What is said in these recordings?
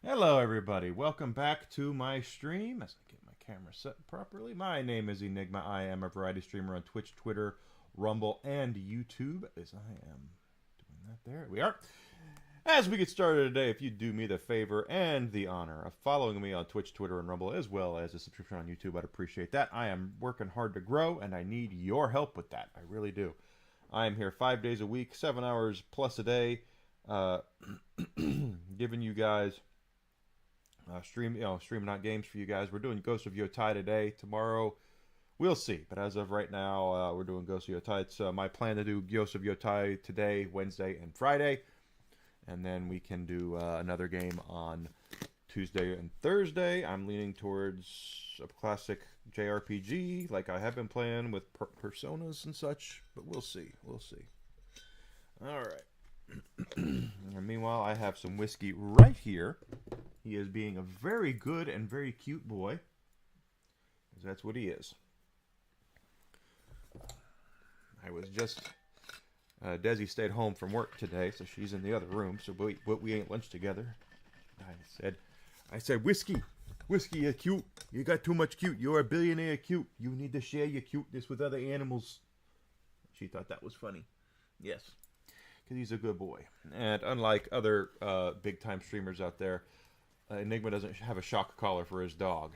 Hello, everybody. Welcome back to my stream. As I get my camera set properly, my name is Enigma. I am a variety streamer on Twitch, Twitter, Rumble, and YouTube. As I am doing that, there we are. As we get started today, if you do me the favor and the honor of following me on Twitch, Twitter, and Rumble, as well as a subscription on YouTube, I'd appreciate that. I am working hard to grow, and I need your help with that. I really do. I am here 5 days a week, 7 hours plus a day, giving you guys streaming out games for you guys. We're doing Ghost of Yotei today. Tomorrow, we'll see. But as of right now, we're doing Ghost of Yotei. It's my plan to do Ghost of Yotei today, Wednesday, and Friday. And then we can do another game on Tuesday and Thursday. I'm leaning towards a classic JRPG, like I have been playing with Personas and such. But we'll see. We'll see. All right. And meanwhile, I have some whiskey right here. He is being a very good and very cute boy. That's what he is. I was just... Desi stayed home from work today, so she's in the other room, so we ate lunch together. I said, whiskey, you're cute. You got too much cute. You're a billionaire cute. You need to share your cuteness with other animals. She thought that was funny. Yes, because he's a good boy. And unlike other big-time streamers out there, Enigma doesn't have a shock collar for his dog.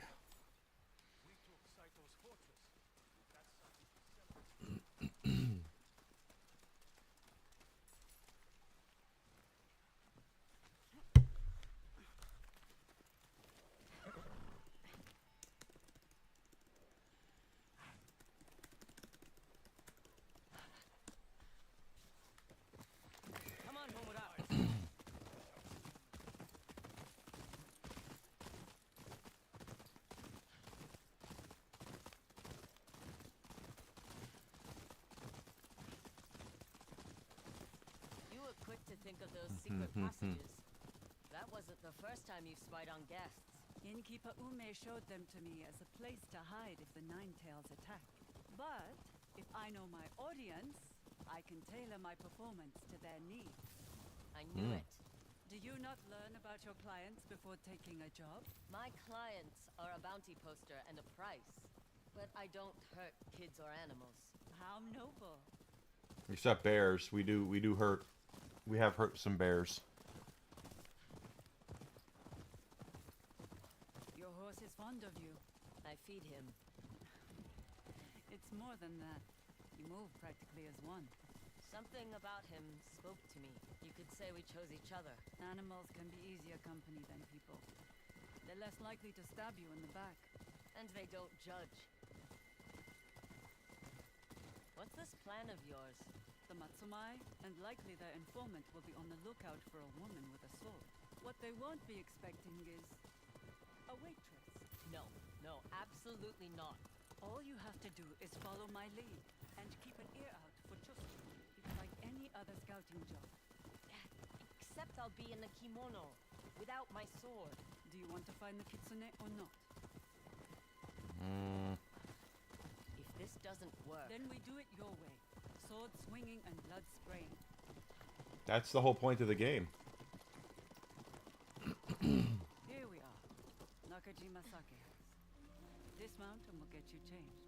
Think of those secret passages. That wasn't the first time you spied on guests. Innkeeper Ume showed them to me as a place to hide if the Nine-Tails attack. But if I know my audience, I can tailor my performance to their needs. I knew it. Do you not learn about your clients before taking a job? My clients are a bounty poster and a price. But I don't hurt kids or animals. How noble. Except bears. We do hurt. We have hurt some bears. Your horse is fond of you. I feed him. It's more than that. You move practically as one. Something about him spoke to me. You could say we chose each other. Animals can be easier company than people. They're less likely to stab you in the back. And they don't judge. What's this plan of yours? The Matsumai, and likely their informant, will be on the lookout for a woman with a sword. What they won't be expecting is a waitress. No, absolutely not. All you have to do is follow my lead and keep an ear out for Chusky. It's like any other scouting job. Except I'll be in a kimono, without my sword. Do you want to find the kitsune or not? If this doesn't work... Then we do it your way. Sword swinging and blood spraying. That's the whole point of the game. Here we are. Nakajima Sake House. Dismount and we'll get you changed.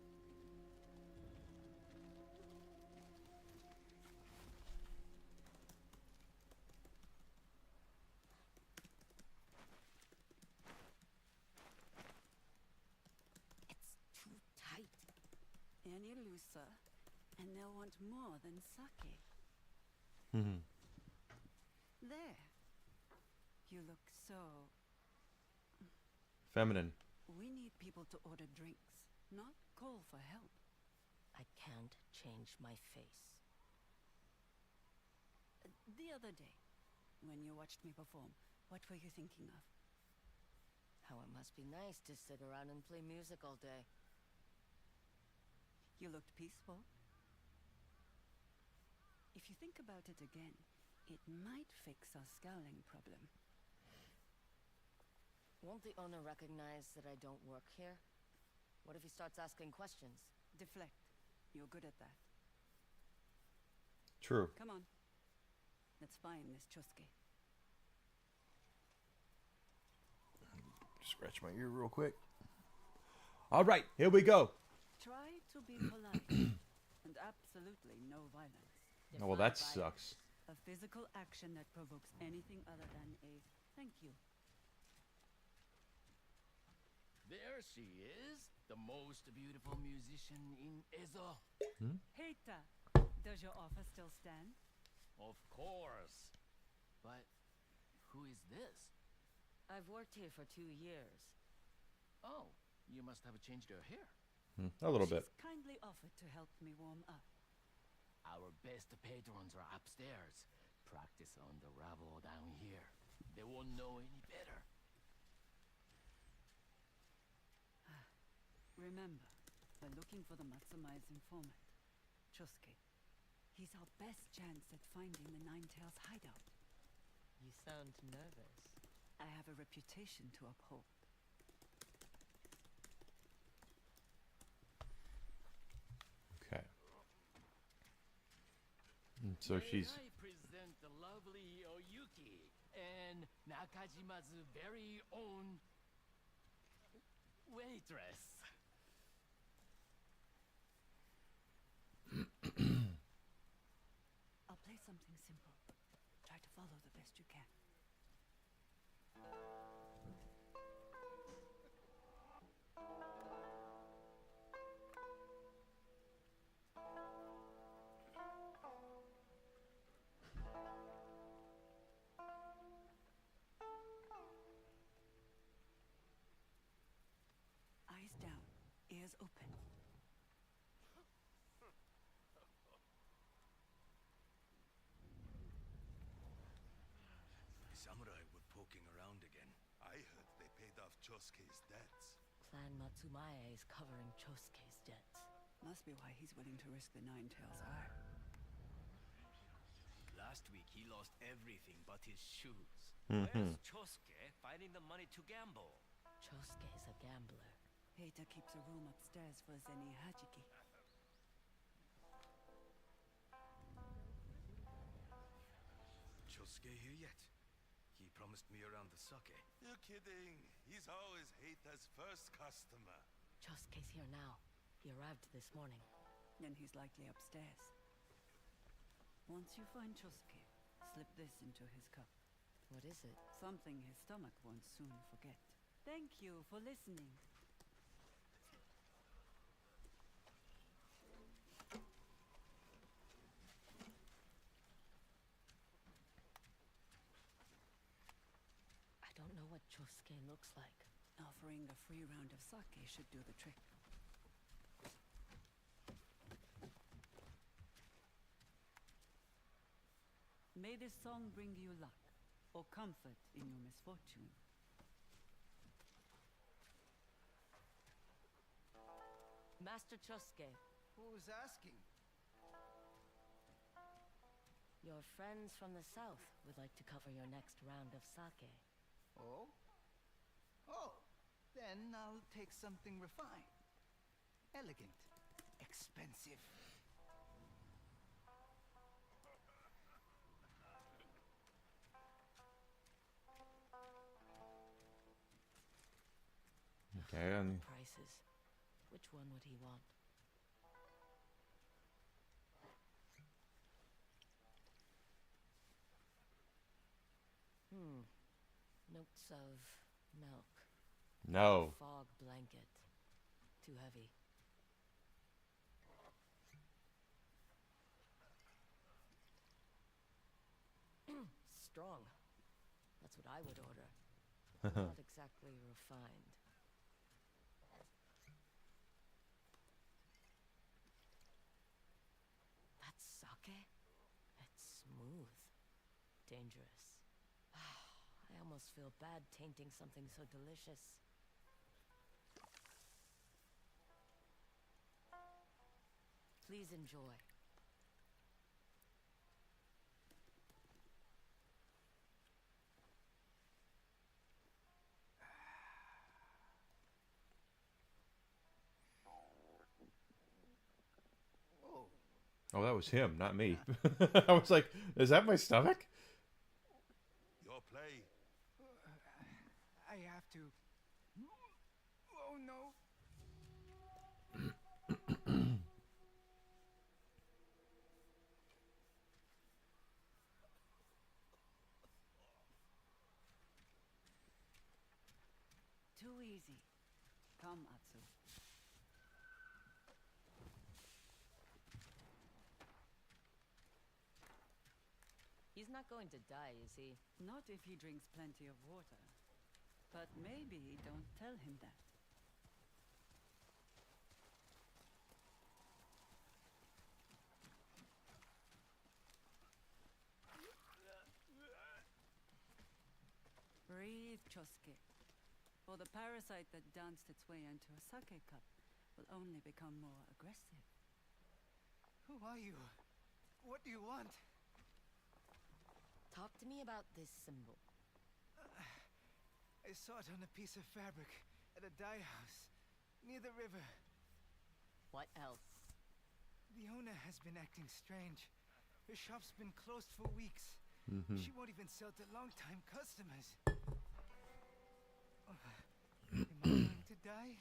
It's too tight. Any looser, and they'll want more than sake. There. You look so... Feminine. We need people to order drinks, not call for help. I can't change my face. The other day, when you watched me perform, what were you thinking of? How it must be nice to sit around and play music all day. You looked peaceful. If you think about it again, it might fix our scowling problem. Won't the owner recognize that I don't work here? What if he starts asking questions? Deflect. You're good at that. True. Come on. Let's find Miss Chusky. Scratch my ear real quick. All right, here we go. Try to be polite. And absolutely no violence. Oh, well, that sucks. A physical action that provokes anything other than a thank you. There she is, the most beautiful musician in Ezo. Heita, does your offer still stand? Of course. But who is this? I've worked here for 2 years. Oh, you must have changed your hair. A little bit. She's kindly offered to help me warm up. Our best patrons are upstairs. Practice on the rabble down here. They won't know any better. Remember, we're looking for the Matsumai's informant, Chosuke. He's our best chance at finding the Nine-Tails hideout. You sound nervous. I have a reputation to uphold. Okay. So she's... May I present the lovely Oyuki and Nakajima's very own waitress. I'll play something simple. Try to follow the best you can. Eyes down, ears open. Samurai were poking around again. I heard they paid off Chosuke's debts. Clan Matsumae is covering Chosuke's debts. Must be why he's willing to risk the Nine-Tails eye. Last week he lost everything but his shoes. Where's Chosuke finding the money to gamble? Chosuke is a gambler. Heita keeps a room upstairs for Zeni Hajiki. Chosuke here yet? He promised me around the sake. You're kidding. He's always Heita's first customer. Chosuke's here now. He arrived this morning. Then he's likely upstairs. Once you find Chosuke, slip this into his cup. What is it? Something his stomach won't soon forget. Thank you for listening. I don't know what Chosuke looks like. Offering a free round of sake should do the trick. May this song bring you luck, or comfort in your misfortune. Master Chosuke, Who's asking? your friends from the south would like to cover your next round of sake. Oh? Oh, then I'll take something refined. Elegant. Expensive. Okay, and Prices. Which one would he want? Notes of milk. no. Fog blanket. Too heavy. Strong. That's what I would order. Not exactly refined. That's sake? It's smooth. Dangerous. I almost feel bad tainting something so delicious. Please enjoy. Oh, that was him, not me. I was like, is that my stomach? Your play. I have to know? Too easy. Come, Atsu. He's not going to die, is he? Not if he drinks plenty of water. But maybe don't tell him that. Breathe, Chosuke. For the parasite that danced its way into a sake cup will only become more aggressive. Who are you? What do you want? Talk to me about this symbol. I saw it on a piece of fabric at a dye house near the river. What else? The owner has been acting strange. Her shop's been closed for weeks. She won't even sell to long-time customers. Am I going to die?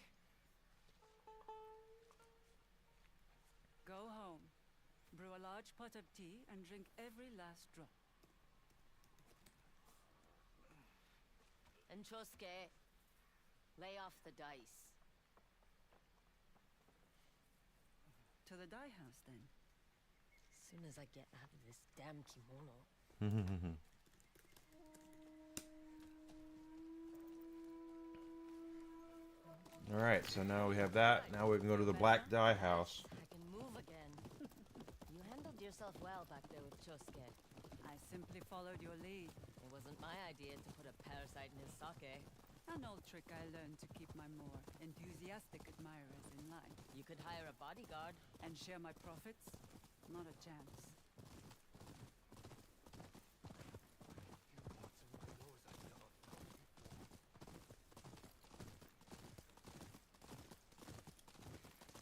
Go home. Brew a large pot of tea and drink every last drop. And Chosuke, lay off the dice. To the dye house, then. As soon as I get out of this damn kimono. All right, so now we have that. Now we can go to the black dye house. I can move again. You handled yourself well back there with Chosuke. I simply followed your lead. It wasn't my idea to put a parasite in his sake. An old trick I learned to keep my more enthusiastic admirers in line. You could hire a bodyguard. And share my profits? Not a chance.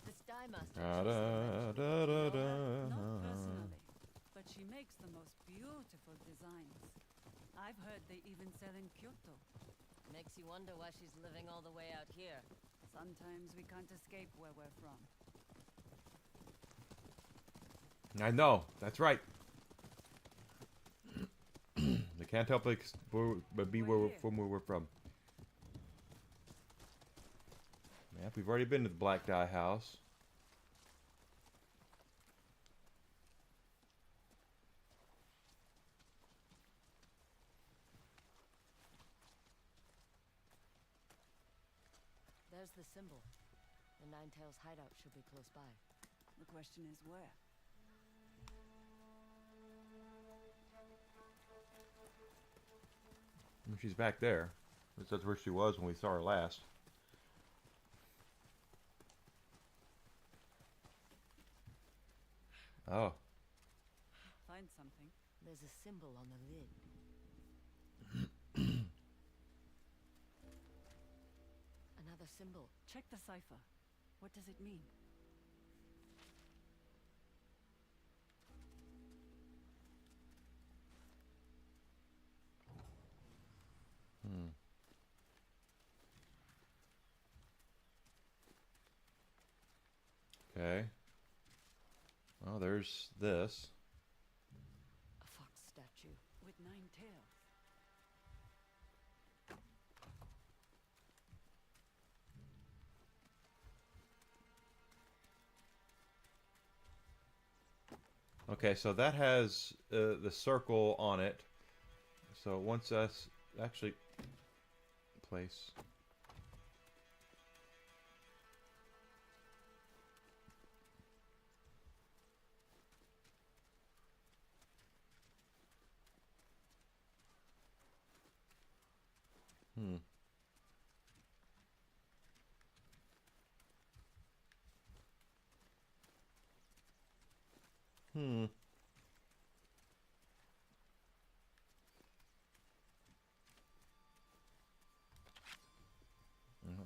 This dye master. Not personally, but she makes the most beautiful designs. I've heard they even sell in Kyoto. Makes you wonder why she's living all the way out here. Sometimes we can't escape where we're from. I know, that's right. They can't help but be from where we're from. Yeah, we've already been to the black dye house. There's the symbol. The Nine-Tails hideout should be close by. The question is where? She's back there. That's where she was when we saw her last. Oh. Find something. There's a symbol on the lid. Another symbol. Check the cipher. What does it mean? Okay. Oh, there's this. A fox statue. With 9 tails. Okay, so that has the circle on it. So once that's actually place. Hmm.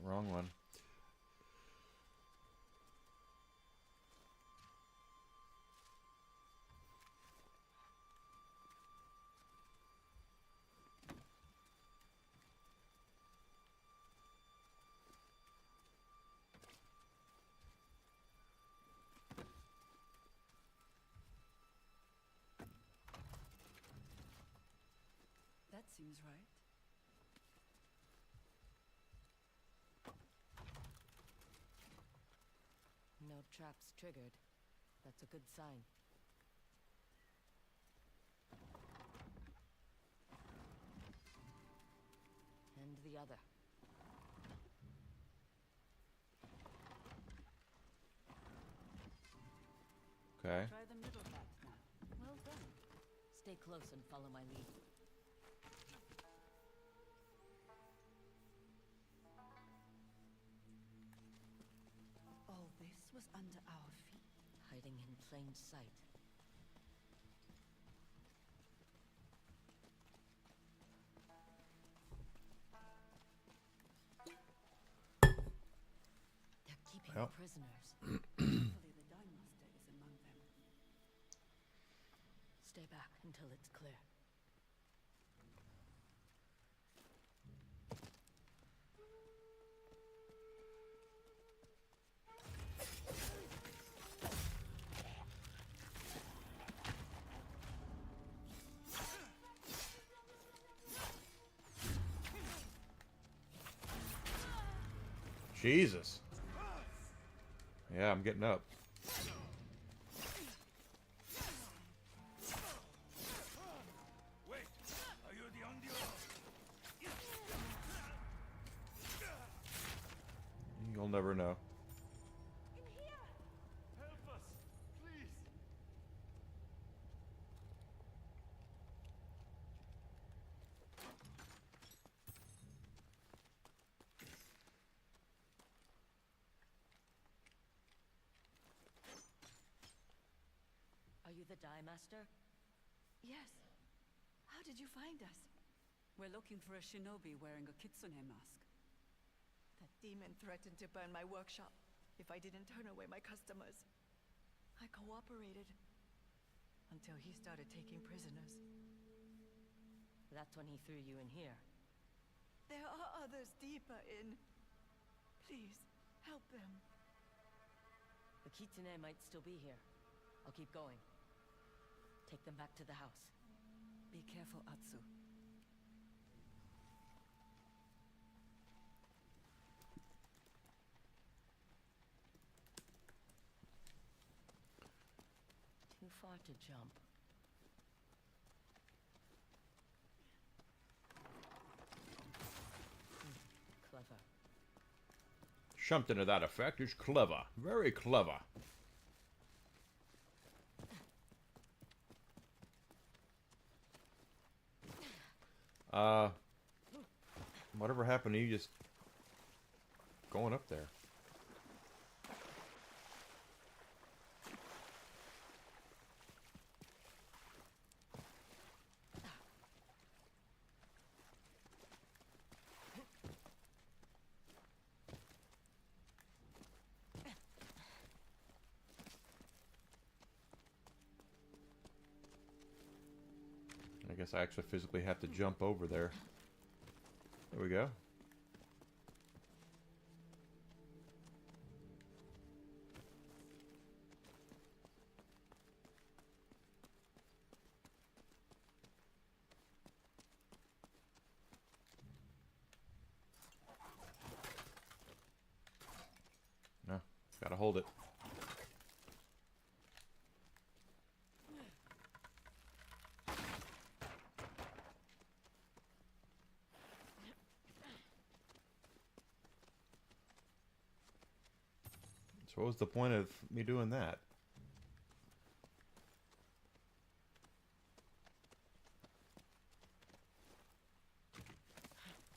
Wrong one. That seems right. No traps triggered. That's a good sign. And the other. Okay. Try the middle path now. Well done. Stay close and follow my lead. All this was under our feet. Hiding in plain sight. They're keeping Well. prisoners. Hopefully the Dime Master is among them. Stay back until it's clear. Jesus. Yeah, I'm getting up. Wait, are you the only You'll never know. Help us, please. Are you the Dye Master? Yes. How did you find us? We're looking for a shinobi wearing a kitsune mask. That demon threatened to burn my workshop if I didn't turn away my customers. I cooperated until he started taking prisoners. That's when he threw you in here. There are others deeper in. Please, help them. The Kitsune might still be here. I'll keep going. Take them back to the house. Be careful, Atsu. Too far to jump. Clever. Something to that effect is clever. Very clever. Whatever happened to you just going up there? I guess I actually physically have to jump over there. There we go. No, gotta hold it. So what was the point of me doing that?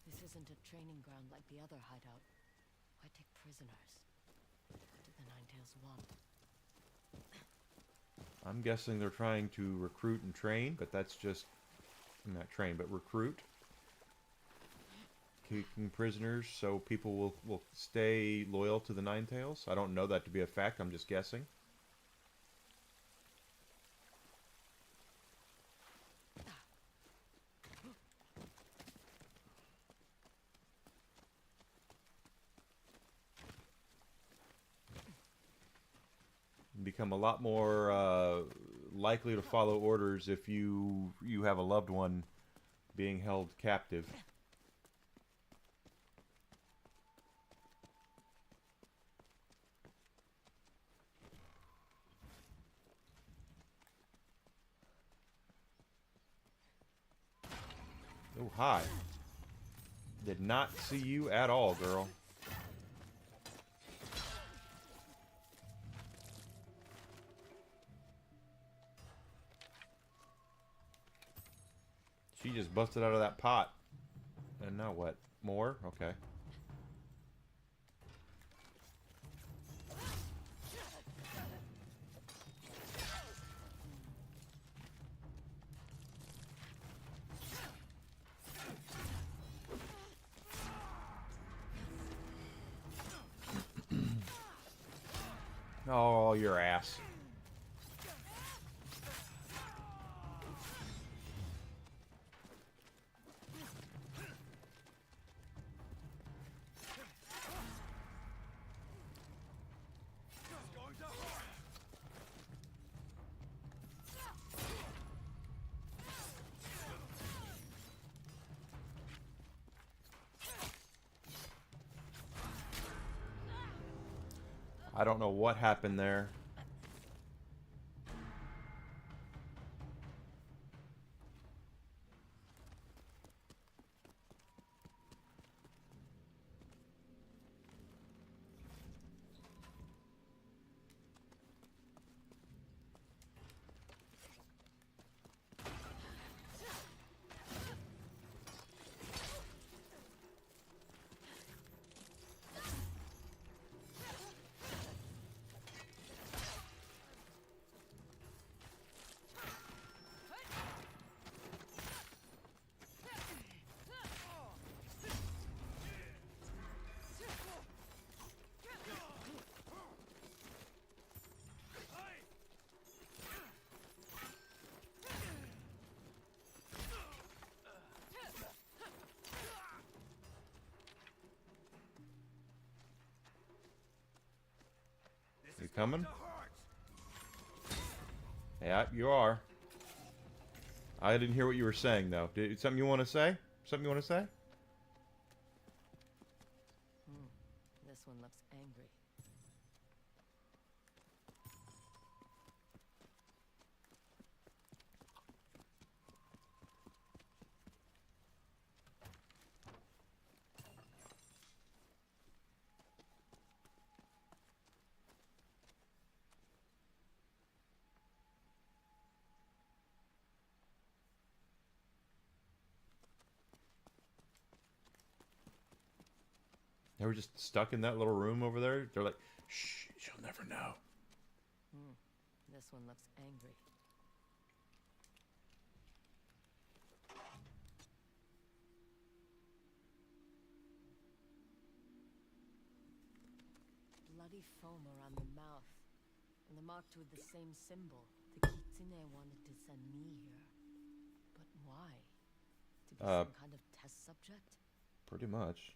This isn't a training ground like the other hideout. Why take prisoners? What do the Ninetales want? I'm guessing they're trying to recruit and train, but that's just... not train, but recruit. Keeping prisoners so people will stay loyal to the Ninetales. I don't know that to be a fact, I'm just guessing. Become a lot more likely to follow orders if you have a loved one being held captive. Oh, hi. Did not see you at all, girl. She just busted out of that pot. And now what? More? Okay. Oh, your ass. I don't know what happened there. You coming? Yeah, you are. I didn't hear what you were saying, though. Something you want to say? Something you want to say? This one looks angry. They were just stuck in that little room over there. They're like, shh, she'll never know. This one looks angry. Bloody foam around the mouth, and they're marked with the same symbol. The Kitsune wanted to send me here. But why? To be some kind of test subject? Pretty much.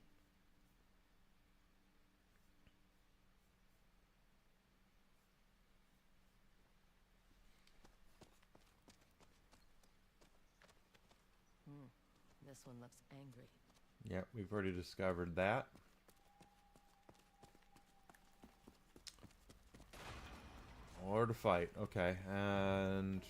This one looks angry. Yep, we've already discovered that. Or to fight. Okay, and...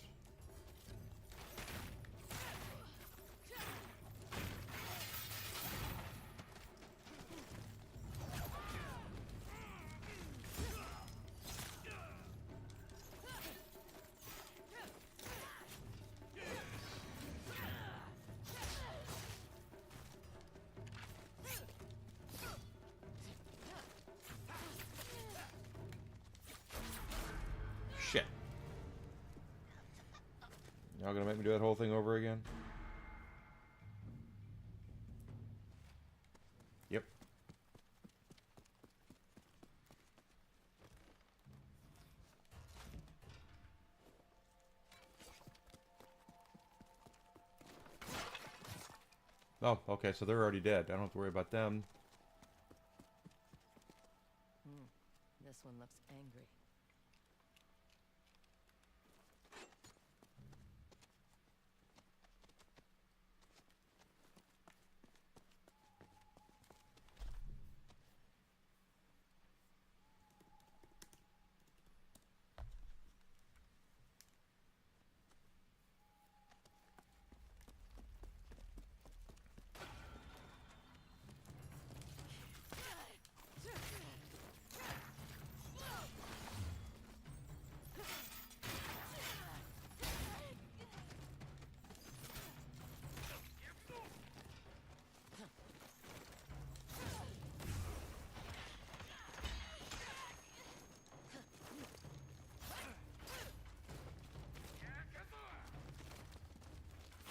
Shit. Y'all gonna make me do that whole thing over again? Yep. Oh, okay, so they're already dead. I don't have to worry about them. This one looks angry.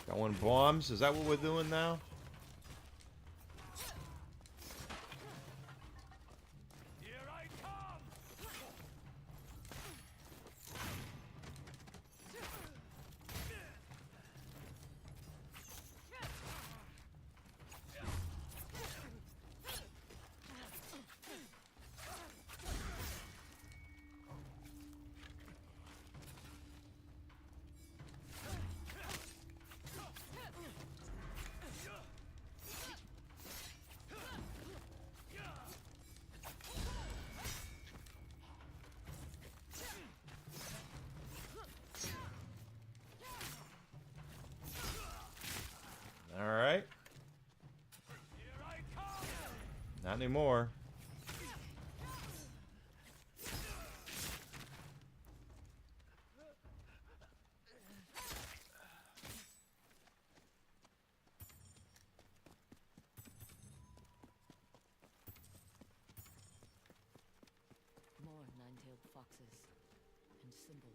Got one bombs. Is that what we're doing now? Alright. Not anymore. More nine-tailed foxes and symbols.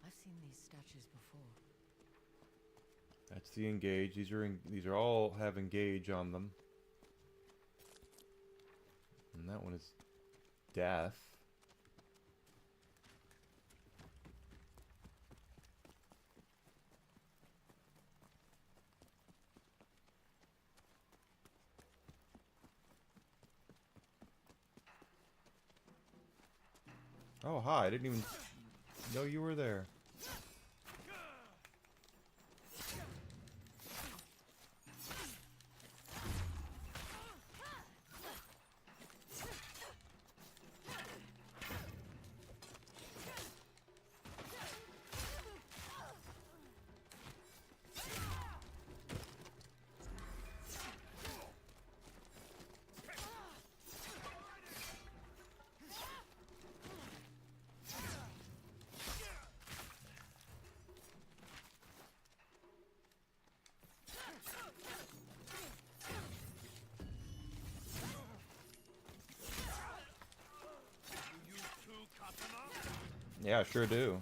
I've seen these statues before. That's the engage. These are all have engage on them. And that one is death. Oh, hi. I didn't even know you were there. Yeah, I sure do.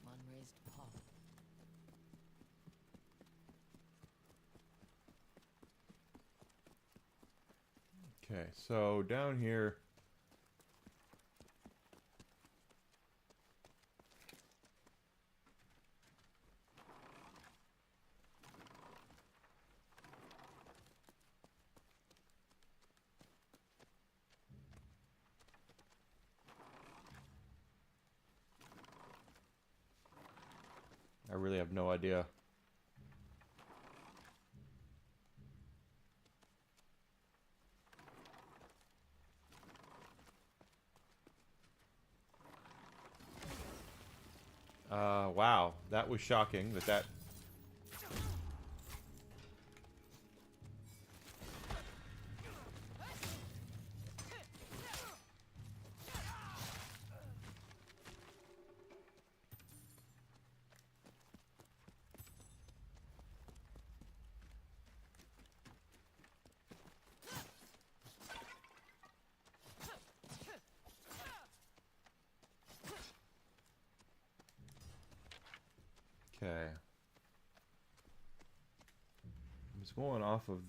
One raised paw. Okay, so down here. I really have no idea. Wow, that was shocking that. Okay. I was going off of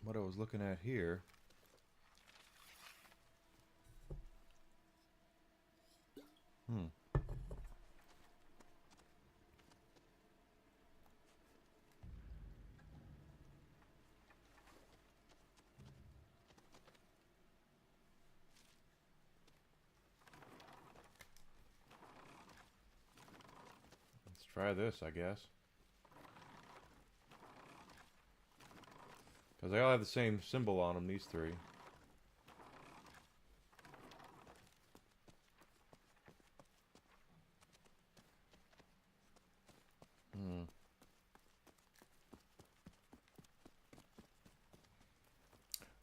what I was looking at here. Let's try this, I guess. Because they all have the same symbol on them, these three.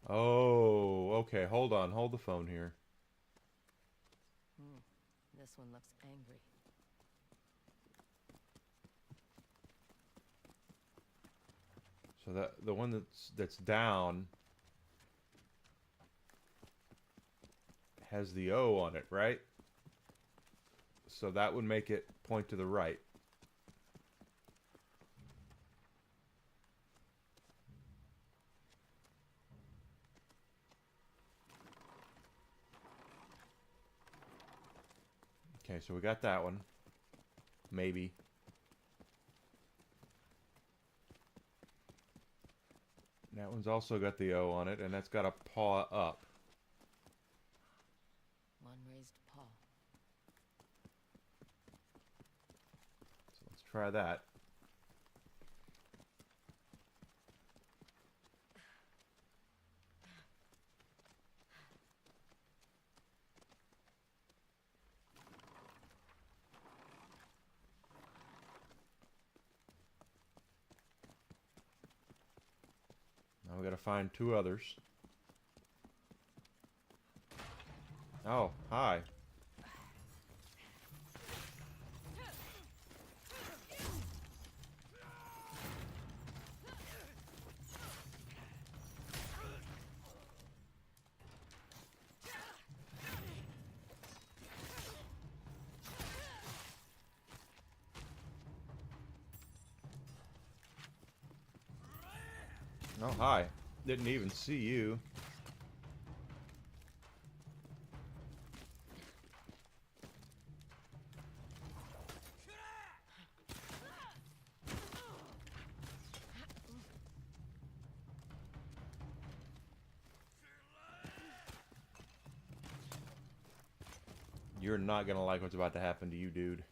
Oh, okay. Hold on. Hold the phone here. So that the one that's down has the O on it, right? So that would make it point to the right. Okay, so we got that one. Maybe. That one's also got the O on it, and that's got a paw up. One raised paw. So let's try that. Now we gotta find 2 others. Oh, hi. Oh, hi. Didn't even see you. You're not gonna like what's about to happen to you, dude.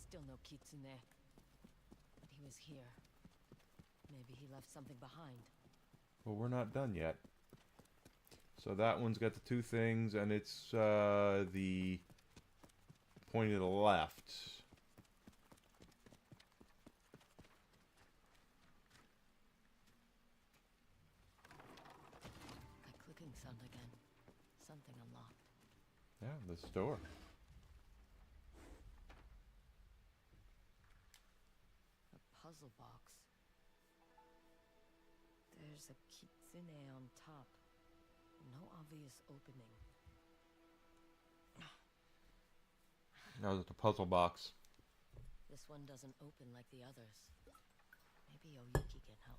Still no Kitsune. But he was here. Maybe he left something behind. Well, we're not done yet. So that one's got the 2 things, and it's the pointing to the left. That clicking sound again. Something unlocked. Yeah, this door. A puzzle box. There's a kitsune on top. No obvious opening. No, it's a puzzle box. This one doesn't open like the others. Maybe Oyuki can help.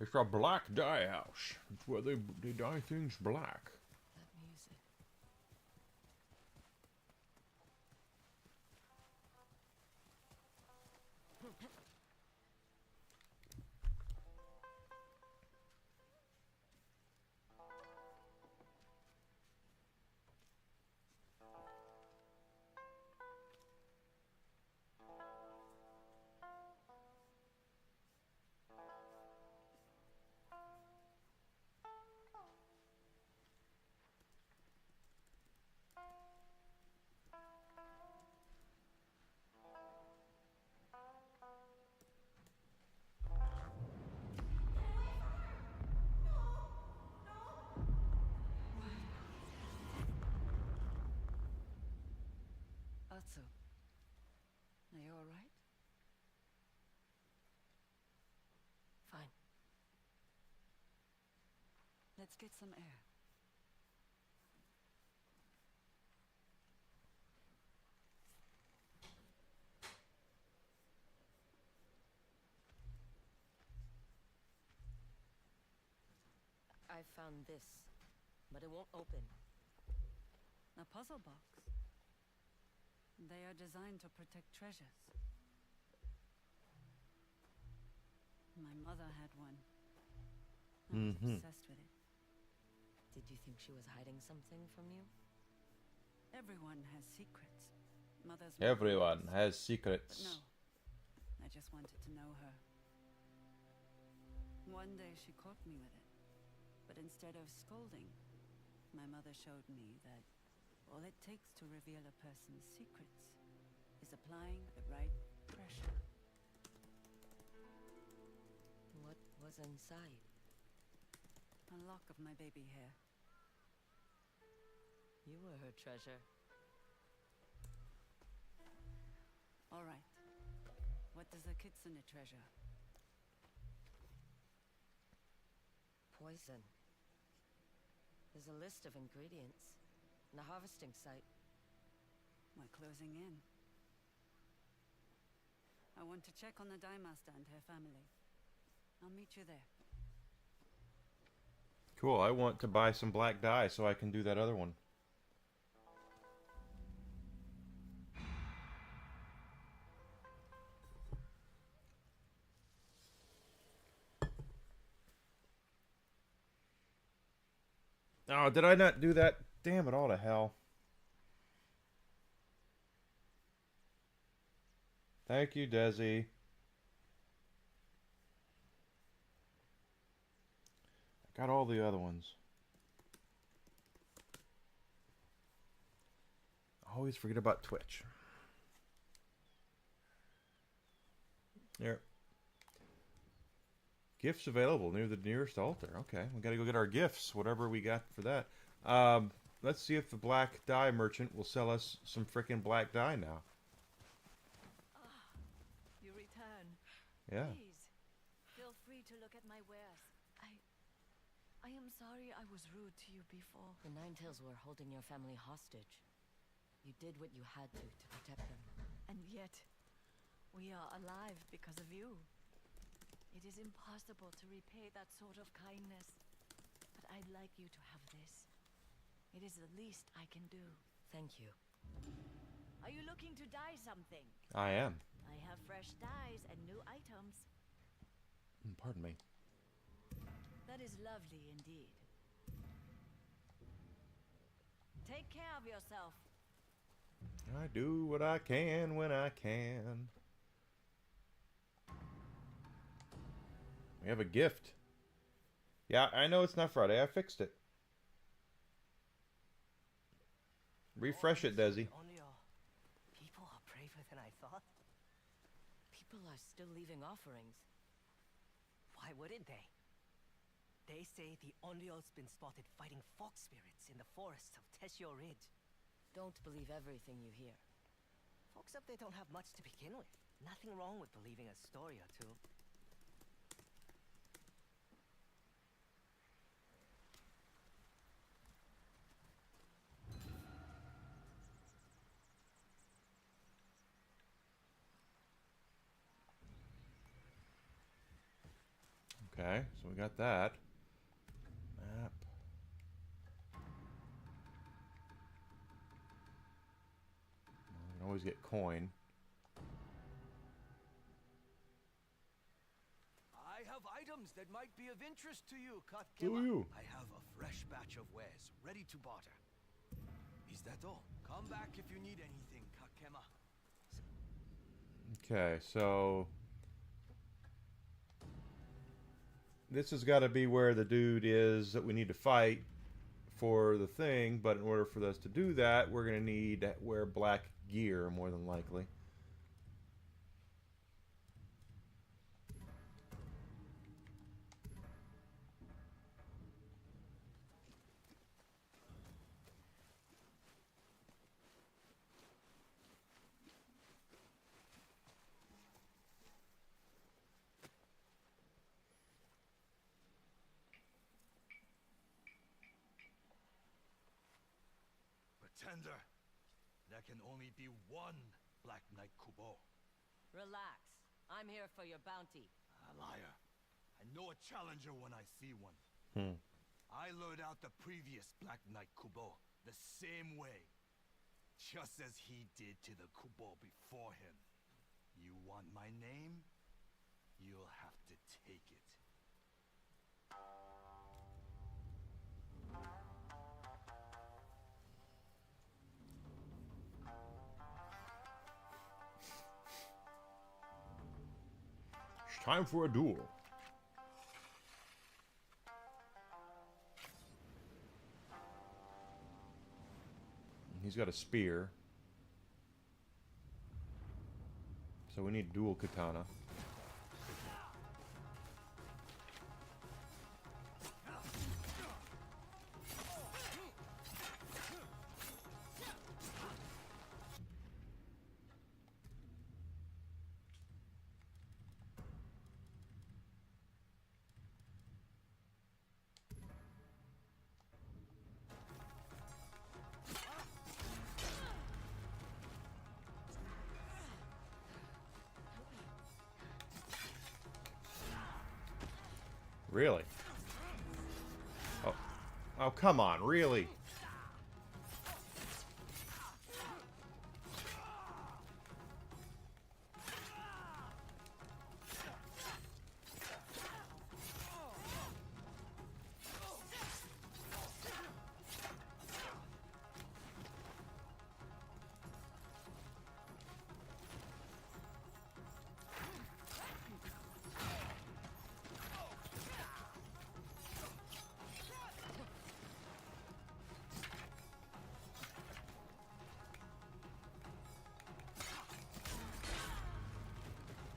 It's a black dye house. It's where they dye things black. That music. Atsu, are you alright? Fine. Let's get some air. I found this, but it won't open. A puzzle box. They are designed to protect treasures. My mother had one. I was obsessed with it. Did you think she was hiding something from you? Everyone has secrets. Mother's Everyone has But secrets. no, I just wanted to know her. One day she caught me with it. But instead of scolding, my mother showed me that all it takes to reveal a person's secrets is applying the right pressure. What was inside? A lock of my baby hair. You were her treasure. All right. What does a kitsune treasure? Poison. There's a list of ingredients. The harvesting site. We're closing in. I want to check on the dye master and her family. I'll meet you there. Cool. I want to buy some black dye so I can do that other one. Oh, did I not do that? Damn it all to hell. Thank you, Desi. I got all the other ones. I always forget about Twitch. There. Gifts available near the nearest altar. Okay, we got to go get our gifts, whatever we got for that. Let's see if the black dye merchant will sell us some frickin' black dye now. You return. Yeah. Please, feel free to look at my wares. I am sorry I was rude to you before. The Ninetails were holding your family hostage. You did what you had to protect them. And yet, we are alive because of you. It is impossible to repay that sort of kindness. But I'd like you to have this. It is the least I can do. Thank you. Are you looking to dye something? I am. I have fresh dyes and new items. Pardon me. That is lovely indeed. Take care of yourself. I do what I can when I can. We have a gift. Yeah, I know it's not Friday. I fixed it. Refresh it, Desi. People are braver than I thought. People are still leaving offerings. Why wouldn't they? They say the Onryo's been spotted fighting fox spirits in the forests of Teshio Ridge. Don't believe everything you hear. Folks up there don't have much to begin with. Nothing wrong with believing a story or two. Okay, so we got that. Map. We can always get coin. I have items that might be of interest to you, Do Katkema. you? I have a fresh batch of wares ready to barter. Is that all? Come back if you need anything, Kakema. Okay, so this has got to be where the dude is that we need to fight for the thing, but in order for us to do that, we're going to need to wear black gear, more than likely. Pretender. There can only be one Black Knight Kubo. Relax. I'm here for your bounty. A liar. I know a challenger when I see one. I lured out the previous Black Knight Kubo the same way. Just as he did to the Kubo before him. You want my name? You'll have to take it. It's time for a duel. He's got a spear. So we need dual katana. Really? Oh. Oh, come on, really?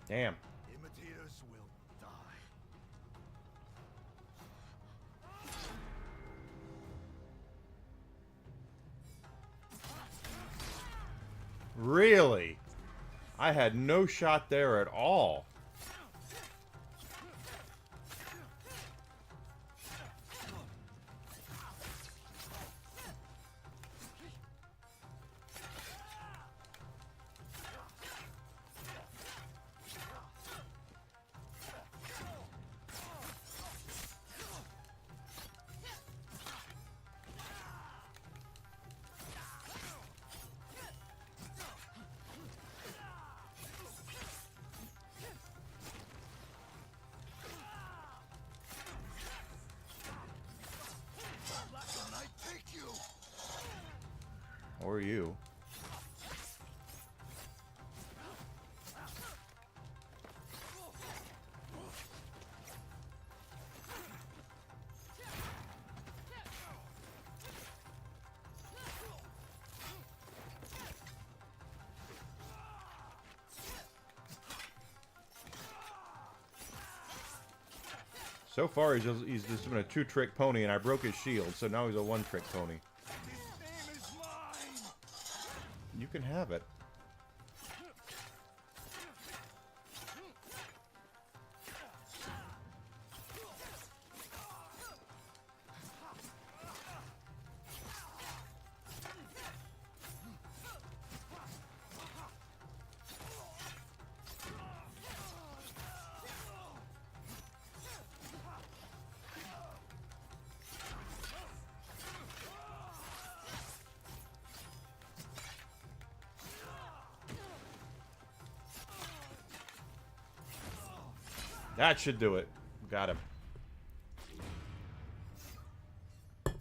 Damn. Imitators will die. Really? I had no shot there at all. Or you. So far, he's just been a two-trick pony, and I broke his shield, so now he's a one-trick pony. You can have it. That should do it. Got him. It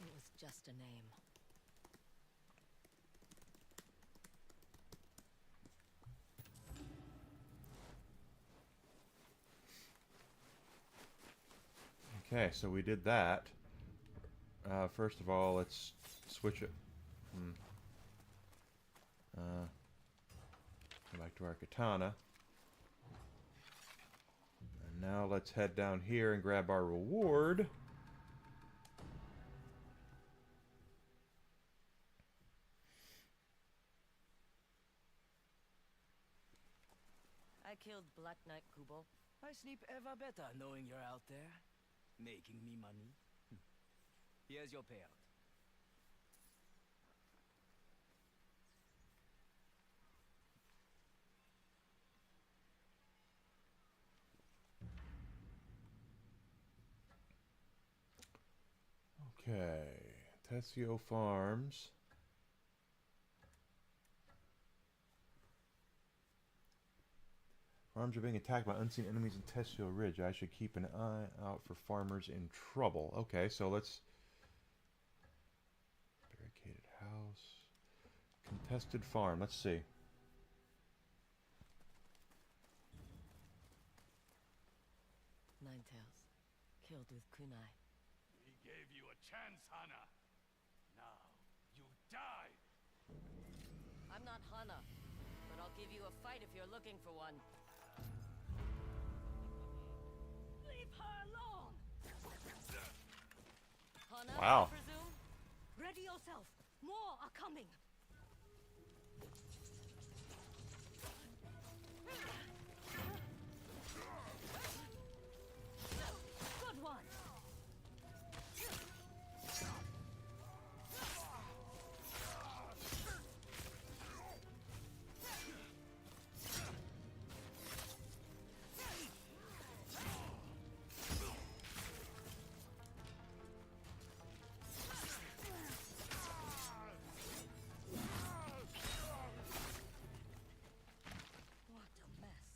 was just a name. Okay, so we did that. First of all, let's switch it. Go back to our katana. And now let's head down here and grab our reward. I killed Black Knight Kubo. I sleep ever better knowing you're out there, making me money. Here's your payout. Okay. Tessio Farms. Farms are being attacked by unseen enemies in Tessio Ridge. I should keep an eye out for farmers in trouble. Okay, so let's... Barricaded house. Contested farm. Let's see. Ninetales, killed with kunai. We gave you a chance, Hana. Now, you die! I'm not Hana, but I'll give you a fight if you're looking for one. Leave her alone! Hana, Wow. I presume? Ready yourself. More are coming. Good one. What a mess.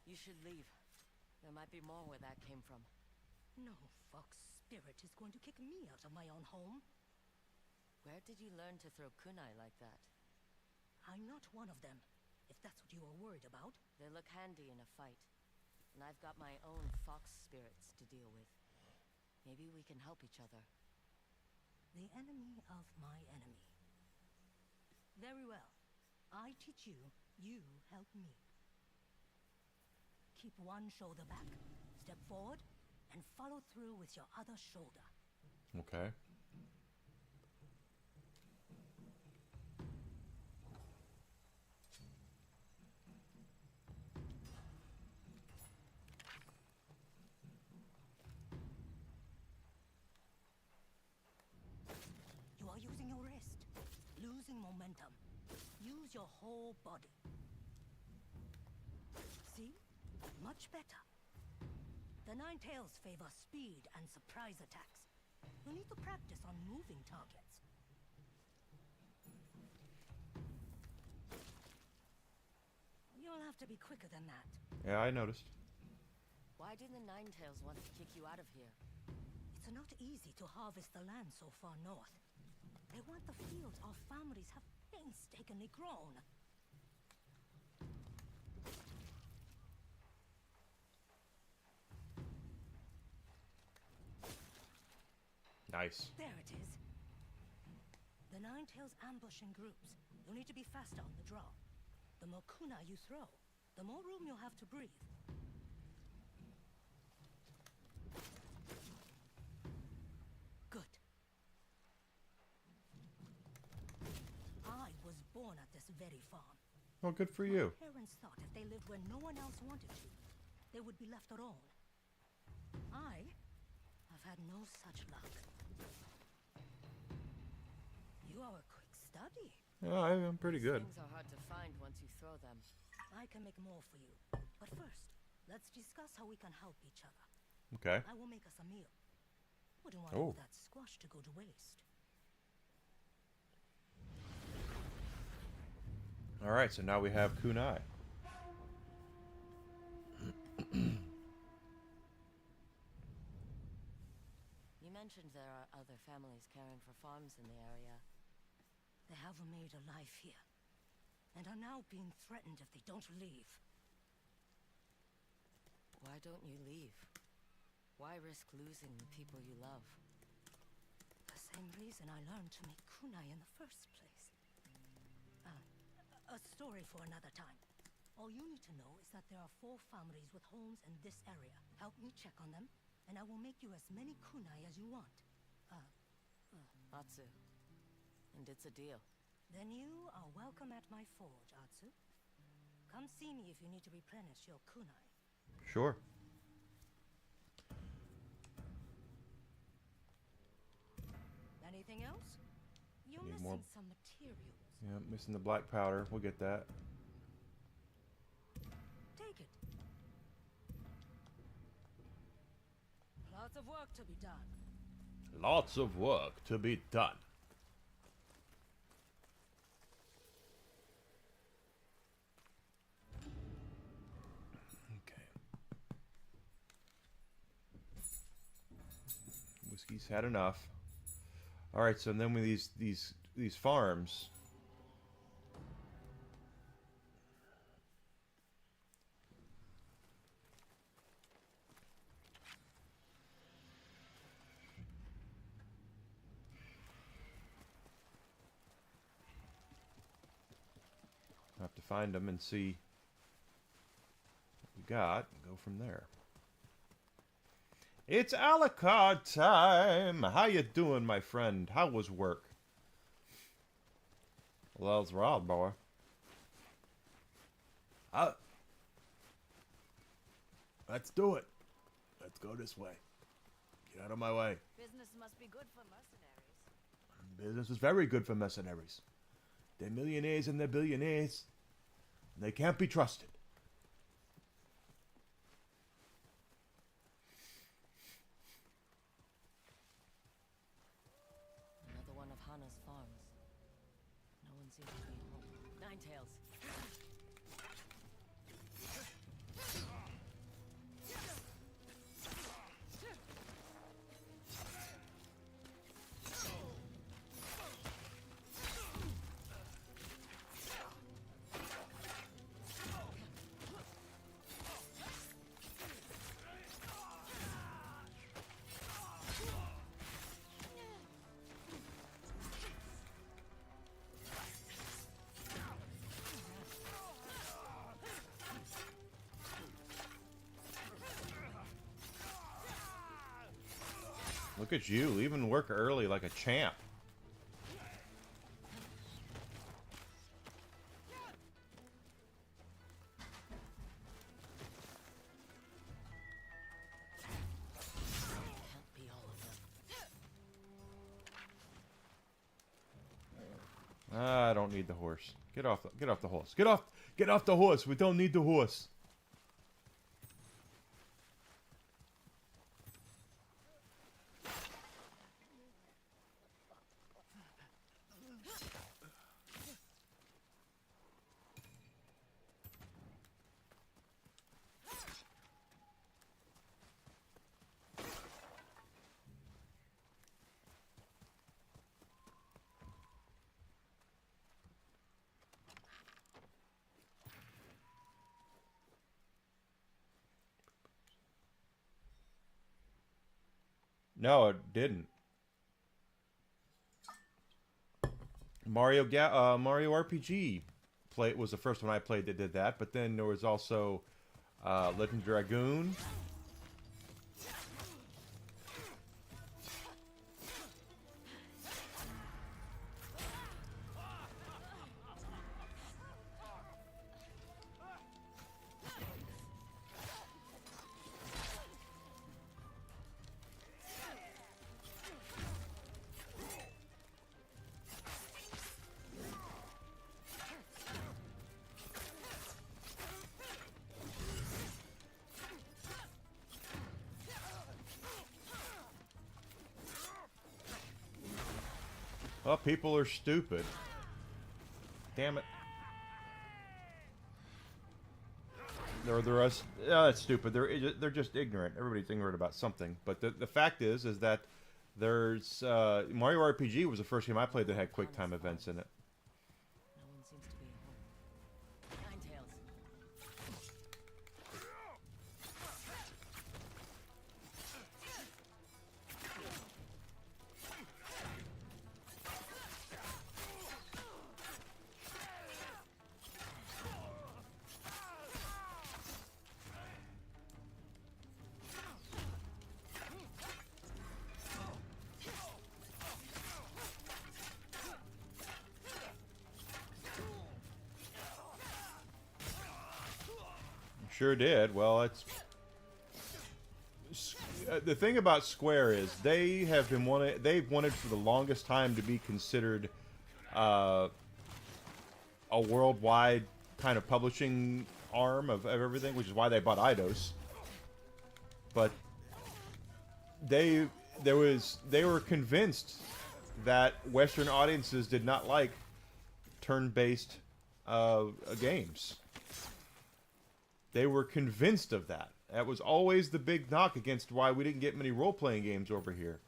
You should leave. There might be more where that came from. No fox spirit is going to kick me out of my own home. Where did you learn to throw kunai like that? I'm not one of them, if that's what you are worried about. They look handy in a fight. And I've got my own fox spirits to deal with. Maybe we can help each other. The enemy of my enemy. Very well. I teach you, you help me. Keep one shoulder back, step forward, and follow through with your other shoulder. Okay. You are using your wrist, losing momentum. Use your whole body. See? Much better. The Ninetales favor speed and surprise attacks. You'll need to practice on moving targets. You'll have to be quicker than that. Yeah, I noticed. Why do the Ninetales want to kick you out of here? It's not easy to harvest the land so far north. They want the fields our families have painstakingly grown. Nice. There it is. The Ninetales ambush in groups. You'll need to be faster on the draw. The more kunai you throw, the more room you'll have to breathe. Good. I was born at this very farm. Oh, good for you. My parents thought if they lived where no one else wanted to, they would be left alone. I have had no such luck. You are a quick study. Yeah, I'm pretty These good. things are hard to find once you throw them. I can make more for you. But first, let's discuss how we can help each other. Okay. I will make us a meal. Wouldn't want Oh. all that squash to go to waste. All right, so now we have kunai. You mentioned there are other families caring for farms in the area. They have made a life here, and are now being threatened if they don't leave. Why don't you leave? Why risk losing the people you love? The same reason I learned to make kunai in the first place. A story for another time. All you need to know is that there are 4 families with homes in this area. Help me check on them, and I will make you as many kunai as you want. Atsu. And it's a deal. Then you are welcome at my forge, Atsu. Come see me if you need to replenish your kunai. Sure. Anything else? You're Need missing more. some materials. Yeah, missing the black powder. We'll get that. Take it. Lots of work to be done. Lots of work to be done. Okay. Whiskey's had enough. All right, so then with these farms. I have to find them and see what we got and go from there. It's Alucard time! How you doing, my friend? How was work? Well, that's right, boy. Let's do it. Let's go this way. Get out of my way. Business must be good for mercenaries. Business is very good for mercenaries. They're millionaires and they're billionaires. And they can't be trusted. Another one of Hana's farms. No one seems to be home. Nine Tails. Look at you, leaving work early like a champ. Can't be all of them. I don't need the horse. Get off the horse. Get off the horse. We don't need the horse. No, it didn't. Mario RPG was the first one I played that did that, but then there was also Legend Dragoon. Oh, people are stupid. Damn it. That's stupid. They're just ignorant. Everybody's ignorant about something. But the fact is that there's Mario RPG was the first game I played that had quick time events in it. No one seems to be home. Nine Tails. Sure did. Well, it's the thing about Square is they've wanted for the longest time to be considered a worldwide kind of publishing arm of everything, which is why they bought Eidos. But they were convinced that Western audiences did not like turn-based games. They were convinced of that. That was always the big knock against why we didn't get many role-playing games over here.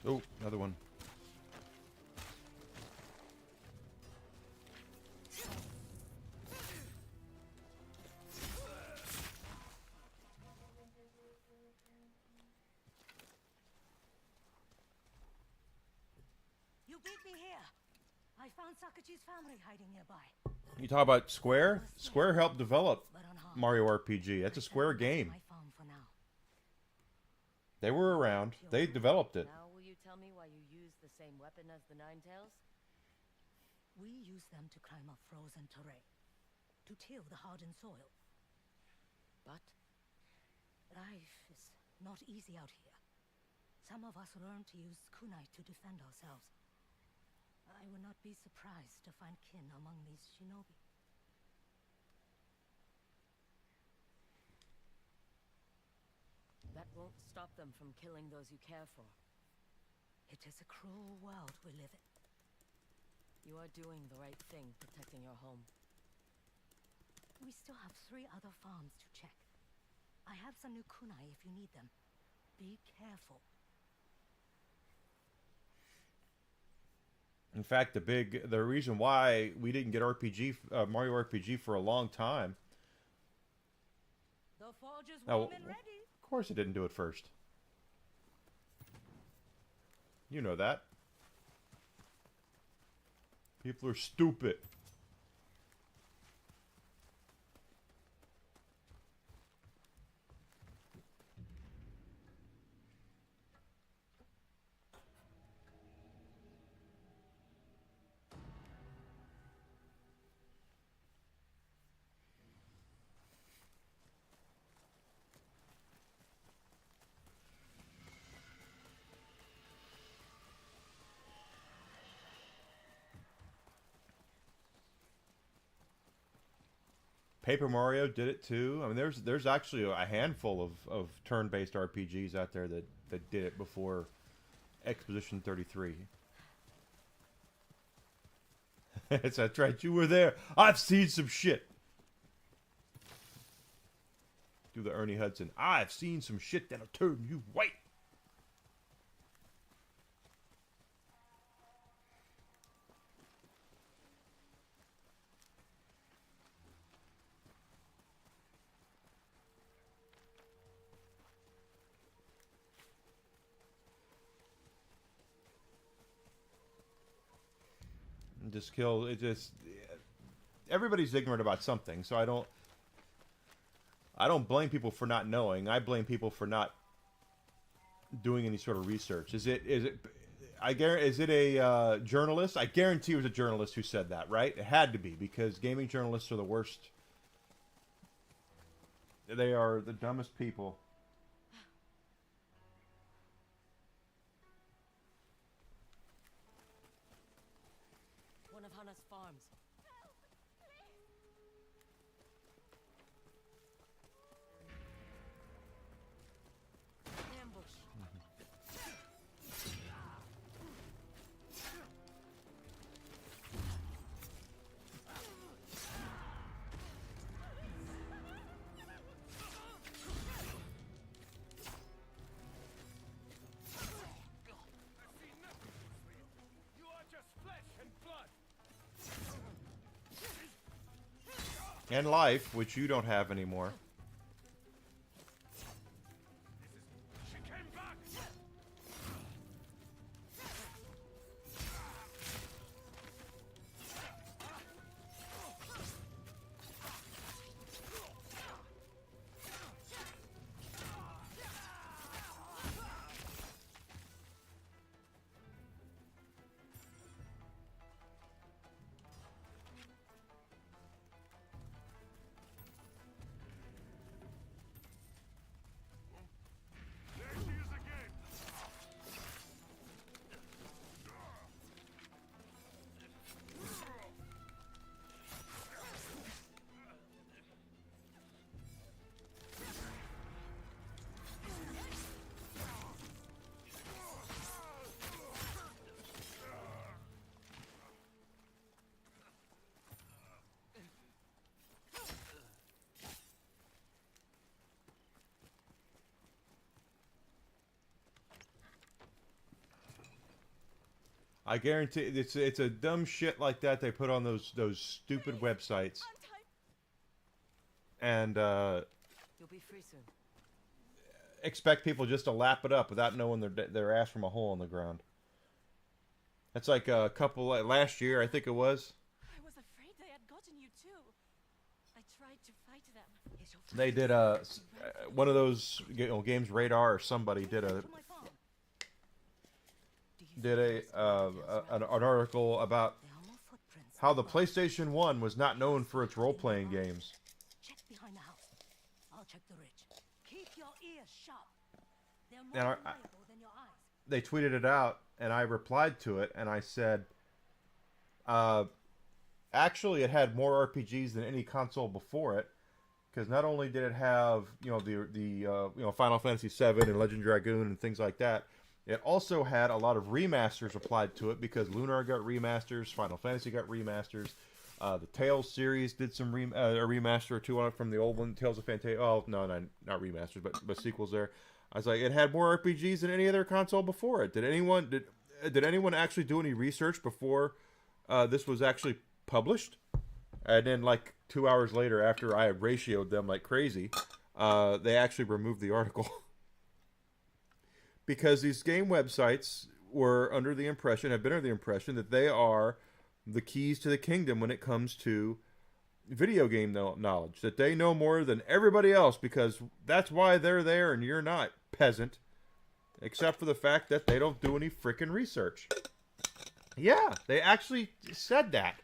Oh, another one. You beat me here. I found Sakachi's family hiding nearby. You talk about Square? Square helped develop Mario RPG. That's a Square game. They were around. They developed it. Now will you tell me why you use the same weapon as the Ninetales? We use them to climb up frozen terrain, to till the hardened soil. But Life is not easy out here. Some of us learn to use kunai to defend ourselves. I would not be surprised to find kin among these shinobi. that won't stop them from killing those you care for. It is a cruel world we live in. You are doing the right thing, protecting your home. We still have 3 other farms to check. I have some new kunai if you need them. Be careful. In fact, the reason why we didn't get Mario RPG for a long time. The forge is warm and ready. Of course, it didn't do it first. You know that. People are stupid. Paper Mario did it too. I mean, there's actually a handful of turn-based RPGs out there that did it before Exposition 33. That's right. You were there. I've seen some shit. Do the Ernie Hudson. I've seen some shit that'll turn you white. Just kill it. Just everybody's ignorant about something, so I don't blame people for not knowing. I blame people for not doing any sort of research. Is it a journalist? I guarantee it was a journalist who said that, right? It had to be, because gaming journalists are the worst. They are the dumbest people. One of Hana's farms. Ambush. You are just flesh and blood. And life, which you don't have anymore. She came back. There she is again. I guarantee it's a dumb shit like that they put on those stupid websites. And You'll be free soon. expect people just to lap it up without knowing their ass from a hole in the ground. That's like a couple last year, I think it was. I was afraid they had gotten you too. I tried to fight them. They did one of those games, Radar or somebody did an article about how the PlayStation 1 was not known for its role-playing games. Check behind the house. I'll check the ridge. Keep your ears sharp. They're more And reliable than your eyes. they tweeted it out, and I replied to it, and I said, actually, it had more RPGs than any console before it, because not only did it have the Final Fantasy VII and Legend Dragoon and things like that, it also had a lot of remasters applied to it, because Lunar got remasters, Final Fantasy got remasters, the Tales series did some a remaster or two on it from the old one, Tales of Fantasia. Oh no, not remasters, but sequels there. I was like, it had more RPGs than any other console before it. Did anyone actually do any research before this was actually published? And then, like 2 hours later, after I ratioed them like crazy, they actually removed the article because these game websites were have been under the impression that they are the keys to the kingdom when it comes to video game knowledge, that they know more than everybody else, because that's why they're there and you're not, peasant. Except for the fact that they don't do any freaking research. Yeah, they actually said that.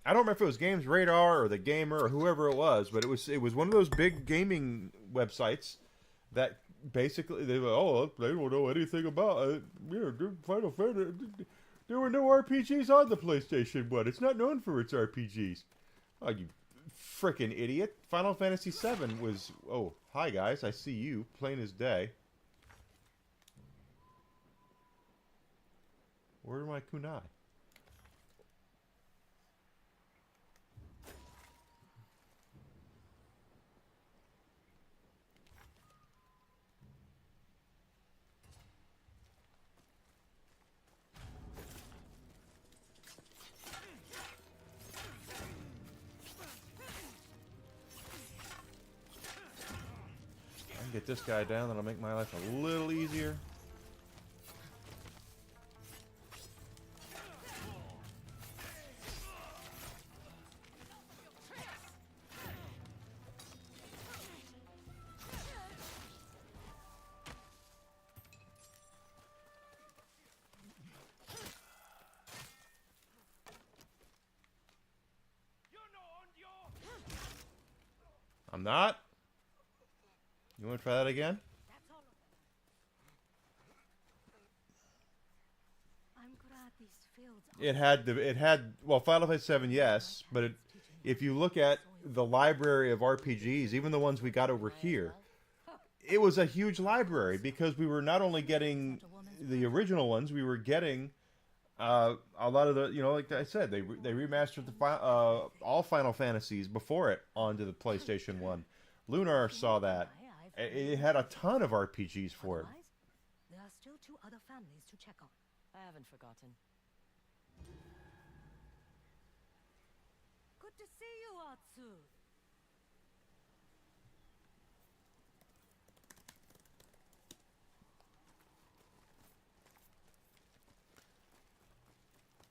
I don't remember if it was Games Radar or The Gamer or whoever it was, but it was one of those big gaming websites that basically they don't know anything about it. Final Fantasy. There were no RPGs on the PlayStation 1. It's not known for its RPGs. Oh, you frickin' idiot. Final Fantasy VII was... Oh, hi guys, I see you. Plain as day. Where are my kunai? Get this guy down, that'll make my life a little easier. I'm not. You want to try that again? That's all of them. I'm glad these fields are It had well, Final Fantasy 7, yes, but if you look at the library of RPGs, even the ones we got over here, it was a huge library because we were not only getting the original ones, we were getting a lot of the, like I said, they remastered all Final Fantasies before it onto the PlayStation 1. Lunar saw that. It had a ton of RPGs for it. Otherwise, there are still 2 other families to check on. I haven't forgotten. Good to see you, Atsu.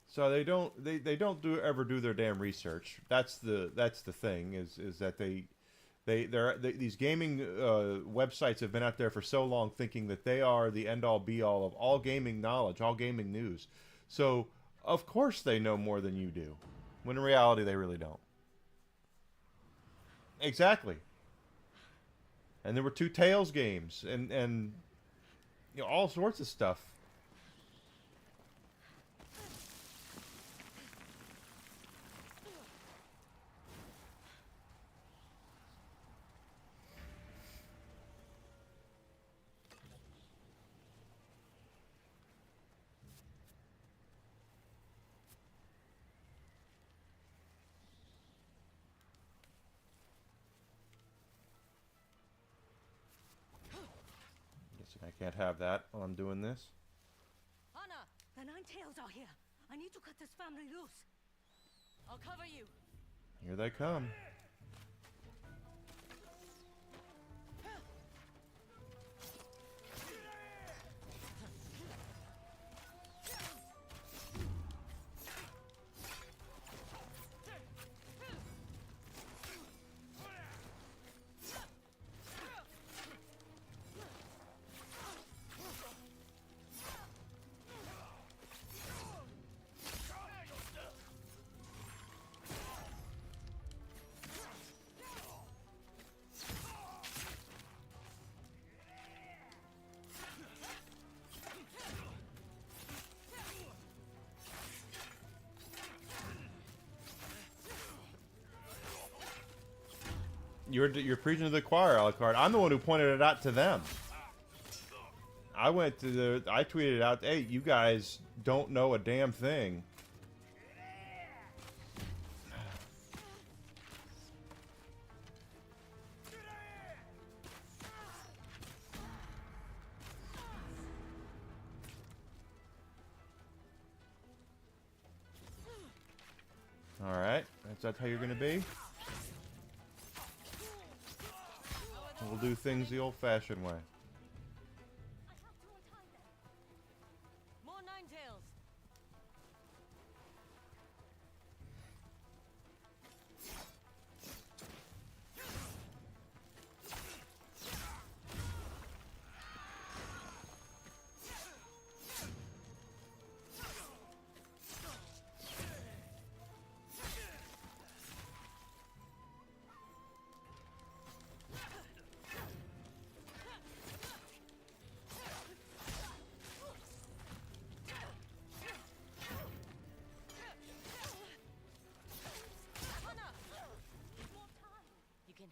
So they don't ever do their damn research. That's the thing is that these gaming websites have been out there for so long thinking that they are the end all be all of all gaming knowledge, all gaming news. So of course they know more than you do, when in reality they really don't. Exactly. And there were 2 Tales games and all sorts of stuff. I can't have that while I'm doing this. Anna, the 9 tails are here. I need to cut this family loose. I'll cover you. Here they come. You're preaching to the choir, Alucard. I'm the one who pointed it out to them. I tweeted out, hey, you guys don't know a damn thing. Alright, that's how you're gonna be? We'll do things the old-fashioned way. More 9 tails.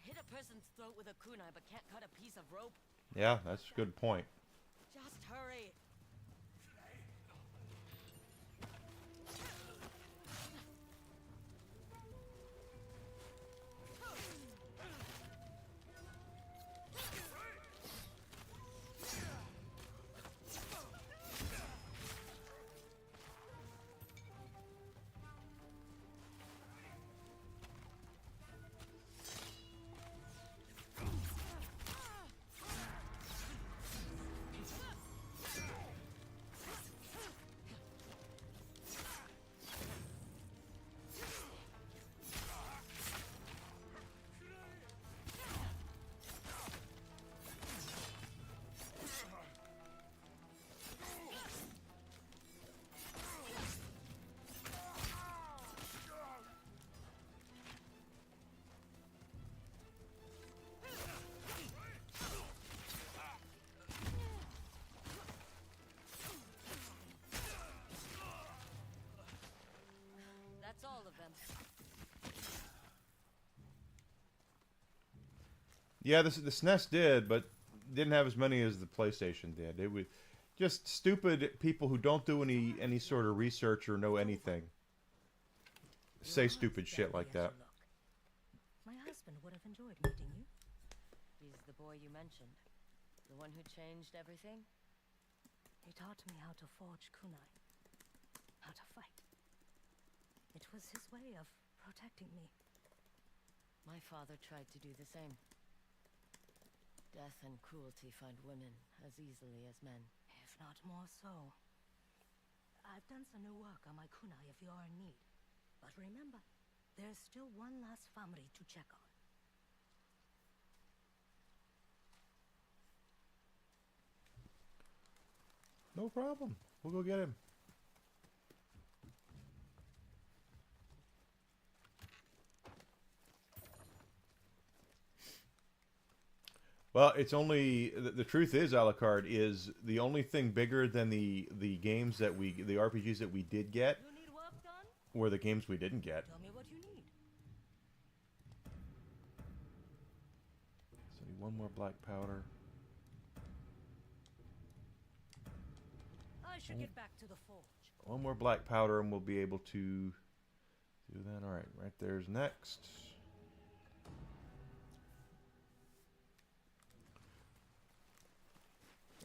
Hit a person's throat with a kunai, but can't cut a piece of rope. Yeah, that's a good point. Just hurry. of them. Yeah, this SNES did, but didn't have as many as the PlayStation did. It was just stupid people who don't do any sort of research or know anything say stupid shit like that. My husband would have enjoyed meeting you. He's the boy you mentioned. The one who changed everything? He taught me how to forge kunai. How to fight. It was his way of protecting me. My father tried to do the same. Death and cruelty find women as easily as men. If not more so. I've done some new work on my kunai if you are in need. But remember, there's still one last family to check on. No problem. We'll go get him. Well, it's only the truth is, Alucard, is the only thing bigger than the games that the RPGs that we did get You need work done? were the games we didn't get. Tell me what you need. So one more black powder. I should get back to the forge. One more black powder, and we'll be able to do that. All right, right there's next.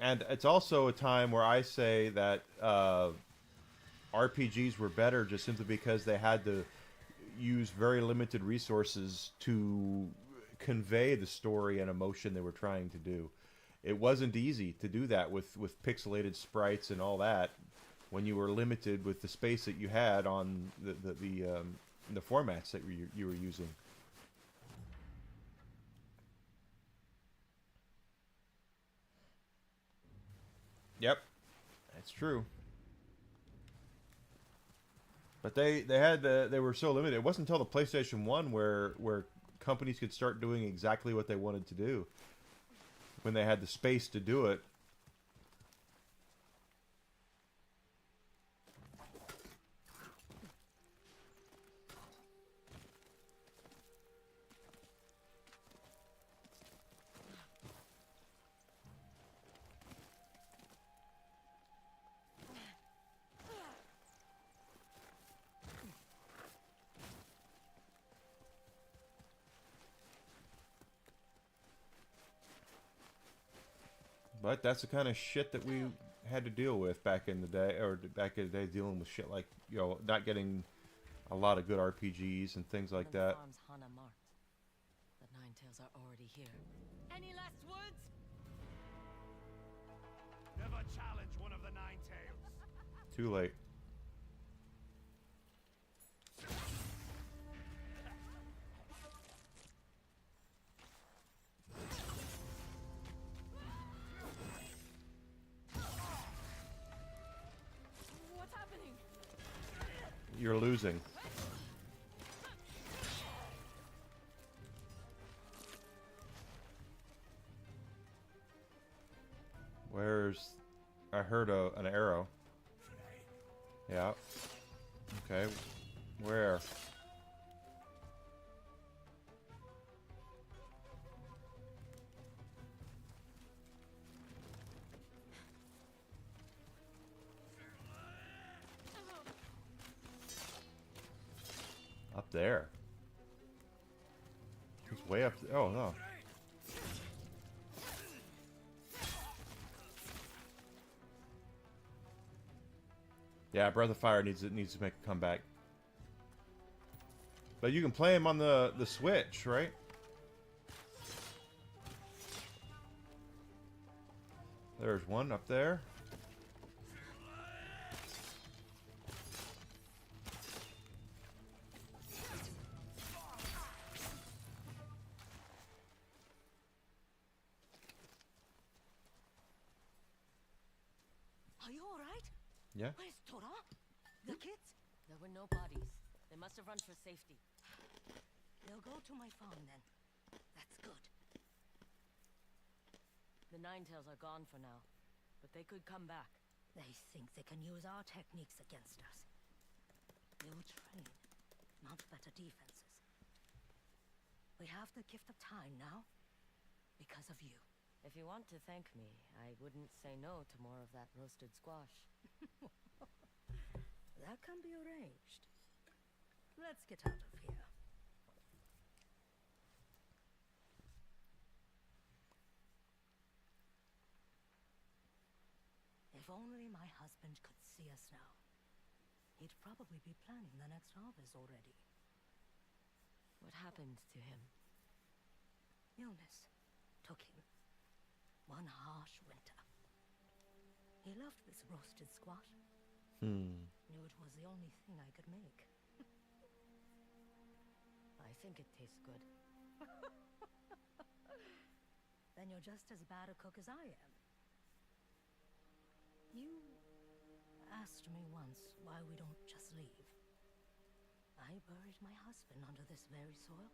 And it's also a time where I say that RPGs were better just simply because they had to use very limited resources to convey the story and emotion they were trying to do. It wasn't easy to do that with pixelated sprites and all that when you were limited with the space that you had on the formats that you were using. Yep, that's true. But they were so limited. It wasn't until the PlayStation 1 where companies could start doing exactly what they wanted to do when they had the space to do it. But that's the kind of shit that we had to deal with back in the day, dealing with shit like, you know, not getting a lot of good RPGs and things like that. Farms Hana marked. The Ninetales are already here. Any last words? Never challenge one of the Ninetales. Too late. What's happening? You're losing. Where's... I heard an arrow. Yeah. Okay. Where? Up there. He's way up. Oh no. Yeah, Breath of Fire needs to make a comeback. But you can play him on the Switch, right? There's one up there. Are you alright? Yeah. Where's Tora? The kids? There were no bodies. They must have run for safety. They'll go to my farm then. That's good. The Ninetales are gone for now, but they could come back. They think they can use our techniques against us. They'll train. better defenses. We have the gift of time now because of you. If you want to thank me, I wouldn't say no to more of that roasted squash. That can be arranged. Let's get out of here. If only my husband could see us now. He'd probably be planning the next harvest already. What happened to him? Illness took him. One harsh winter. He loved this roasted squash. Knew it was the only thing I could make. I think it tastes good. Then you're just as bad a cook as I am. You asked me once why we don't just leave. I buried my husband under this very soil.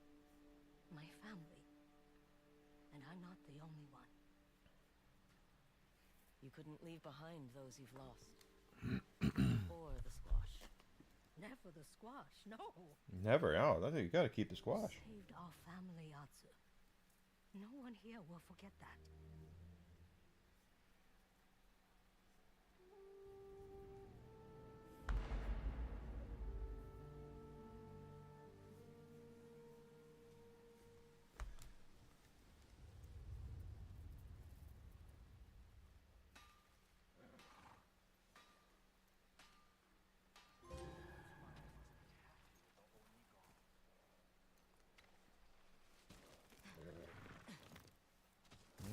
My family. And I'm not the only one. You couldn't leave behind those you've lost. Or the squash. Never the squash, no. Never. Oh, I think you got to keep the squash. Saved our family, Atsu. No one here will forget that.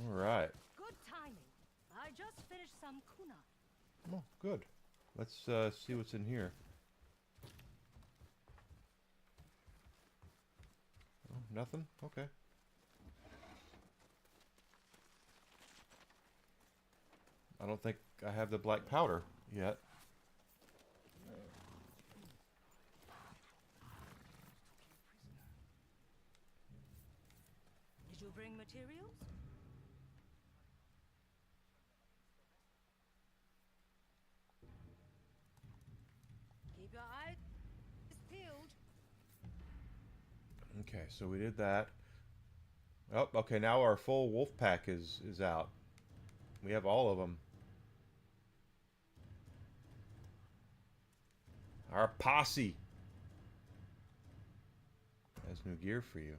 All right. Good timing. I just finished some kunai. Oh, good. Let's see what's in here. Oh, nothing? Okay. I don't think I have the black powder yet. Did you bring materials? Keep your eyes peeled. Okay, so we did that. Oh, okay, now our full wolf pack is out. We have all of them. Our posse has new gear for you.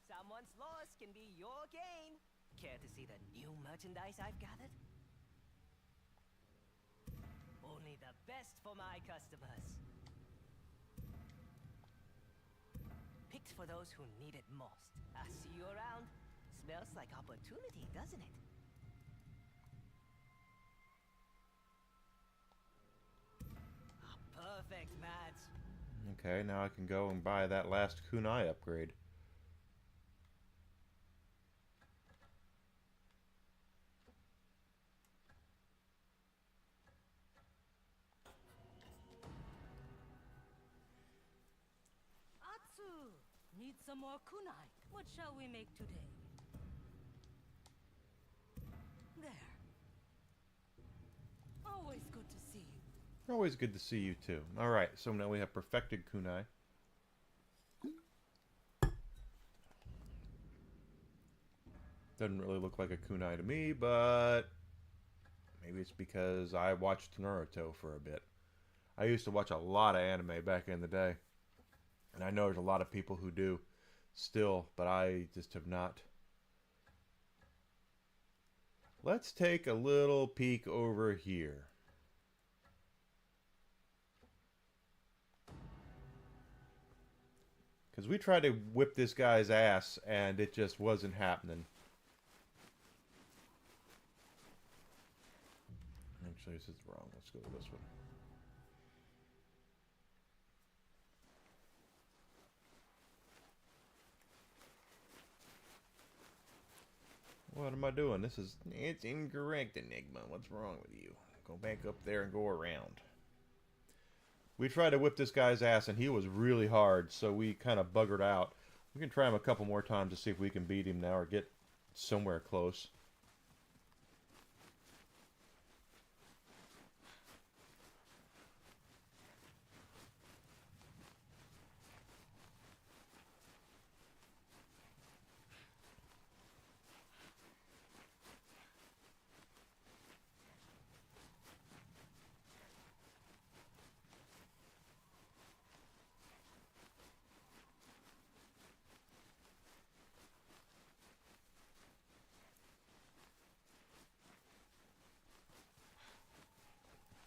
Someone's loss can be your gain. Care to see the new merchandise I've gathered? Only the best for my customers. Picked for those who need it most. I'll see you around. Smells like opportunity, doesn't it? Perfect match. Okay, now I can go and buy that last kunai upgrade. Atsu! Need some more kunai. What shall we make today? There. Always good to see you. Always good to see you too. All right, so now we have perfected kunai. Doesn't really look like a kunai to me, but maybe it's because I watched Naruto for a bit. I used to watch a lot of anime back in the day. And I know there's a lot of people who do still, but I just have not. Let's take a little peek over here. Because we tried to whip this guy's ass, and it just wasn't happening. Actually, this is wrong. Let's go with this one. What am I doing? It's incorrect, Enigma. What's wrong with you? Go back up there and go around. We tried to whip this guy's ass, and he was really hard, so we kind of buggered out. We can try him a couple more times to see if we can beat him now or get somewhere close.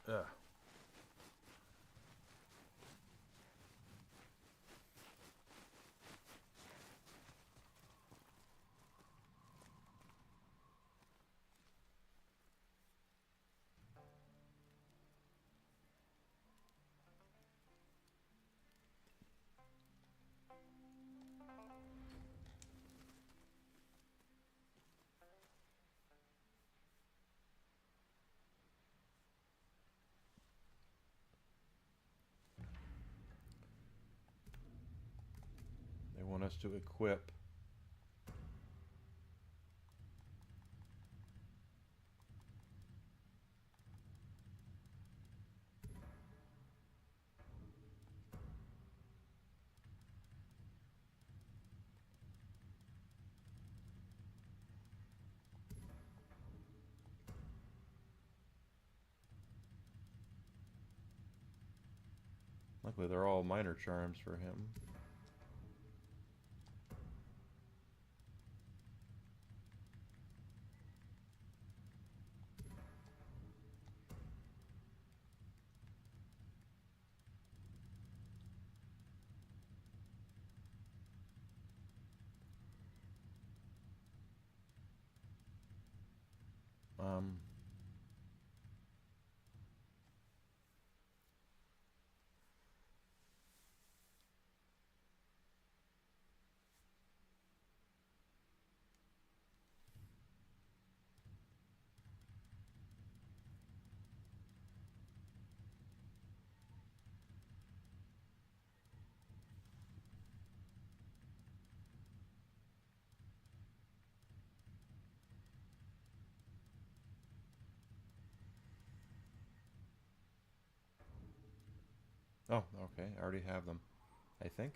Ugh. They want us to equip. Luckily, they're all minor charms for him. Oh, okay. I already have them, I think.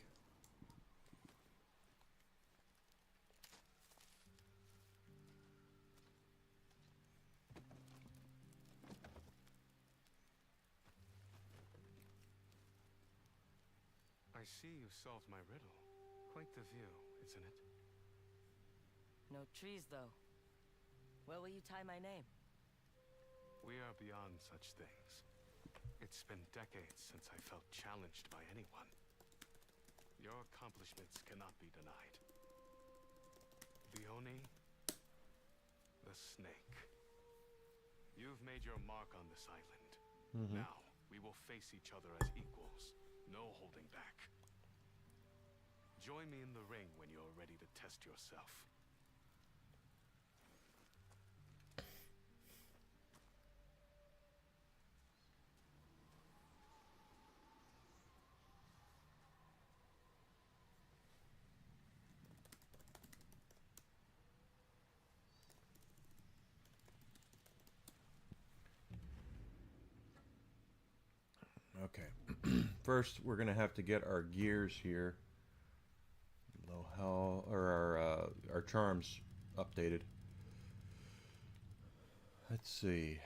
I see you solved my riddle. Quite the view, isn't it? No trees, though. Where will you tie my name? We are beyond such things. It's been decades since I felt challenged by anyone. Your accomplishments cannot be denied. The Oni, the snake. You've made your mark on this island. Now, we will face each other as equals. No holding back. Join me in the ring when you're ready to test yourself. Okay. First, we're gonna have to get our gears here. Low hell, or our charms updated. Let's see.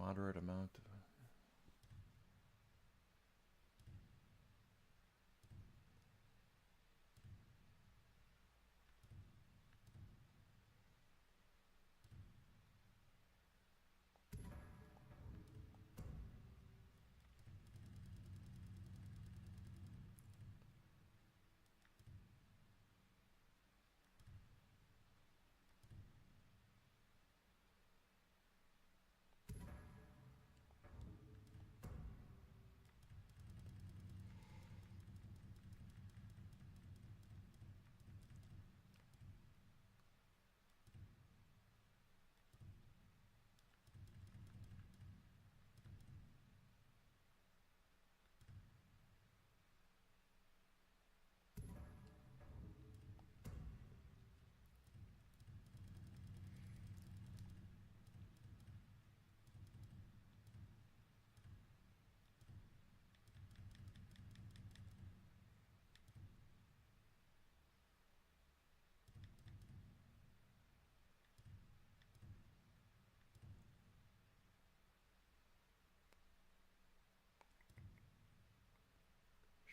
Moderate amount of...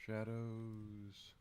Shadows.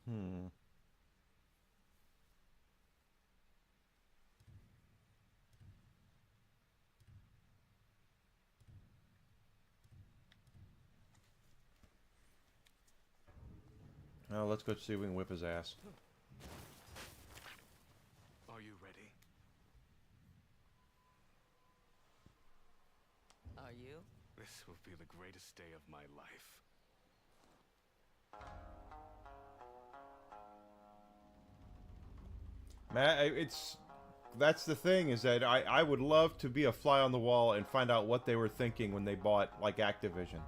Hmm. Well, let's go see if we can whip his ass. Are you ready? Are you? This will be the greatest day of my life. Matt, that's the thing, is that I would love to be a fly on the wall and find out what they were thinking when they bought, like, Activision.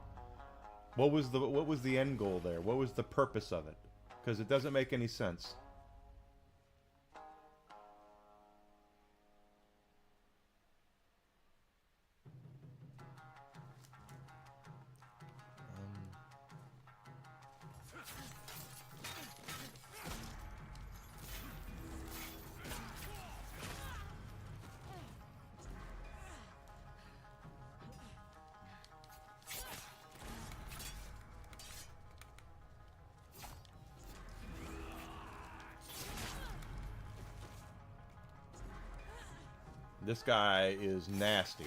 What was the end goal there? What was the purpose of it? Because it doesn't make any sense. This guy is nasty.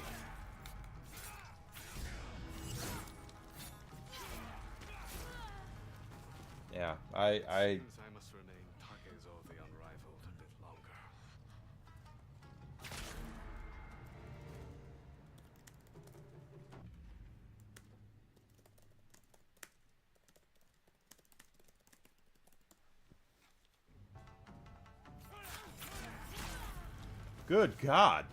Yeah, I Seems I must remain Takezo the Unrivaled a bit longer. Good God.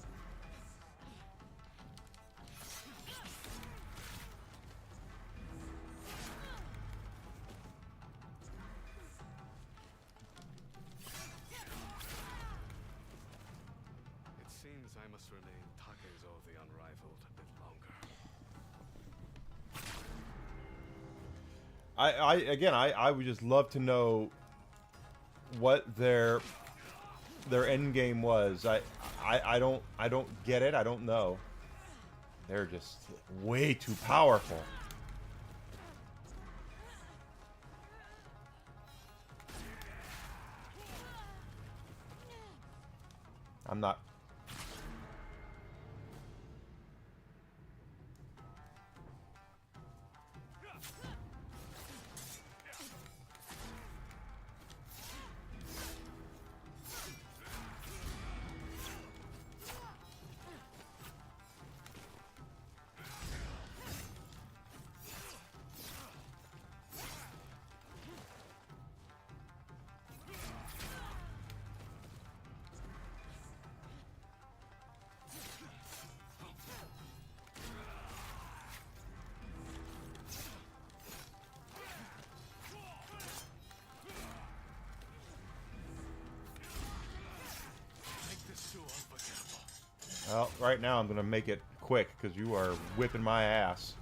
It seems I must remain Takezo the Unrivaled a bit longer. I would just love to know what their end game was. I don't get it. I don't know. They're just way too powerful. I'm not. Well, right now I'm going to make it quick because you are whipping my ass.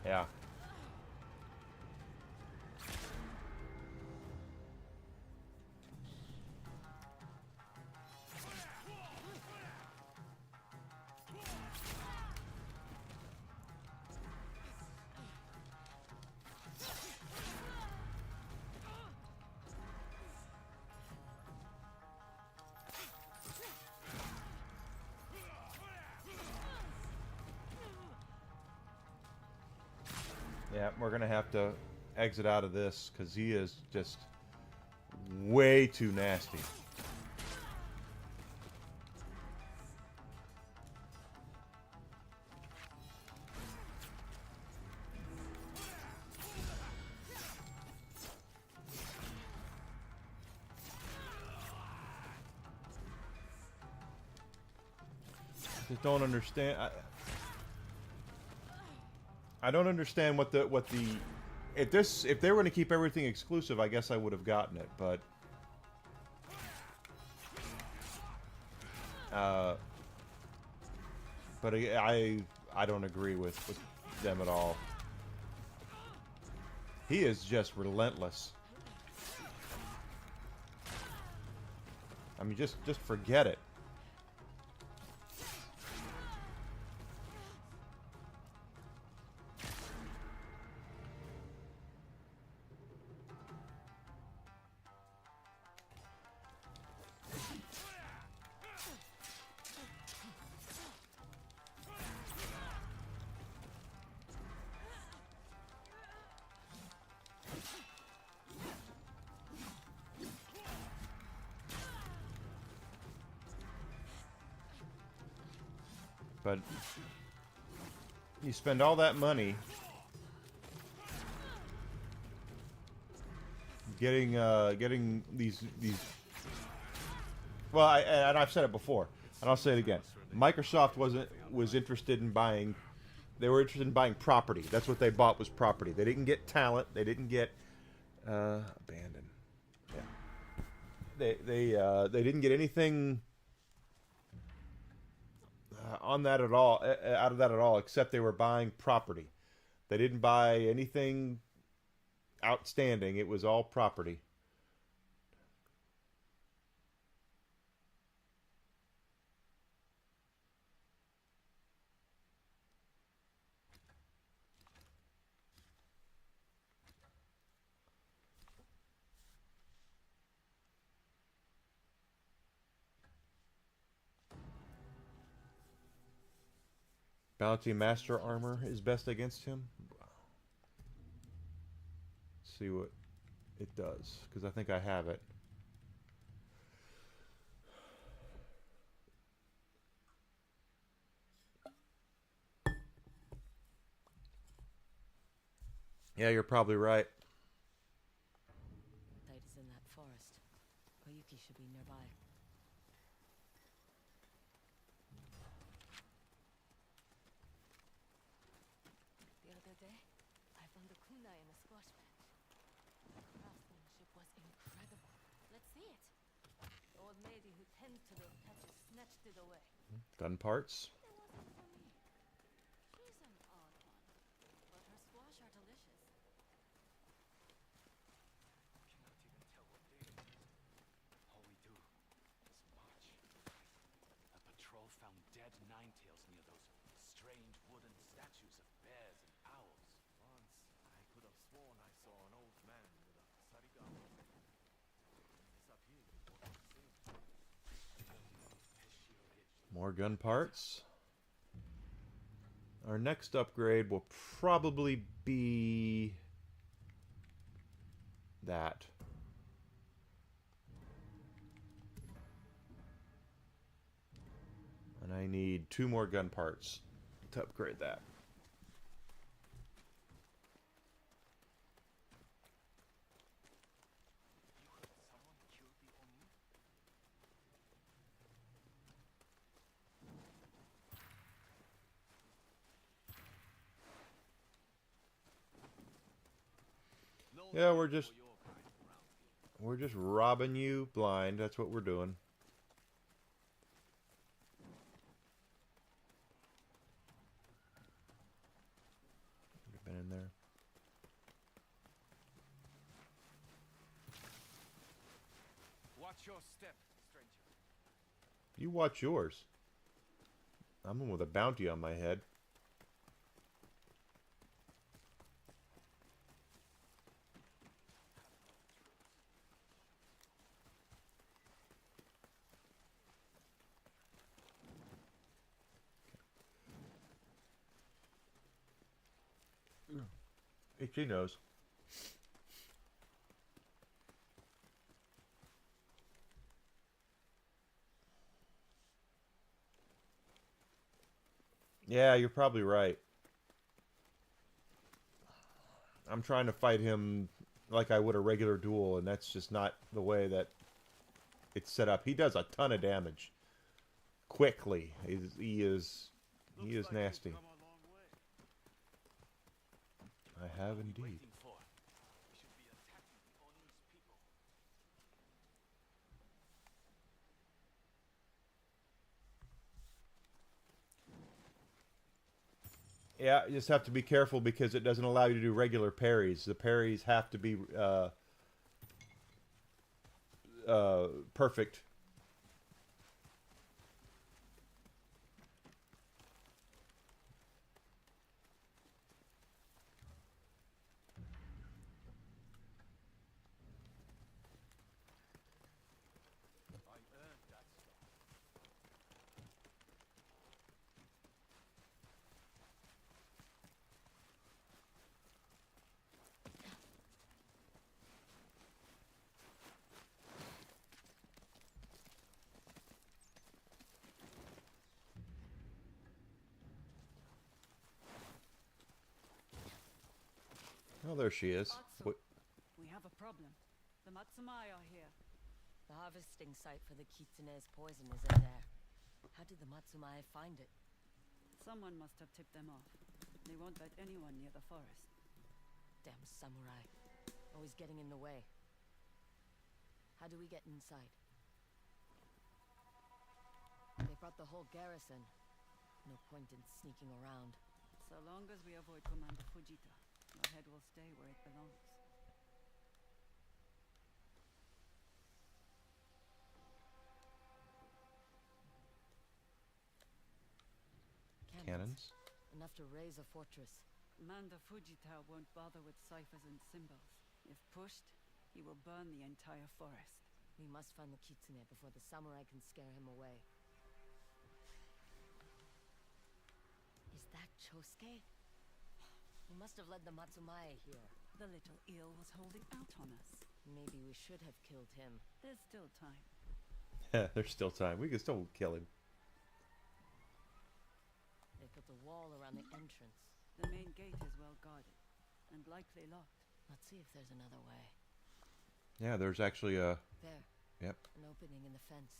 Yeah. Yeah, we're going to have to exit out of this because he is just way too nasty. Just don't understand. I don't understand what the if they were going to keep everything exclusive, I guess I would have gotten it, but I don't agree with them at all. He is just relentless. I mean, just forget it. But you spend all that money getting these. Well, and I've said it before, and I'll say it again. Microsoft was interested in buying. They were interested in buying property. That's what they bought, was property. They didn't get talent. They didn't get abandon. Yeah. They didn't get anything on that at all, out of that at all, except they were buying property. They didn't buy anything outstanding. It was all property. Bounty Master armor is best against him. Let's see what it does, because I think I have it. Yeah, you're probably right. Light is in that forest. Koyuki should be nearby. The other day, I found a kunai in a squash patch. The craftsmanship was incredible. Let's see it. The old lady who tends to those patches snatched it away. Gun parts. It wasn't for me. She's an odd one, but her squash are delicious. Cannot even tell what day it is. All we do is march. A patrol found dead nine-tails near those strange wooden statues of bears and owls. Once, I could have sworn I saw an old man with a sarigama. He disappeared before I could see him. More gun parts. Our next upgrade will probably be that. And I need 2 more gun parts to upgrade that. Yeah, we're just robbing you blind. That's what we're doing. Been in there. Watch your step, stranger. You watch yours. I'm in with a bounty on my head. Itchy nose. Yeah, you're probably right. I'm trying to fight him like I would a regular duel, and that's just not the way that it's set up. He does a ton of damage quickly. He is nasty. I have indeed. Yeah, you just have to be careful because it doesn't allow you to do regular parries. The parries have to be perfect. Oh, there she is. Atsu, we have a problem. The Matsumai are here. The harvesting site for the Kitsune's poison is in there. How did the Matsumai find it? Someone must have tipped them off. They won't let anyone near the forest. Damn samurai. Always getting in the way. How do we get inside? They brought the whole garrison. No point in sneaking around. So long as we avoid Commander Fujita, your head will stay where it belongs. Cannons? Enough to raise a fortress. Commander Fujita won't bother with ciphers and symbols. If pushed, he will burn the entire forest. We must find the Kitsune before the samurai can scare him away. Is that Chosuke? He must have led the Matsumai here. The little eel was holding out on us. Maybe we should have killed him. There's still time. There's still time. We can still kill him. They put the wall around the entrance. The main gate is well guarded, and likely locked. Let's see if there's another way. Yeah, there's actually a... There. Yep. An opening in the fence.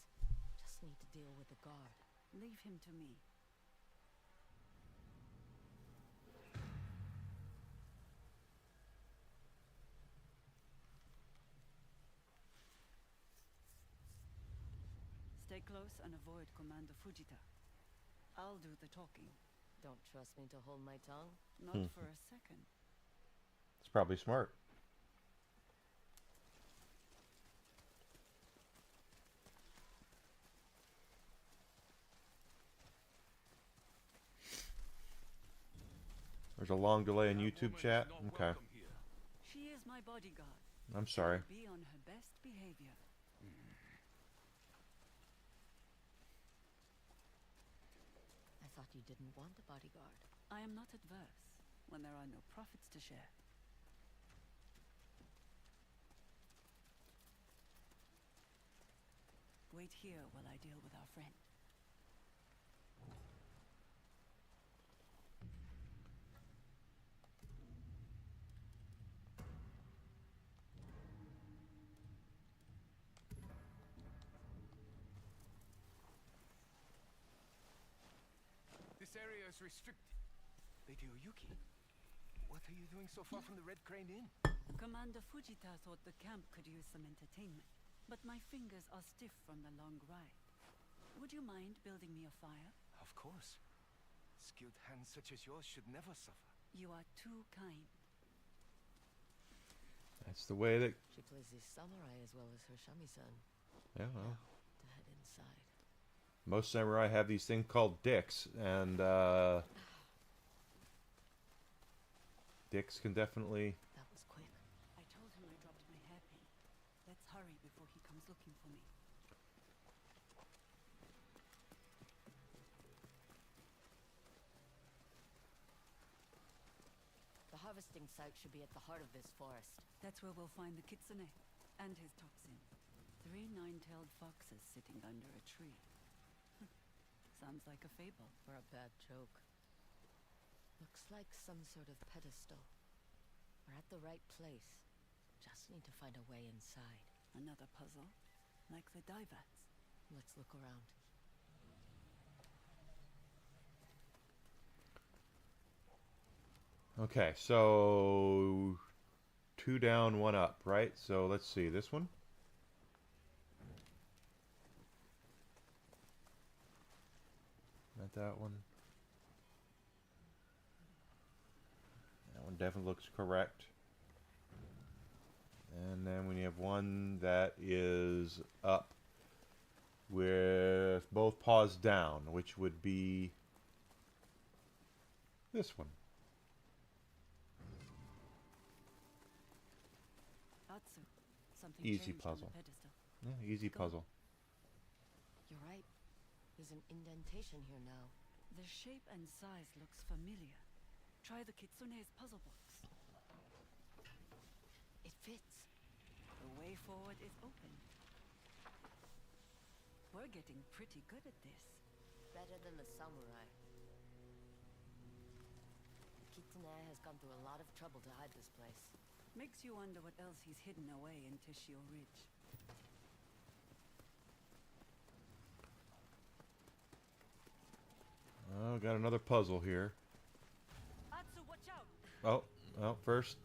Just need to deal with the guard. Leave him to me. Stay close and avoid Commander Fujita. I'll do the talking. Don't trust me to hold my tongue? Not for a second. It's probably smart. There's a long delay in YouTube chat. Okay. She is my bodyguard. I'm sorry. Be on her best behavior. I thought you didn't want a bodyguard. I am not adverse when there are no profits to share. Wait here while I deal with our friend. This area is restricted. Lady Oyuki. What are you doing so far from the Red Crane Inn? Commander Fujita thought the camp could use some entertainment, but my fingers are stiff from the long ride. Would you mind building me a fire? Of course. Skilled hands such as yours should never suffer. You are too kind. That's the way that... She plays the samurai as well as her shamisen. Yeah, well, Now, to head inside. most samurai have these things called dicks, and dicks can definitely... That was quick. I told him I dropped my hairpin. Let's hurry before he comes looking for me. The harvesting site should be at the heart of this forest. That's where we'll find the kitsune and his toxin. 3 nine-tailed foxes sitting under a tree. Sounds like a fable. Or a bad joke. Looks like some sort of pedestal. We're at the right place. Just need to find a way inside. Another puzzle? Like the Divats? Let's look around. Okay, so 2 down, 1 up, right? So let's see, this one? Not that one. That one definitely looks correct. And then we have one that is up with both paws down, which would be this one. Atsu, something Easy changed on puzzle. the pedestal. Yeah, easy Go. puzzle. You're right. There's an indentation here now. The shape and size looks familiar. Try the kitsune's puzzle box. It fits. The way forward is open. We're getting pretty good at this. Better than the samurai. The kitsune has gone through a lot of trouble to hide this place. Makes you wonder what else he's hidden away in Tishio Ridge. Oh, got another puzzle here. Atsu, watch out! Oh, well, first.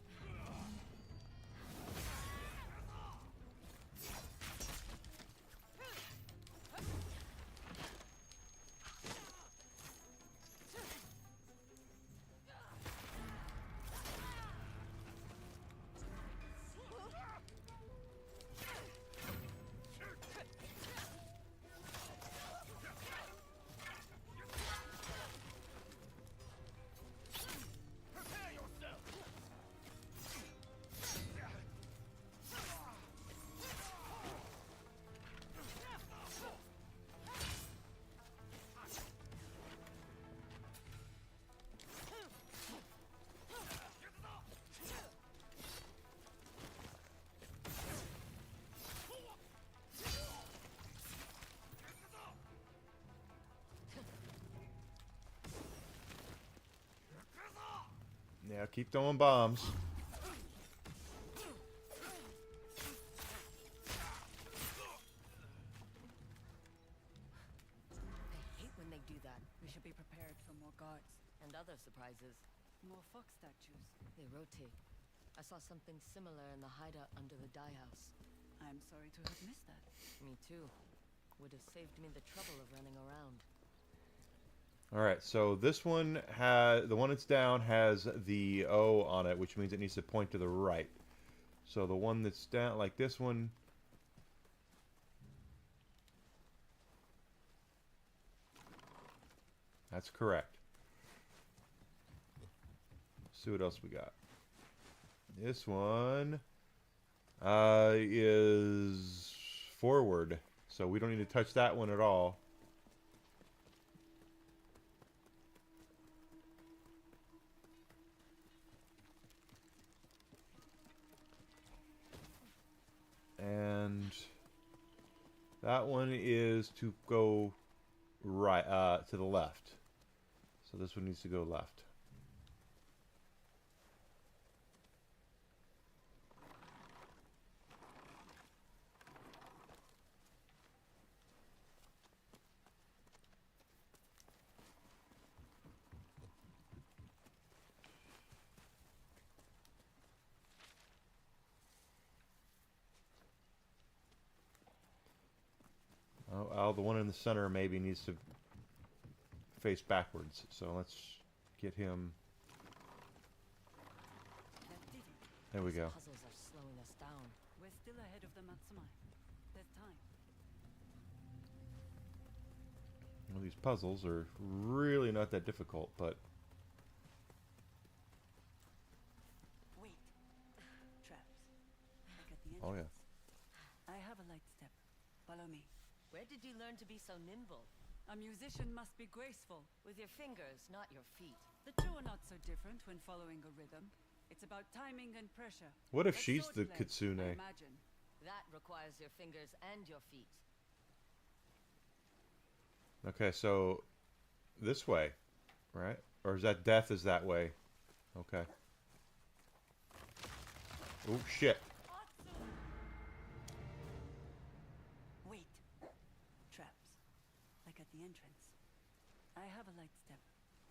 Yeah, keep throwing bombs. I hate when they do that. We should be prepared for more guards. And other surprises. More fox statues. They rotate. I saw something similar in the hideout under the dye house. I'm sorry to have missed that. Me too. Would have saved me the trouble of running around. All right, so this one has, the one that's down has the O on it, which means it needs to point to the right. So the one that's down, like this one, that's correct. Let's see what else we got. This one is forward, so we don't need to touch that one at all. And that one is to go right, to the left. So this one needs to go left. Well, the one in the center maybe needs to face backwards. So let's get him. There we go. Puzzles are slowing us down. We're still ahead of the Matsumai. There's time. Well, these puzzles are really not that difficult, but Wait. Traps. Like at the entrance. oh yeah. I have a light step. Follow me. Where did you learn to be so nimble? A musician must be graceful. With your fingers, not your feet. The two are not so different when following a rhythm. It's about timing and pressure. What if Like she's the swordplay, kitsune? I imagine. That requires your fingers and your feet. Okay, so this way, right? Or is that death is that way? Okay. Oh shit. Wait. Traps. Like at the entrance. I have a light step.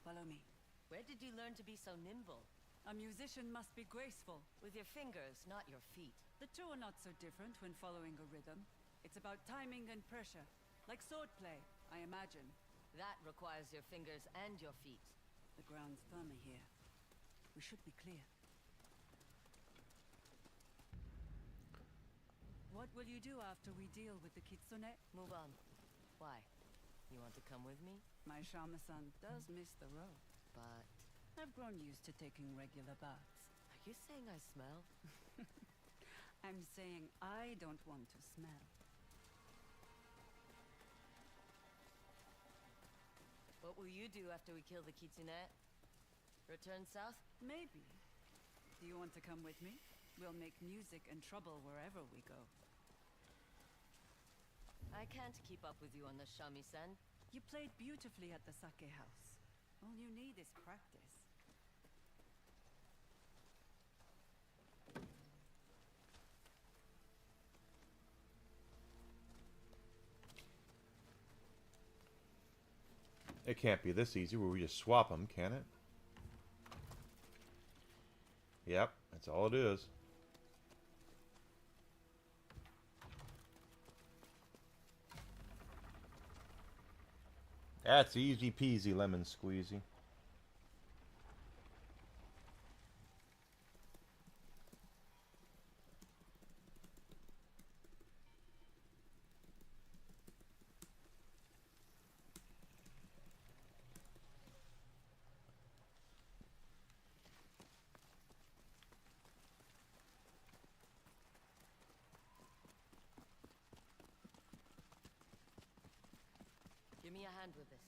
Follow me. Where did you learn to be so nimble? A musician must be graceful. With your fingers, not your feet. The two are not so different when following a rhythm. It's about timing and pressure. Like swordplay, I imagine. That requires your fingers and your feet. The ground's firmer here. We should be clear. What will you do after we deal with the kitsune? Move on. Why? You want to come with me? My Shama-san does miss the road. But I've grown used to taking regular baths. are you saying I smell? I'm saying I don't want to smell. What will you do after we kill the kitsune? Return south? Maybe. Do you want to come with me? We'll make music and trouble wherever we go. I can't keep up with you on the shamisen. You played beautifully at the sake house. All you need is practice. It can't be this easy where we just swap them, can it? Yep, that's all it is. That's easy peasy lemon squeezy. Give me a hand with this.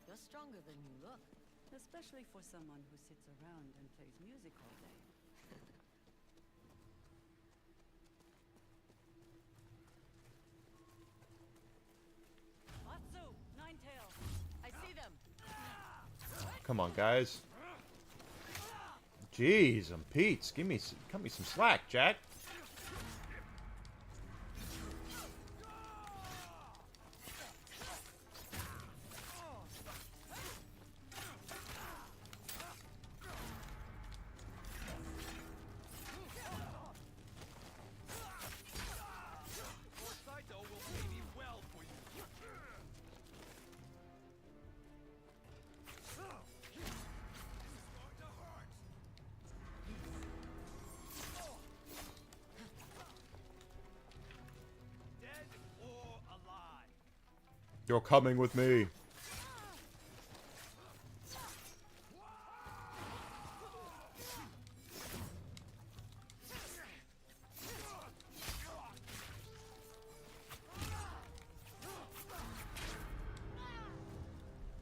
You're stronger than you look. Especially for someone who sits around and plays music all day. Atsu! Ninetail! I see them. Come on, guys. Jeez, Pete's. Cut me some slack, Jack. Saito will pay me well for you. Dead or alive? You're coming with me.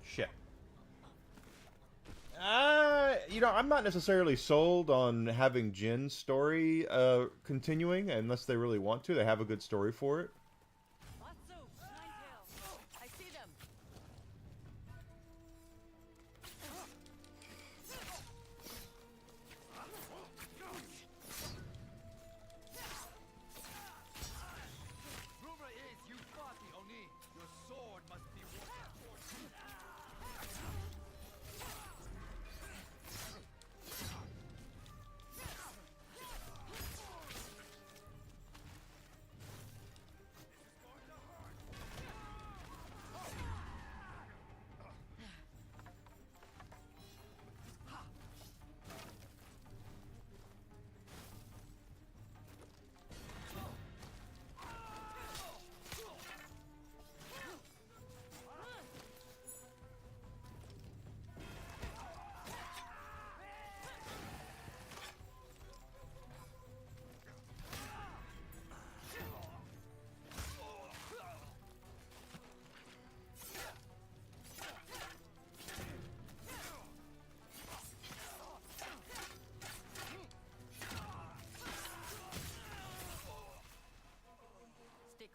Shit. You know, I'm not necessarily sold on having Jin's story continuing unless they really want to. They have a good story for it. Atsu! Ninetail! I see them. Rumor is you fought the Oni. Your sword must be worth.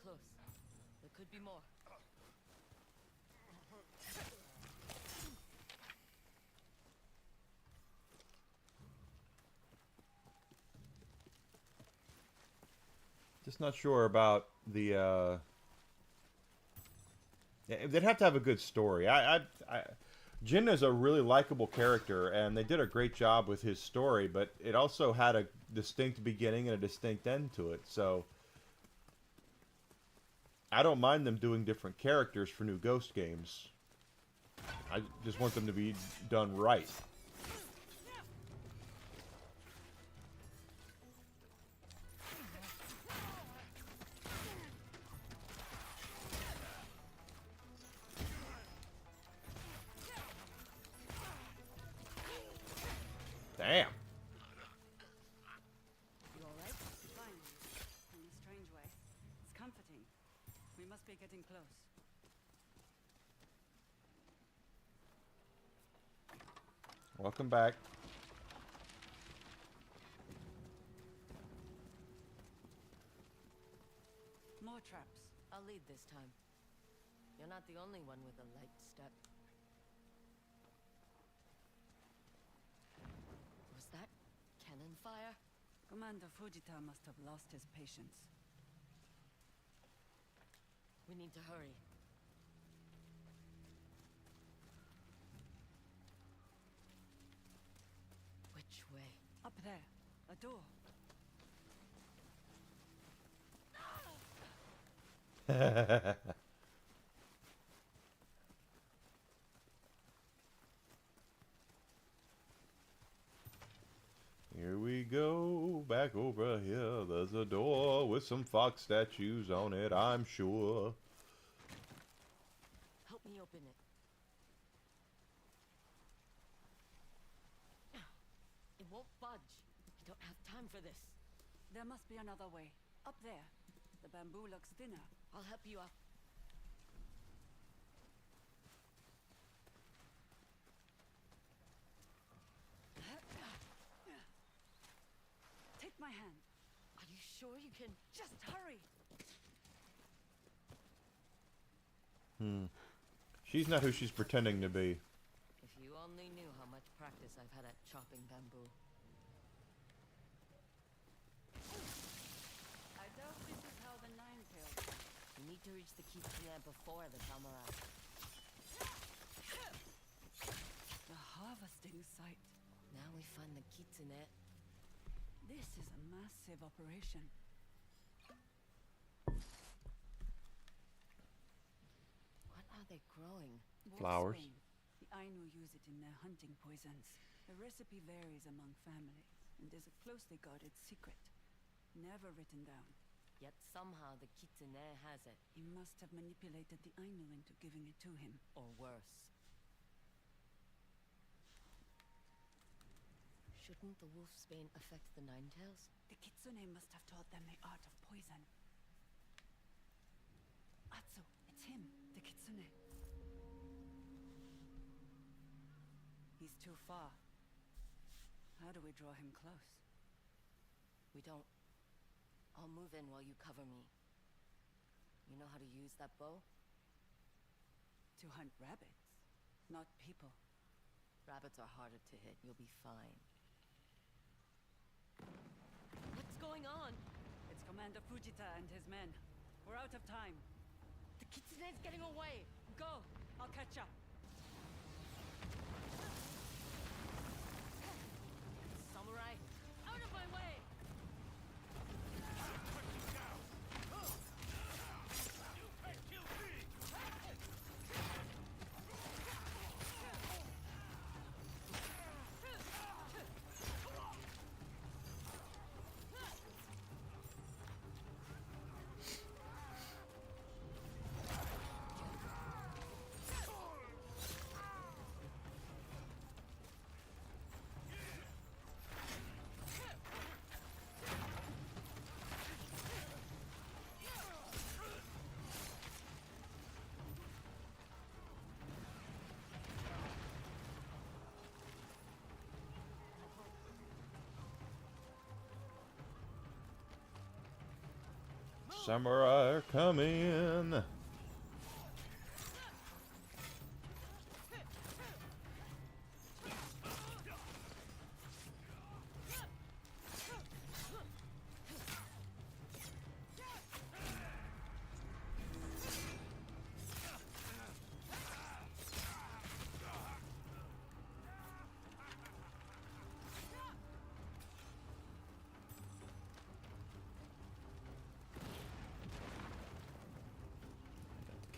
close. There could be more. Just not sure about the. They'd have to have a good story. Jin is a really likable character, and they did a great job with his story, but it also had a distinct beginning and a distinct end to it. So I don't mind them doing different characters for new Ghost games. I just want them to be done right. Damn. You alright? Fine. In a strange way. It's comforting. We must be getting close. Welcome back. More traps. I'll lead this time. You're not the only one with a light step. Was that cannon fire? Commander Fujita must have lost his patience. We need to hurry. Which way? Up there. A door. Here we go, back over here. There's a door with some fox statues on it, I'm sure. Help me open it. It won't budge. I don't have time for this. There must be another way. Up there. The bamboo looks thinner. I'll help you up. Take my hand. Are you sure you can? Just hurry. She's not who she's pretending to be. If you only knew how much practice I've had at chopping bamboo. I doubt this is how the nine tails. We need to reach the kitsune before the samurai. The harvesting site. Now we find the kitsune. This is a massive operation. What are they growing? Flowers. Wolfsbane. The Ainu use it in their hunting poisons. The recipe varies among families and is a closely guarded secret. Never written down. Yet somehow the kitsune has it. He must have manipulated the Ainu into giving it to him. Or worse. Shouldn't the wolfsbane affect the ninetails? The kitsune must have taught them the art of poison. Atsu, it's him, the kitsune. He's too far. How do we draw him close? We don't. I'll move in while you cover me. You know how to use that bow? To hunt rabbits, not people. Rabbits are harder to hit. You'll be fine. What's going on? It's Commander Fujita and his men. We're out of time. The kitsune's getting away! Go! I'll catch up. Samurai, out of my way! Samurai are coming.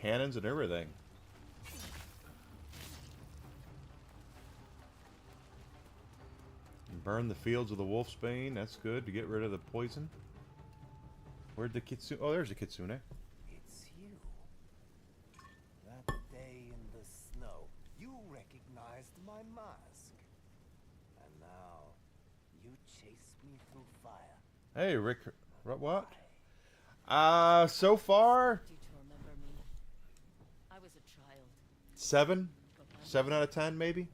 Cannons and everything. Burn the fields of the wolfsbane. That's good to get rid of the poison. Where'd the kitsune? Oh, there's a kitsune. It's you. That day in the snow, you recognized my mask. And now, you chase me through fire. Hey, Rick. What? So far, Do you remember me? I was a child. 7? 7 out of 10, maybe?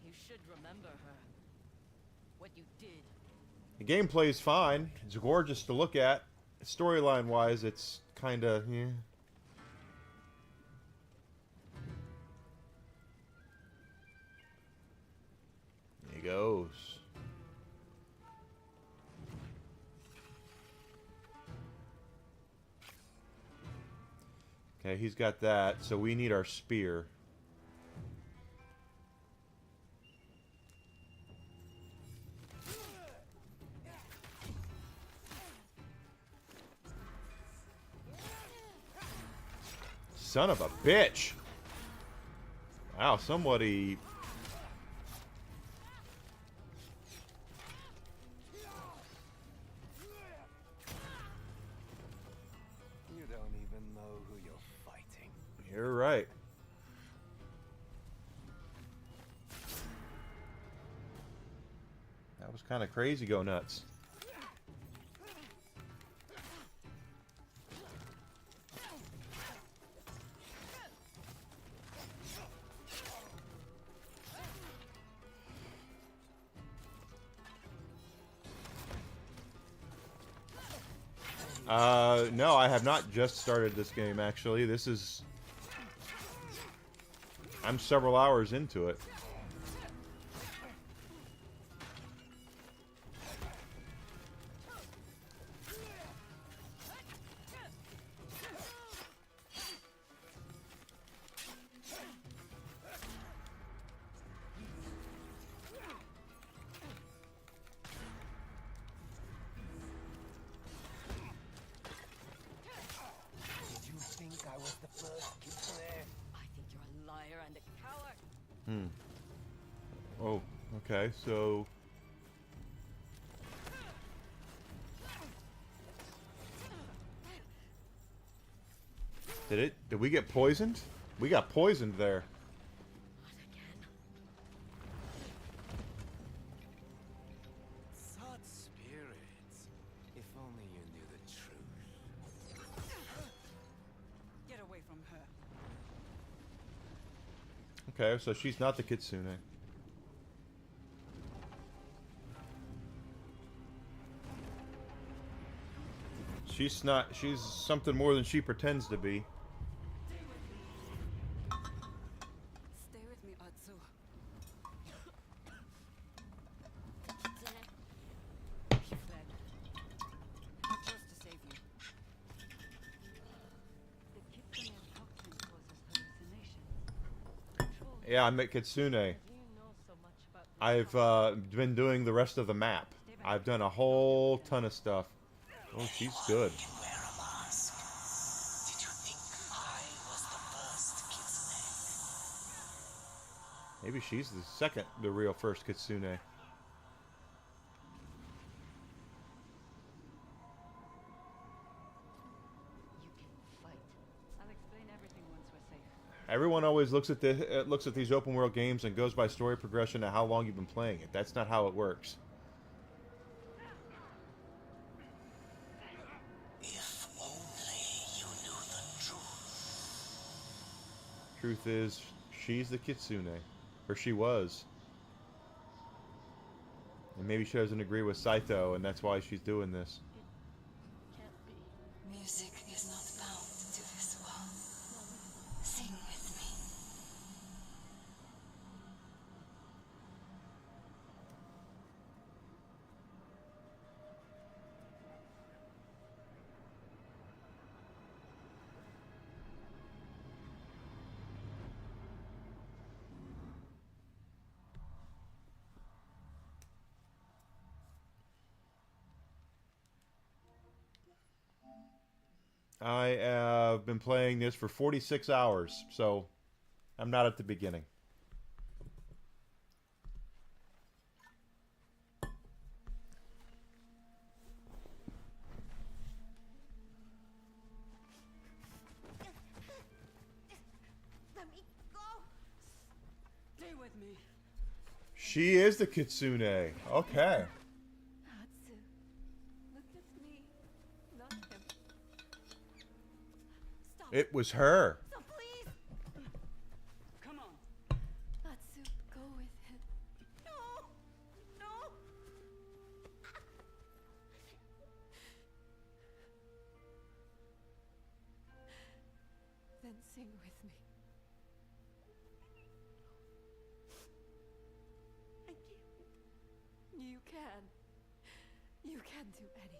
You should remember her. What you did. The gameplay's fine. It's gorgeous to look at. Storyline-wise, it's kind of, yeah. There he goes. Okay, he's got that, so we need our spear. Son of a bitch! Wow, somebody... You don't even know who you're fighting. You're right. That was kind of crazy, go nuts. No, I have not just started this game, actually. This is... I'm several hours into it. Did you think I was the first kid there? I think you're a liar and a coward. Oh, okay, so... Did we get poisoned? We got poisoned there. Such spirits. If only you knew the truth. Get away from her. Okay, so she's not the kitsune. She's not, she's something more than she pretends to be. Stay with me, Atsu. She fled. I chose to save you. The kitsune toxin causes hallucinations. Yeah, I'm at Kitsune. You know so much about I've been doing the rest of the map. I've done a whole ton of stuff. Oh, she's good. Wear a mask. Did you think I was the first kitsune? Maybe she's the real first kitsune. you can fight. I'll explain everything once we're safe. Everyone always looks at these open world games and goes by story progression and how long you've been playing it. That's not how it works. If only you knew the truth. Truth is, she's the kitsune, or she was. And maybe she doesn't agree with Saito, and that's why she's doing this. Can't be. Music is not bound to this wall. Sing with me. I have been playing this for 46 hours, so I'm not at the beginning. Let me go. Stay with me. She is the Kitsune. Okay. Natsu, look at me, not him. Stop. It was her. So please, Come on. Natsu, go with him. No. No. Then sing with me. I can't. You can. You can do anything.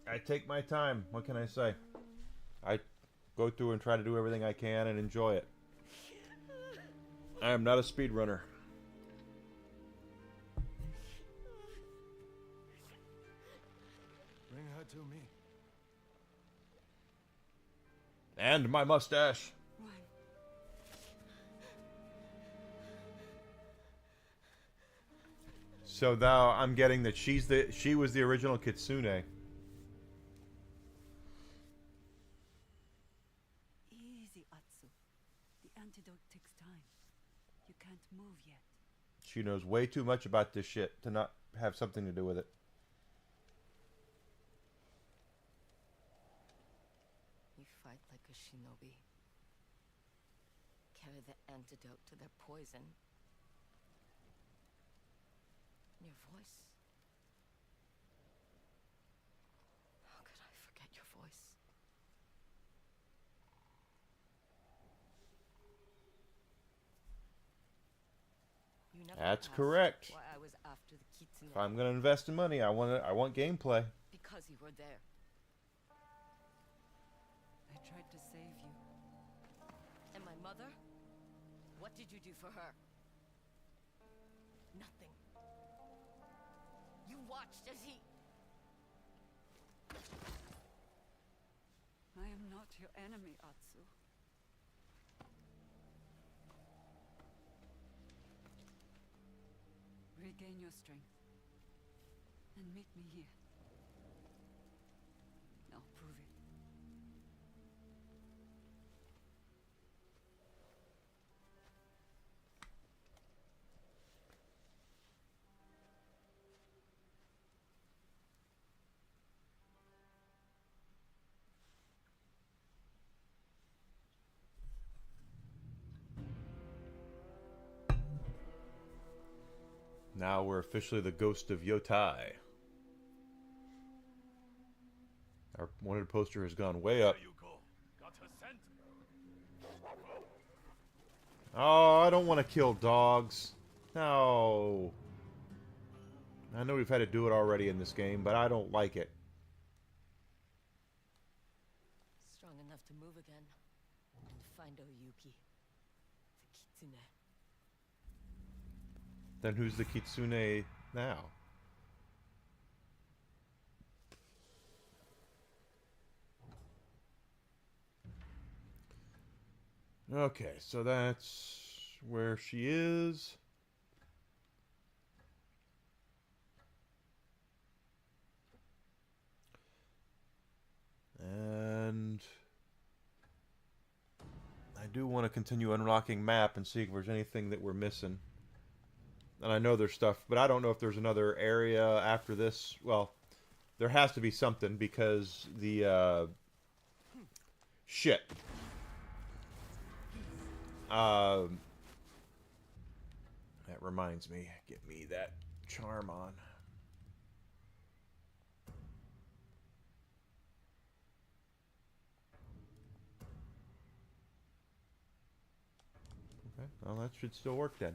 I take my time. What can I say? I go through and try to do everything I can and enjoy it. I am not a speedrunner. Bring her to me. And my mustache. Run. So now I'm getting that she was the original Kitsune. Easy, Atsu. The antidote takes time. You can't move yet. She knows way too much about this shit to not have something to do with it. You fight like a shinobi. Carry the antidote to their poison. Your voice. How could I forget your voice? You never That's asked correct. why I was after the kitsune. If I'm gonna invest in money, I want gameplay. Because you were there. I tried to save you. And my mother? What did you do for her? Nothing. You watched as he... I am not your enemy, Atsu. Regain your strength. And meet me here. I'll prove it. Now we're officially the ghost of Yotei. Our wanted poster has gone way up. There you go. Got her scent. Oh, I don't want to kill dogs. No. I know we've had to do it already in this game, but I don't like it. Strong enough to move again. And find Oyuki. The kitsune. Then who's the Kitsune now? Okay, so that's where she is. And I I do want to continue unlocking map and see if there's anything that we're missing. And I know there's stuff, but I don't know if there's another area after this. Well, there has to be something because the shit. That reminds me, get me that charm on. Okay, well that should still work then.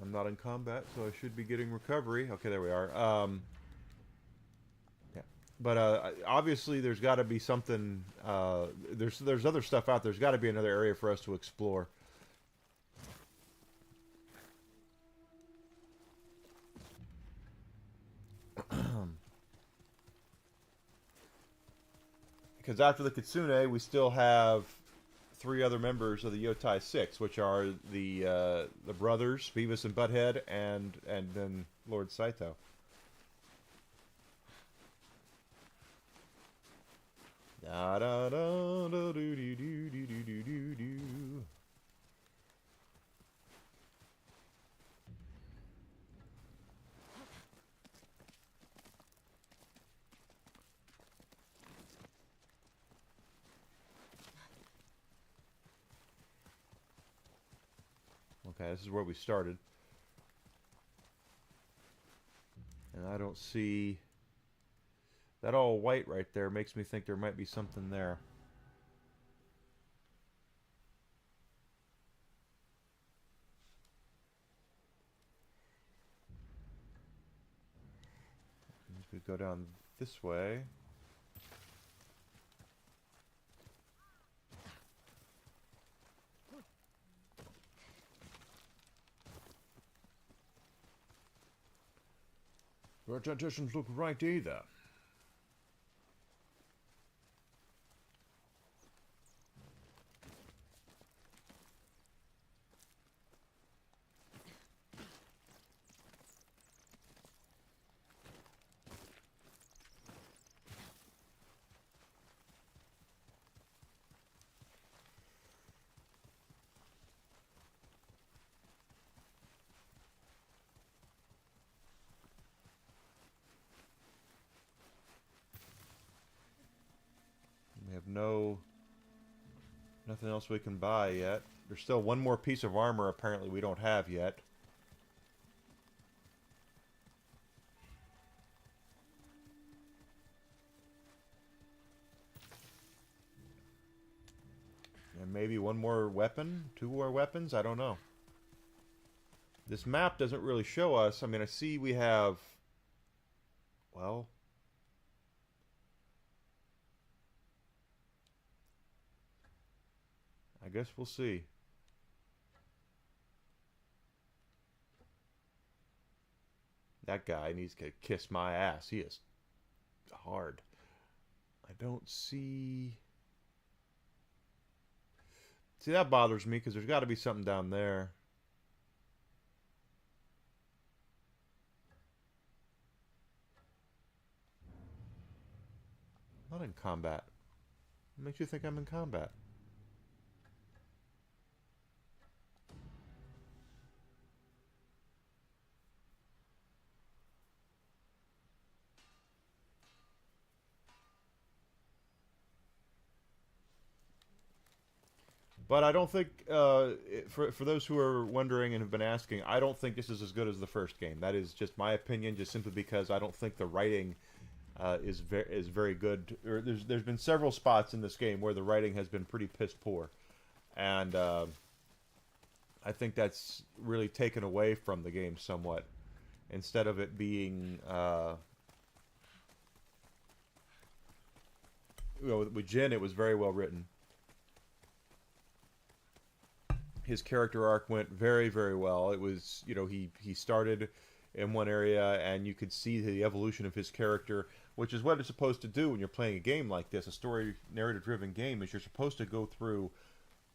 I'm not in combat, so I should be getting recovery. Okay, there we are. Yeah, but obviously there's got to be something. There's other stuff out there. There's got to be another area for us to explore. Because after the Kitsune, we still have 3 other members of the Yotei 6, which are the brothers, Beavis and Butthead, and then Lord Saito. Da da da da do do do do do do do. Okay, this is where we started. And I don't see... That all white right there makes me think there might be something there. As we go down this way... But that doesn't look right either. We have nothing else we can buy yet. There's still one more piece of armor apparently we don't have yet. And maybe one more weapon? 2 more weapons? I don't know. This map doesn't really show us. I mean, I see we have... Well... I guess we'll see. That guy needs to kiss my ass. He is hard. I don't see... See, that bothers me because there's got to be something down there. I'm not in combat. What makes you think I'm in combat? But I don't think, for those who are wondering and have been asking, I don't think this is as good as the first game. That is just my opinion, just simply because I don't think the writing is very good. There's been several spots in this game where the writing has been pretty piss poor, and I think that's really taken away from the game somewhat. Instead of it being, with Jin, it was very well written. His character arc went very, very well. It was, he started in one area, and you could see the evolution of his character, which is what it's supposed to do when you're playing a game like this, a story narrative-driven game. Is you're supposed to go through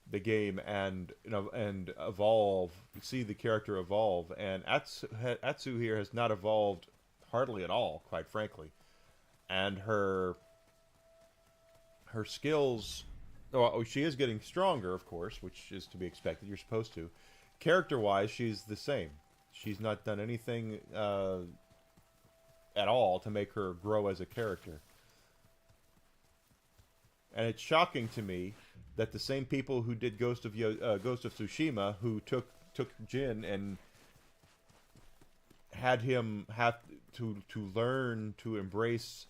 the game and and evolve, see the character evolve. And Atsu here has not evolved hardly at all, quite frankly. And her her skills. Oh, she is getting stronger, of course, which is to be expected. You're supposed to. Character-wise, she's the same. She's not done anything at all to make her grow as a character. And it's shocking to me that the same people who did Ghost of Tsushima, who took Jin and had him have to learn to embrace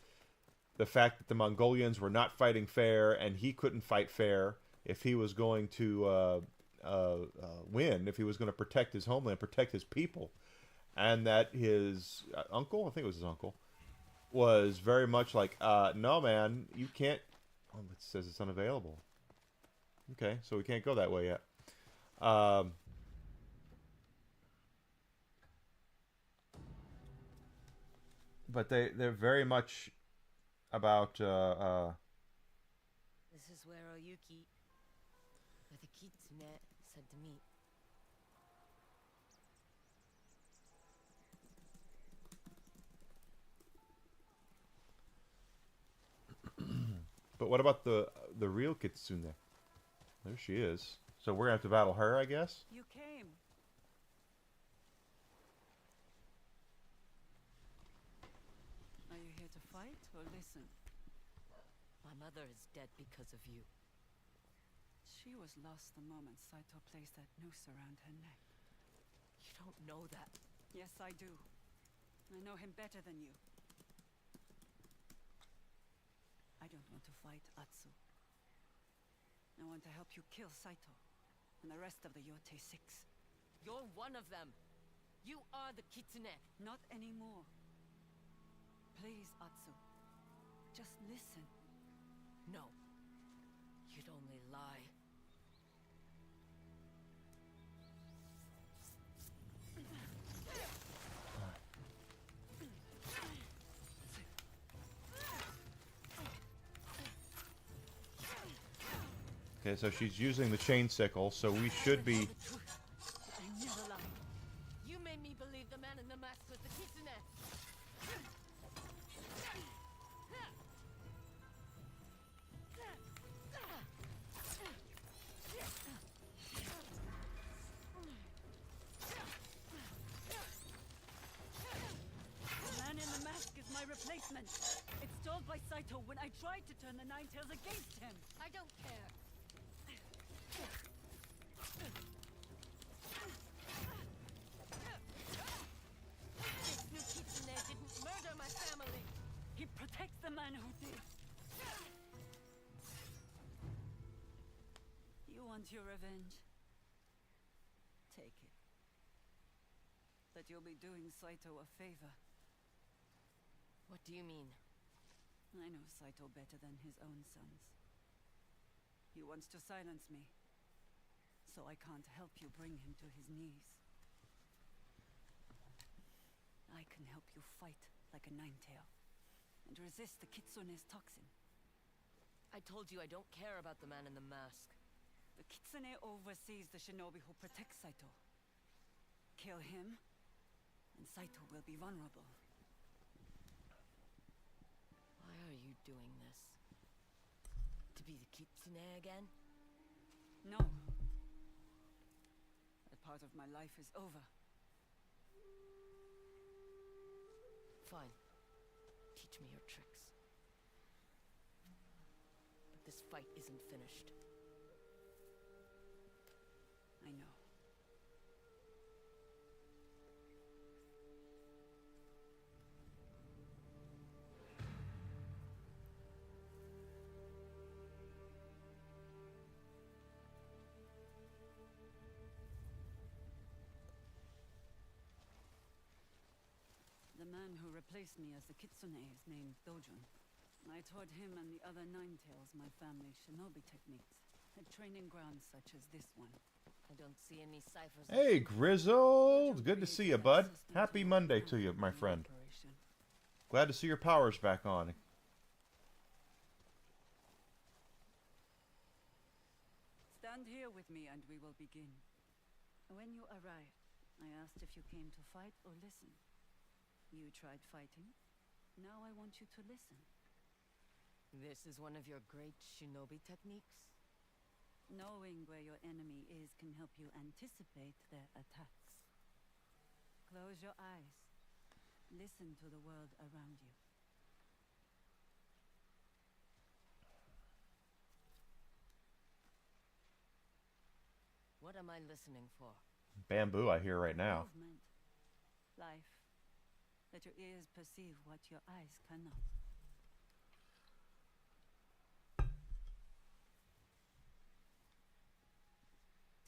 the fact that the Mongolians were not fighting fair, and he couldn't fight fair if he was going to win, if he was going to protect his homeland, protect his people, and that his uncle, I think it was his uncle, was very much like, no, man, you can't. Oh, it says it's unavailable. Okay, so we can't go that way yet. But they're very much about This is where Oyuki, with the kitsune, said to meet. But what about the real kitsune? There she is. So we're gonna have to battle her, I guess. You came. Are you here to fight or listen? My mother is dead because of you. She was lost the moment Saito placed that noose around her neck. You don't know that. Yes, I do. I know him better than you. I don't want to fight Atsu. I want to help you kill Saito and the rest of the Yotei 6. You're one of them. You are the kitsune. Not anymore. Please, Atsu. Just listen. No. You'd only lie. Okay, so she's using the chain sickle, so we should be. I never lied. You made me believe the man in the mask was the kitsune. The man in the mask is my replacement. It stalled by Saito when I tried to turn the Nine Tails against him. I don't care. This new kitsune didn't murder my family. He protects the man who did. You want your revenge? Take it. But you'll be doing Saito a favor. What do you mean? I know Saito better than his own sons. He wants to silence me, so I can't help you bring him to his knees. I can help you fight like a nine-tail, and resist the kitsune's toxin. I told you I don't care about the man in the mask. The kitsune oversees the shinobi who protects Saito. Kill him, and Saito will be vulnerable. Why are you doing this? To be the kitsune again? No. That part of my life is over. Fine. Teach me your tricks. But this fight isn't finished. I know. The man who replaced me as the kitsune is named Dojun. I taught him and the other Nine-Tails my family's shinobi techniques at training grounds such as this one. I don't see any ciphers. Hey, Grizzled! Good to see you, bud. Happy Monday to you, my friend. Glad to see your powers back on. Stand here with me and we will begin. When you arrived, I asked if you came to fight or listen. You tried fighting. Now I want you to listen. This is one of your great shinobi techniques? Knowing where your enemy is can help you anticipate their attacks. Close your eyes. Listen to the world around you. What am I listening for? Bamboo, I hear right now. Movement. Life. Let your ears perceive what your eyes cannot.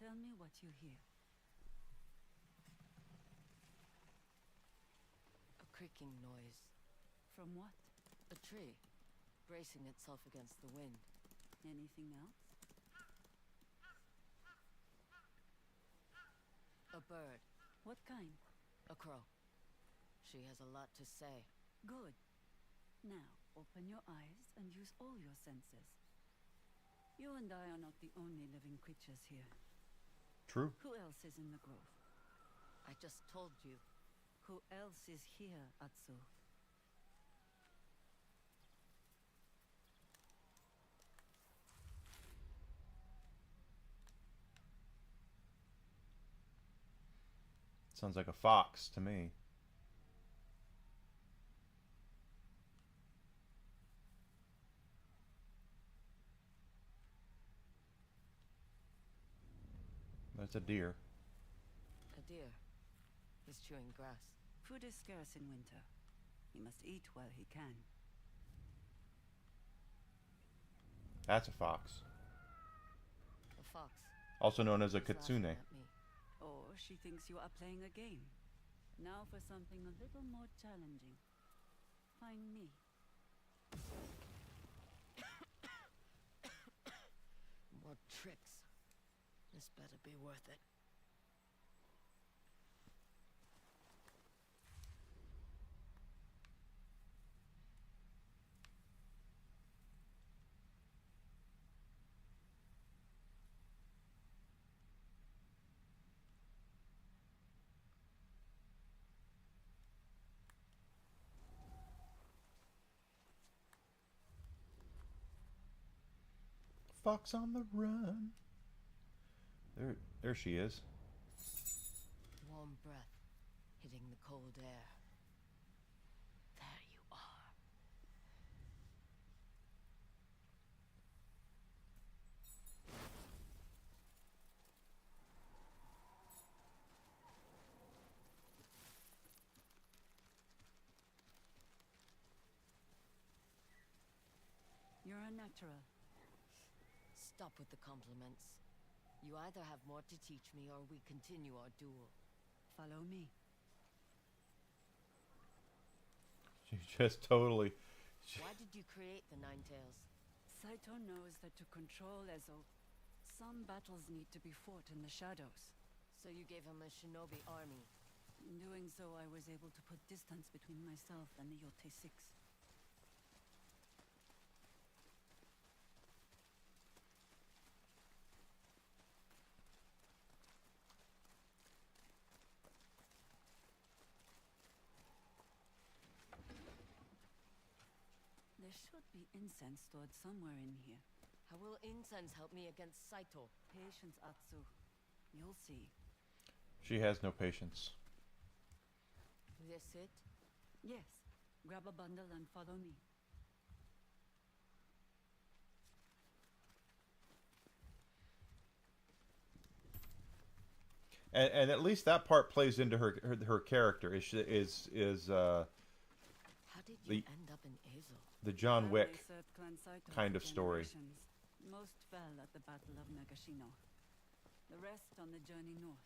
Tell me what you hear. A creaking noise. From what? A tree, bracing itself against the wind. Anything else? A bird. What kind? A crow. She has a lot to say. Good. Now, open your eyes and use all your senses. You and I are not the only living creatures here. True. Who else is in the grove? I just told you. Who else is here, Atsu? Sounds like a fox to me. That's a deer. A deer. He's chewing grass. Food is scarce in winter. He must eat while he can. That's a fox. A fox. Also known as a He's laughing kitsune. at me. Or she thinks you are playing a game. Now for something a little more challenging. Find me. More tricks. This better be worth it. Fox on the run. There she is. Warm breath hitting the cold air. There you are. You're a natural. Stop with the compliments. You either have more to teach me or we continue our duel. Follow me. She just totally... Why did you create the Nine Tails? Saito knows that to control Ezo, some battles need to be fought in the shadows. So you gave him a shinobi army. In doing so, I was able to put distance between myself and the Yotei 6. There should be incense stored somewhere in here. How will incense help me against Saito? Patience, Atsu. You'll see. She has no patience. This it? Yes. Grab a bundle and follow me. And at least that part plays into her character. How did you end up in Ezo? The John Wick They served Clan Saito kind for of story. generations. Most fell at the Battle of Nagashino. The rest on the journey north.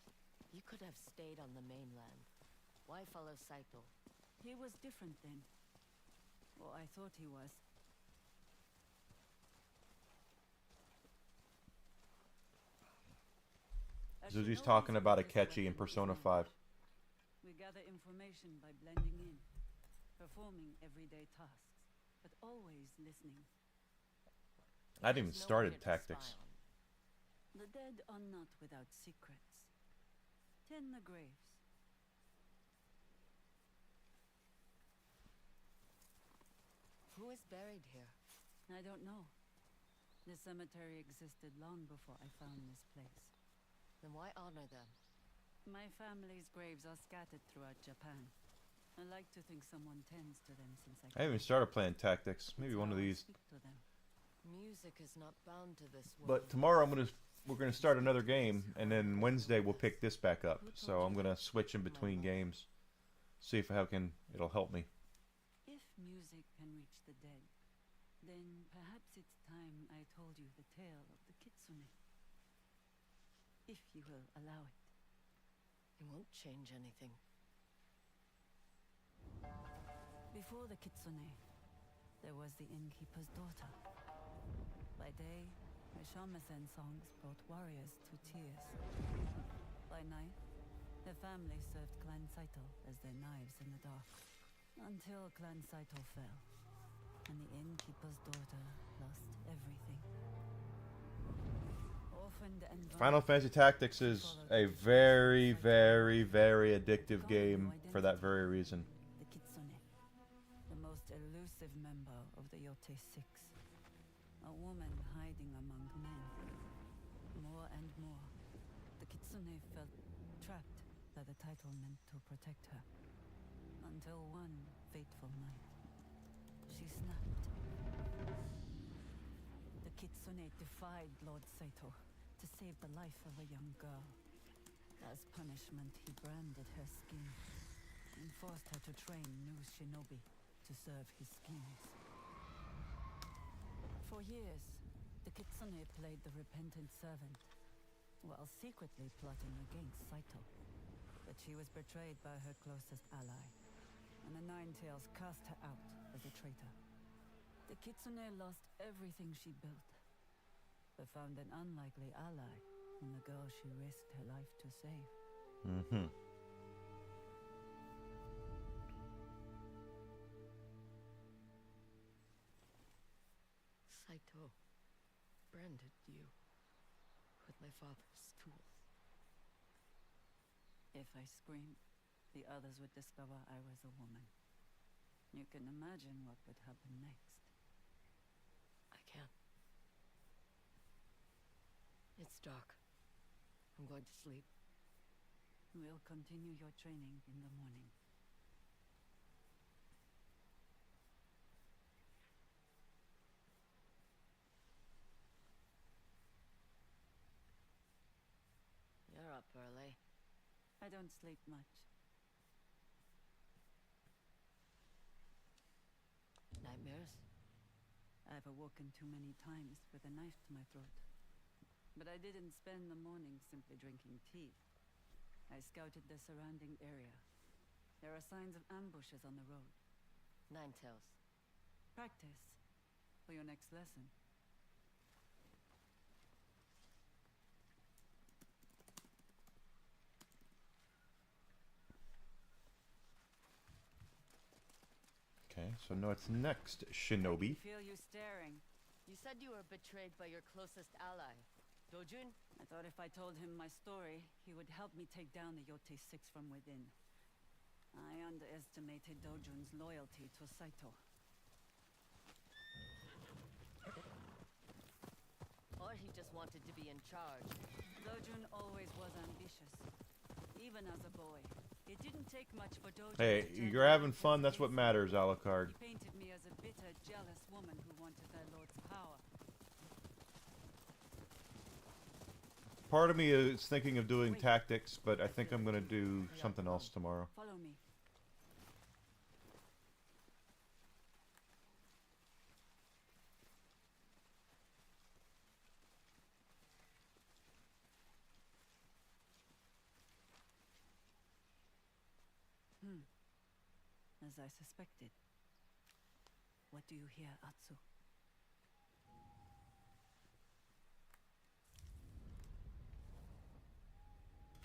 You could have stayed on the mainland. Why follow Saito? He was different then. Or I thought he was. A Zuzi's shinobi's talking about greatest Akechi in weapon is Persona 5. knowledge. We gather information by blending in, performing everyday tasks, but always listening. I hadn't even There's no started one to tactics. spy on. The dead are not without secrets. Tend the graves. Who is buried here? I don't know. The cemetery existed long before I found this place. Then why honor them? My family's graves are scattered throughout Japan. I like to think someone tends to them since I I haven't even started playing tactics. Maybe It's one of how I these. speak to them. Music is not bound to this world. But tomorrow we're gonna start another game, and then Wednesday we'll pick this back up. So I'm gonna switch in between games, see if it'll help me. If music can reach the dead, then perhaps it's time I told you the tale of the kitsune. If you will allow it. It won't change anything. Before the kitsune, there was the innkeeper's daughter. By day, her shamisen songs brought warriors to tears. By night, the family served Clan Saito as their knives in the dark. Until Clan Saito fell, and the innkeeper's daughter lost everything. Orphaned and Final Fantasy Tactics is a very, very, very addictive game for that very reason. The kitsune, the most elusive member of the Yotei Six. A woman hiding among men. More and more, the kitsune felt trapped by the title meant to protect her. Until one fateful night, she snapped. The kitsune defied Lord Saito to save the life of a young girl. As punishment, he branded her skin and forced her to train new shinobi to serve his schemes. For years, the kitsune played the repentant servant, while secretly plotting against Saito. But she was betrayed by her closest ally, and the Nine-Tails cast her out as a traitor. The kitsune lost everything she built, but found an unlikely ally in the girl she risked her life to save. Mm-hmm. Saito branded you with my father's tools. If I screamed, the others would discover I was a woman. You can imagine what would happen next. I can't. It's dark. I'm going to sleep. We'll continue your training in the morning. You're up early. I don't sleep much. Nightmares? I've awoken too many times with a knife to my throat. But I didn't spend the morning simply drinking tea. I scouted the surrounding area. There are signs of ambushes on the road. Nine-Tails. Practice for your next lesson. Okay, so now it's next, Shinobi. I feel you staring. You said you were betrayed by your closest ally, Dojun? I thought if I told him my story, he would help me take down the Yotei Six from within. I underestimated Dojun's loyalty to Saito. Or he just wanted to be in charge. Dojun always was ambitious, even as a boy. It didn't take much for Dojun Hey, to turn you're having against fun. That's his what matters, Alucard. He painted me as a bitter, jealous woman who wanted their lord's power. Part of me is thinking of doing tactics, but I think I'm going to do something else tomorrow. Follow me. As I suspected. What do you hear, Atsu?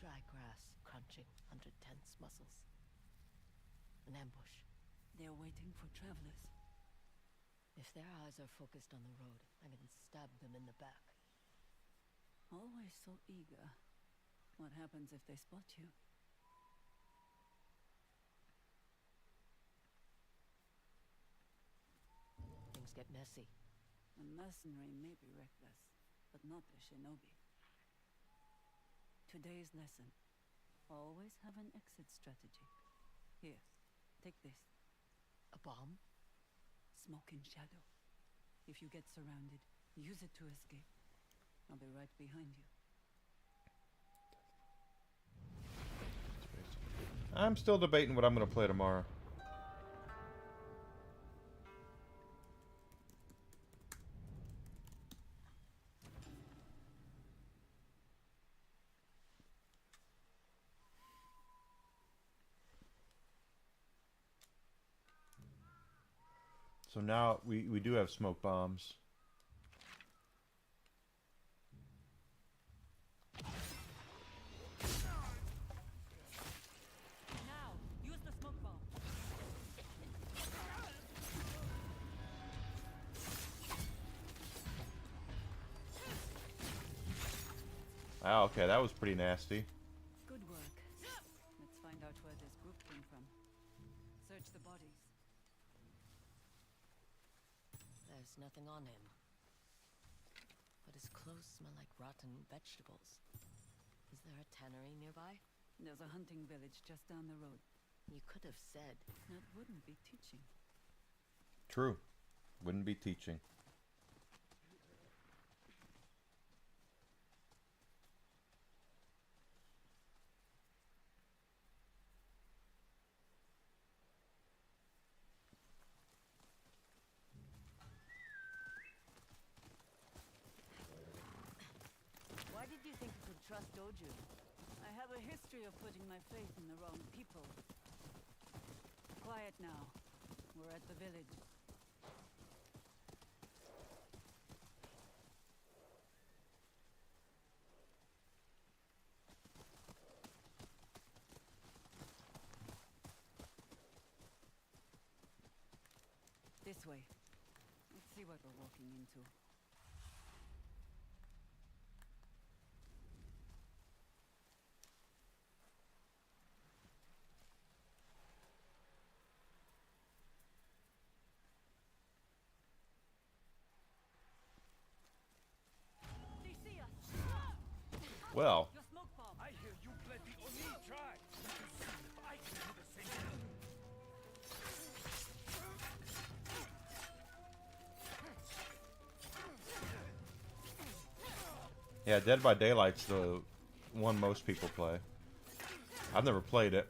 Dry grass crunching under tense muscles. An ambush. They're waiting for travelers. If their eyes are focused on the road, I can stab them in the back. Always so eager. What happens if they spot you? Things get messy. A mercenary may be reckless, but not a shinobi. Today's lesson. Always have an exit strategy. Here, take this. A bomb? Smoke in shadow. If you get surrounded, use it to escape. I'll be right behind you. I'm still debating what I'm going to play tomorrow. So now we do have smoke bombs. Now, use the smoke bomb. Ah, okay, that was pretty nasty. Good work. Let's find out where this group came from. Search the bodies. There's nothing on him. But his clothes smell like rotten vegetables. Is there a tannery nearby? There's a hunting village just down the road. You could have said. That wouldn't be teaching. True. Wouldn't be teaching. Why did you think you could trust Doju? I have a history of putting my faith in the wrong people. Quiet now. We're at the village. This way. Let's see what we're walking into. They see us! Well, Your smoke bomb! I hear you bled the Oni tribe. Let's see if I can do the same thing. yeah, Dead by Daylight's the one most people play. I've never played it.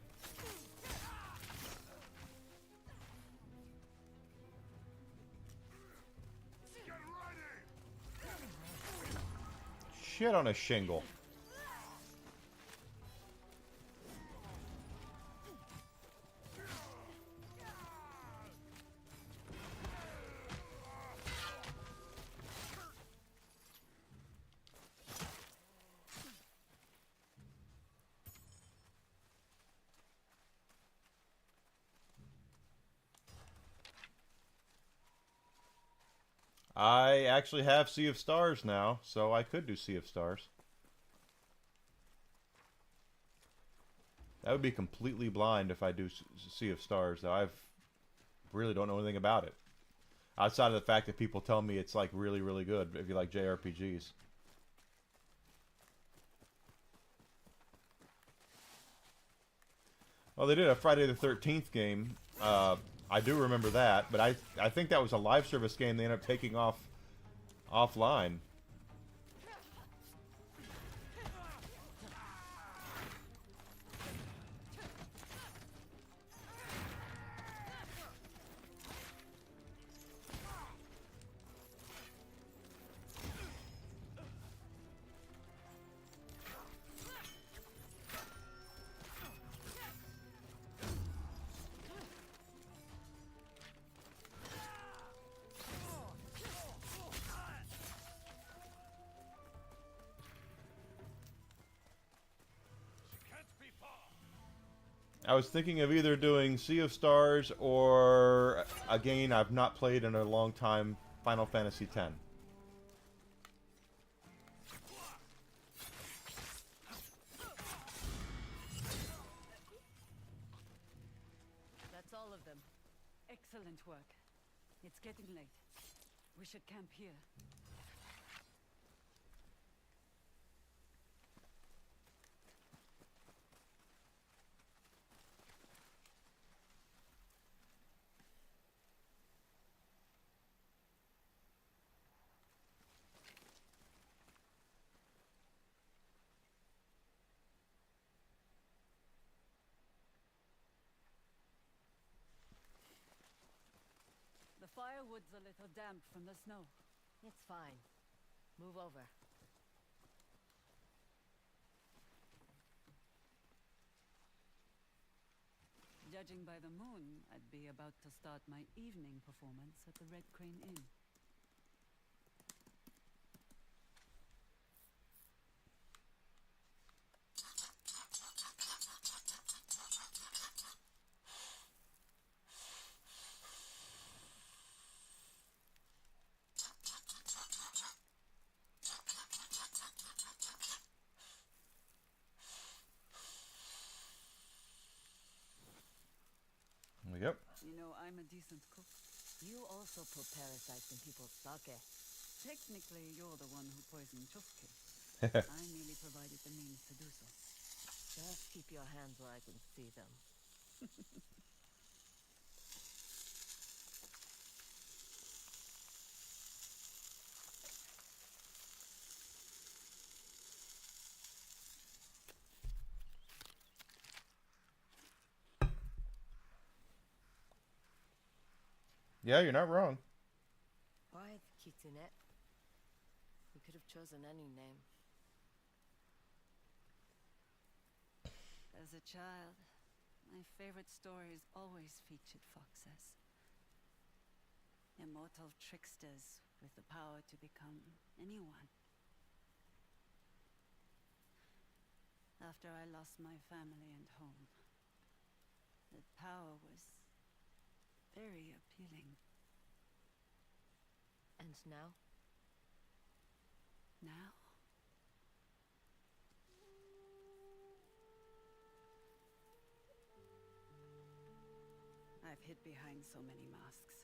Get ready! Shit on a shingle. I actually have Sea of Stars now, so I could do Sea of Stars. That would be completely blind if I do Sea of Stars. I really don't know anything about it. Outside of the fact that people tell me it's like really, really good if you like JRPGs. Well, they did a Friday the 13th game. I do remember that, but I think that was a live service game they ended up taking offline. I was thinking of either doing Sea of Stars or a game I've not played in a long time, Final Fantasy X. That's all of them. Excellent work. It's getting late. We should camp here. The firewood's a little damp from the snow. It's fine. Move over. Judging by the moon, I'd be about to start my evening performance at the Red Crane Inn. Yep. You know, I'm a decent cook. You also put parasites in people's sake. Technically, you're the one who poisoned Chosuke. I merely provided the means to do so. Just keep your hands where I can see them. Yeah, you're not wrong. Why the Kitsune? You could have chosen any name. As a child, my favorite stories always featured foxes. Immortal tricksters with the power to become anyone. After I lost my family and home, that power was very appealing. And now? Now? I've hid behind so many masks.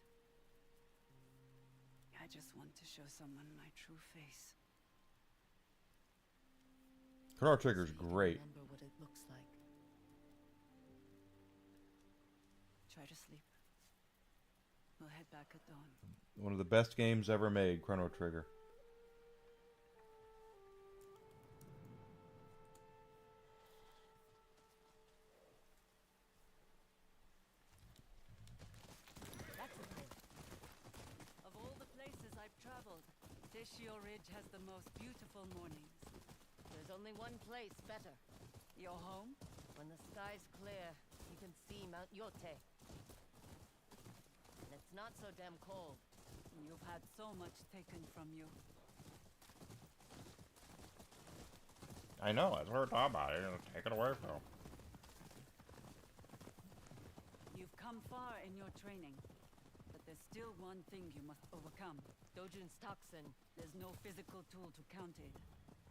I just want to show someone my true face. Chrono Trigger's great. Remember what it looks like. Try to sleep. We'll head back at dawn. One of the best games ever made, Chrono Trigger. That's the place. Of all the places I've traveled, Teshio Ridge has the most beautiful mornings. There's only one place better. Your home? When the sky's clear, you can see Mount Yotei. And it's not so damn cold. You've had so much taken from you. I know, that's what we're talking about. You're gonna take it away from. You've come far in your training, but there's still one thing you must overcome. Dojun's toxin. There's no physical tool to counter it,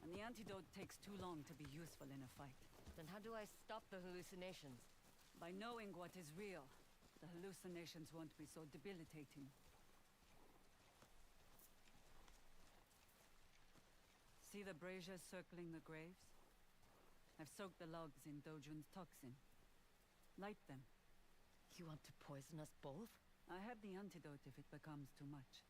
and the antidote takes too long to be useful in a fight. Then how do I stop the hallucinations? By knowing what is real, the hallucinations won't be so debilitating. See the braziers circling the graves? I've soaked the logs in Dojun's toxin. Light them. You want to poison us both? I have the antidote if it becomes too much.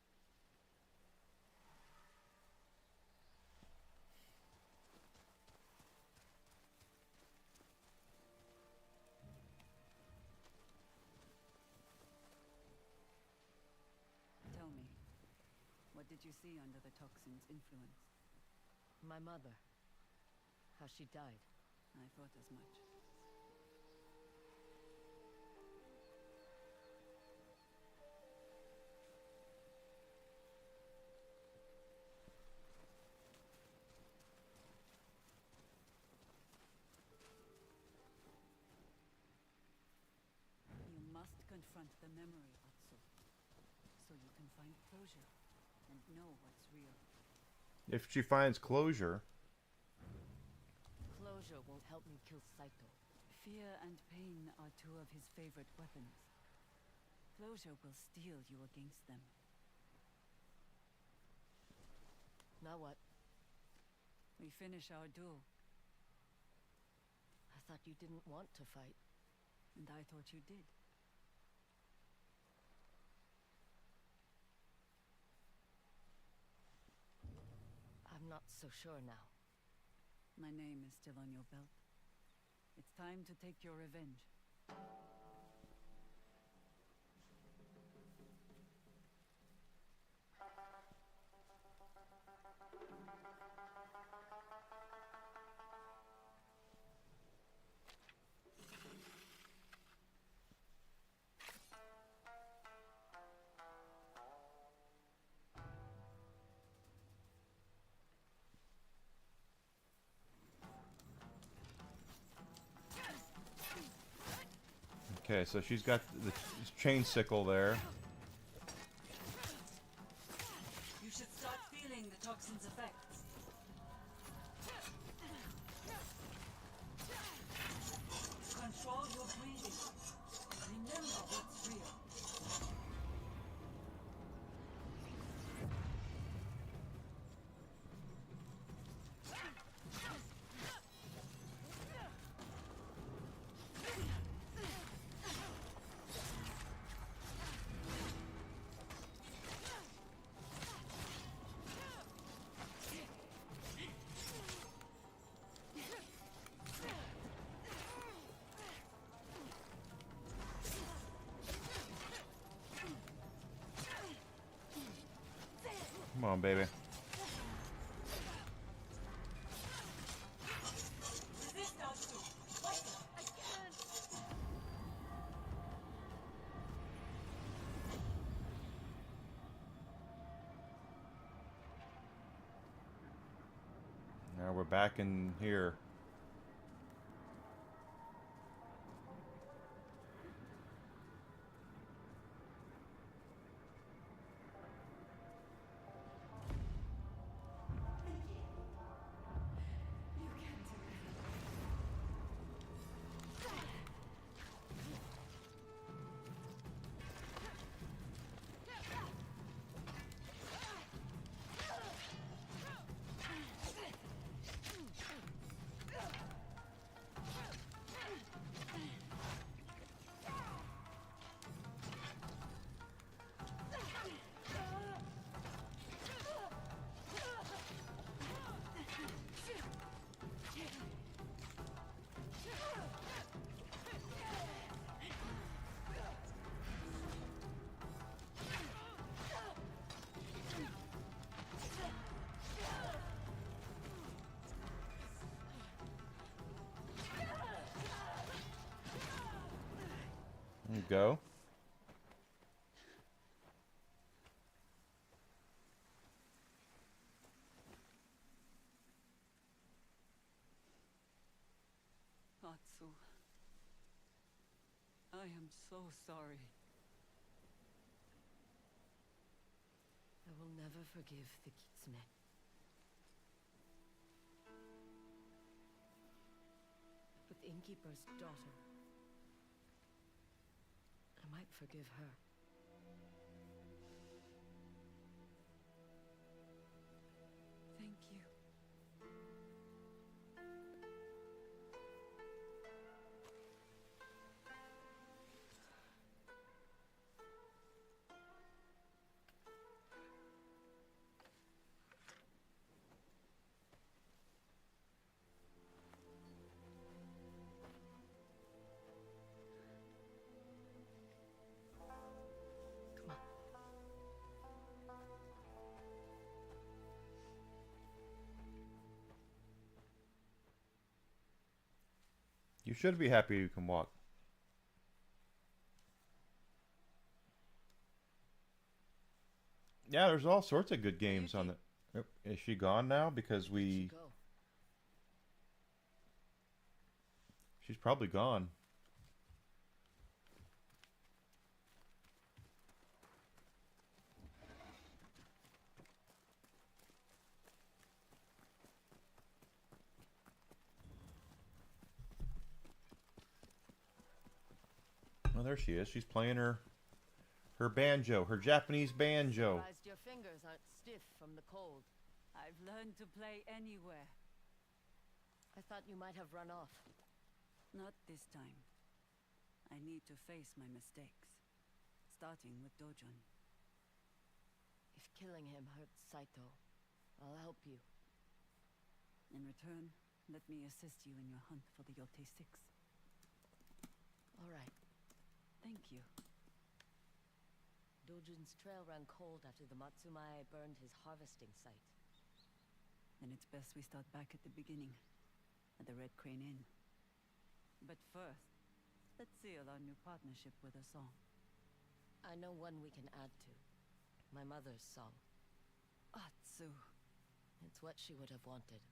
Tell me, what did you see under the toxin's influence? My mother. How she died. I thought as much. You must confront the memory, Atsu, so you can find closure and know what's real. If she finds closure. Closure won't help me kill Saito. Fear and pain are two of his favorite weapons. Closure will steel you against them. Now what? We finish our duel. I thought you didn't want to fight. And I thought you did. I'm not so sure now. My name is still on your belt. It's time to take your revenge. Okay, so she's got the chain sickle there. You should start feeling the toxin's effects. Control your breathing. Remember what's real. Come on, baby. Now we're back in here. There you go. Atsu. I am so sorry. I will never forgive the Kitsune. But the innkeeper's daughter, I might forgive her. Thank you. Come on. You should be happy you can walk. Yeah, there's all sorts of good games on the... Yep. Is she gone now? Because we... Go. She's probably gone. Oh, there she is. She's playing her banjo, her Japanese banjo. Surprised your fingers aren't stiff from the cold. I I've learned to play anywhere. I thought you might have run off. Not this time. I need to face my mistakes. Starting with Dojon. If killing him hurts Saito, I'll help you. In return, let me assist you in your hunt for the Yotei 6. All right. Thank you. Dojin's trail ran cold after the Matsumae burned his harvesting site. Then it's best we start back at the beginning, at the Red Crane Inn. But first, let's seal our new partnership with a song. I know one we can add to. My mother's song. Atsu. It's what she would have wanted.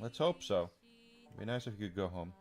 Let's hope so. It'd be nice if you could go home.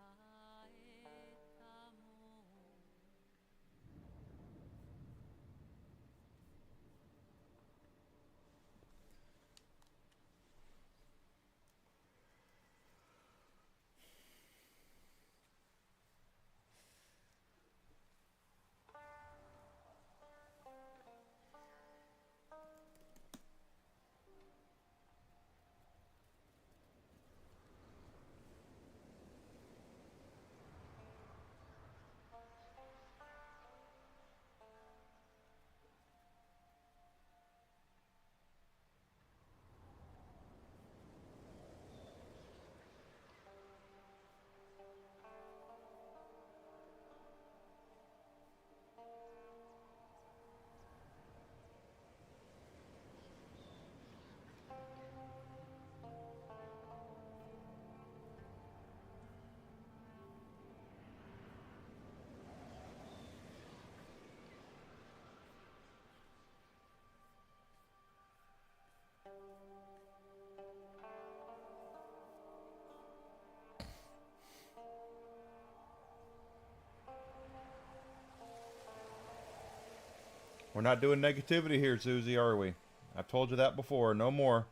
We're not doing negativity here, Susie, are we? I've told you that before. No more.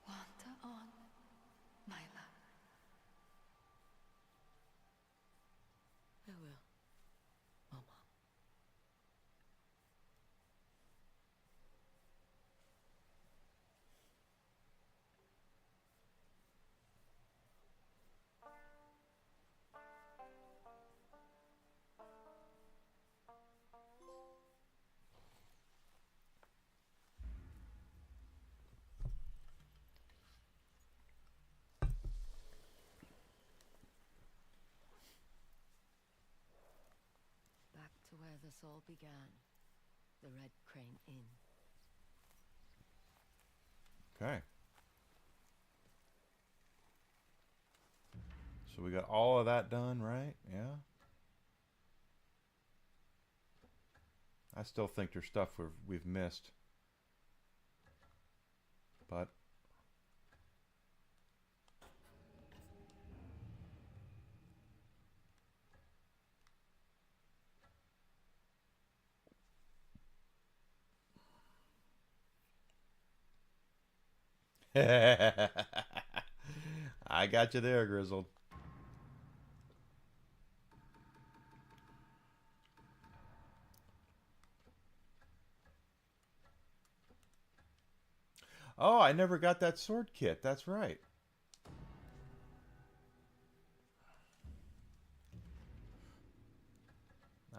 Wander on, my love. I will, Mama. Back to where this all began. The Red Crane Inn. Okay. So we got all of that done, right? Yeah. I still think there's stuff we've missed. But I got you there, Grizzled. Oh, I never got that sword kit. That's right.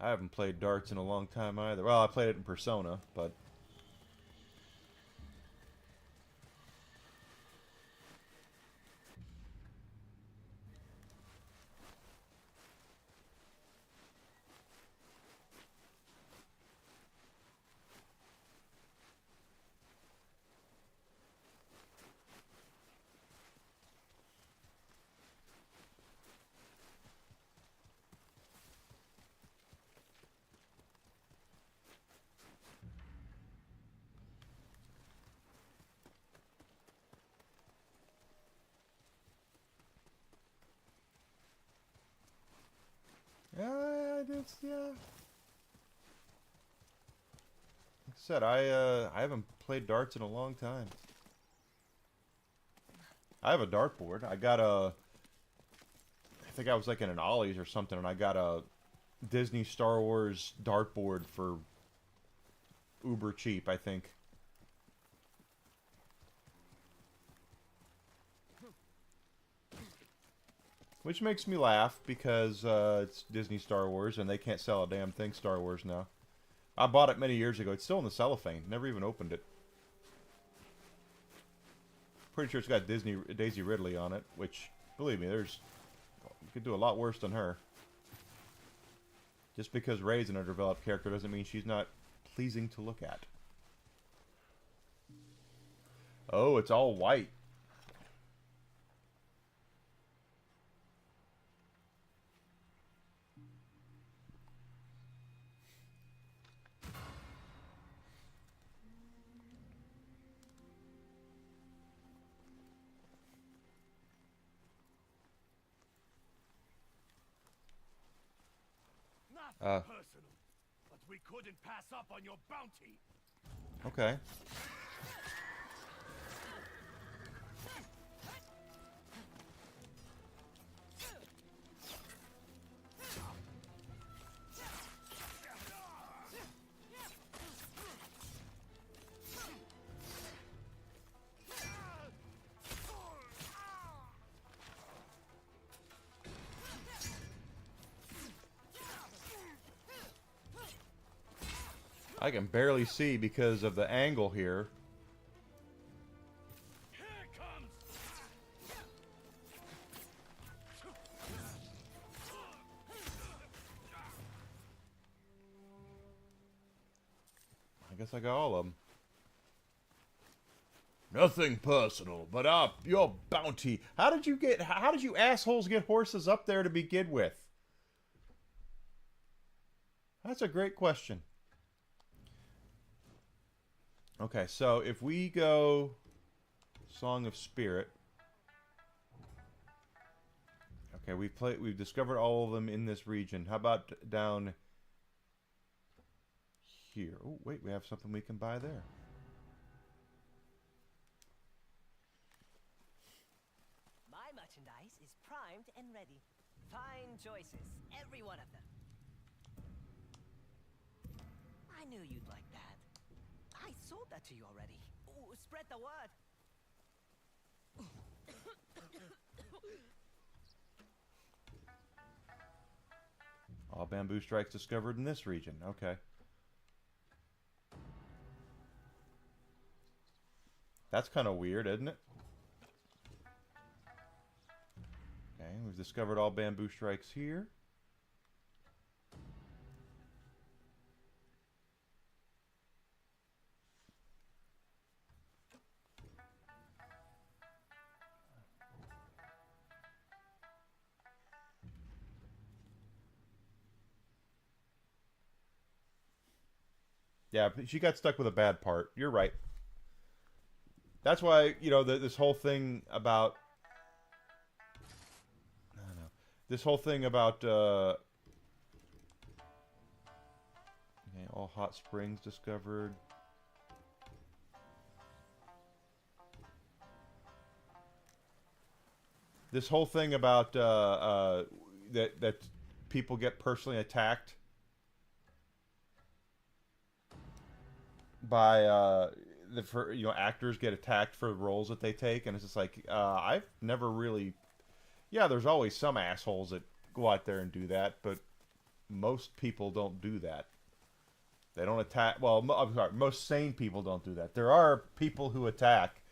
I haven't played darts in a long time either. Well, I played it in Persona, but... yeah. Like I said, I haven't played darts in a long time. I have a dartboard. I got a... I think I was like in an Ollie's or something, and I got a Disney Star Wars dartboard for uber cheap, I think. Which makes me laugh, because it's Disney Star Wars, and they can't sell a damn thing Star Wars now. I bought it many years ago. It's still in the cellophane. Never even opened it. Pretty sure it's got Daisy Ridley on it, which, believe me, you could do a lot worse than her. Just because Rey's an underdeveloped character doesn't mean she's not pleasing to look at. Oh, it's all white. Personal, but we couldn't pass up on your bounty. Okay. I can barely see because of the angle here. Here it comes. I guess I got all of them. Nothing personal, but your bounty. How did you assholes get horses up there to begin with? That's a great question. Okay, so if we go Song of Spirit. Okay, we've discovered all of them in this region. How about down here? Oh, wait, we have something we can buy there. My merchandise is primed and ready. Fine choices, every one of them. I knew you'd like that. I sold that to you already. Ooh, spread the word. All bamboo strikes discovered in this region. Okay. That's kind of weird, isn't it? Okay, we've discovered all bamboo strikes here. Yeah, she got stuck with a bad part. You're right. That's why, you know, this whole thing about... I don't know. This whole thing about... Okay, all hot springs discovered. This whole thing about that people get personally attacked by actors get attacked for the roles that they take, and it's just like I've never really, yeah, there's always some assholes that go out there and do that, but most people don't do that. They don't attack. Well, I'm sorry, most sane people don't do that. There are people who attack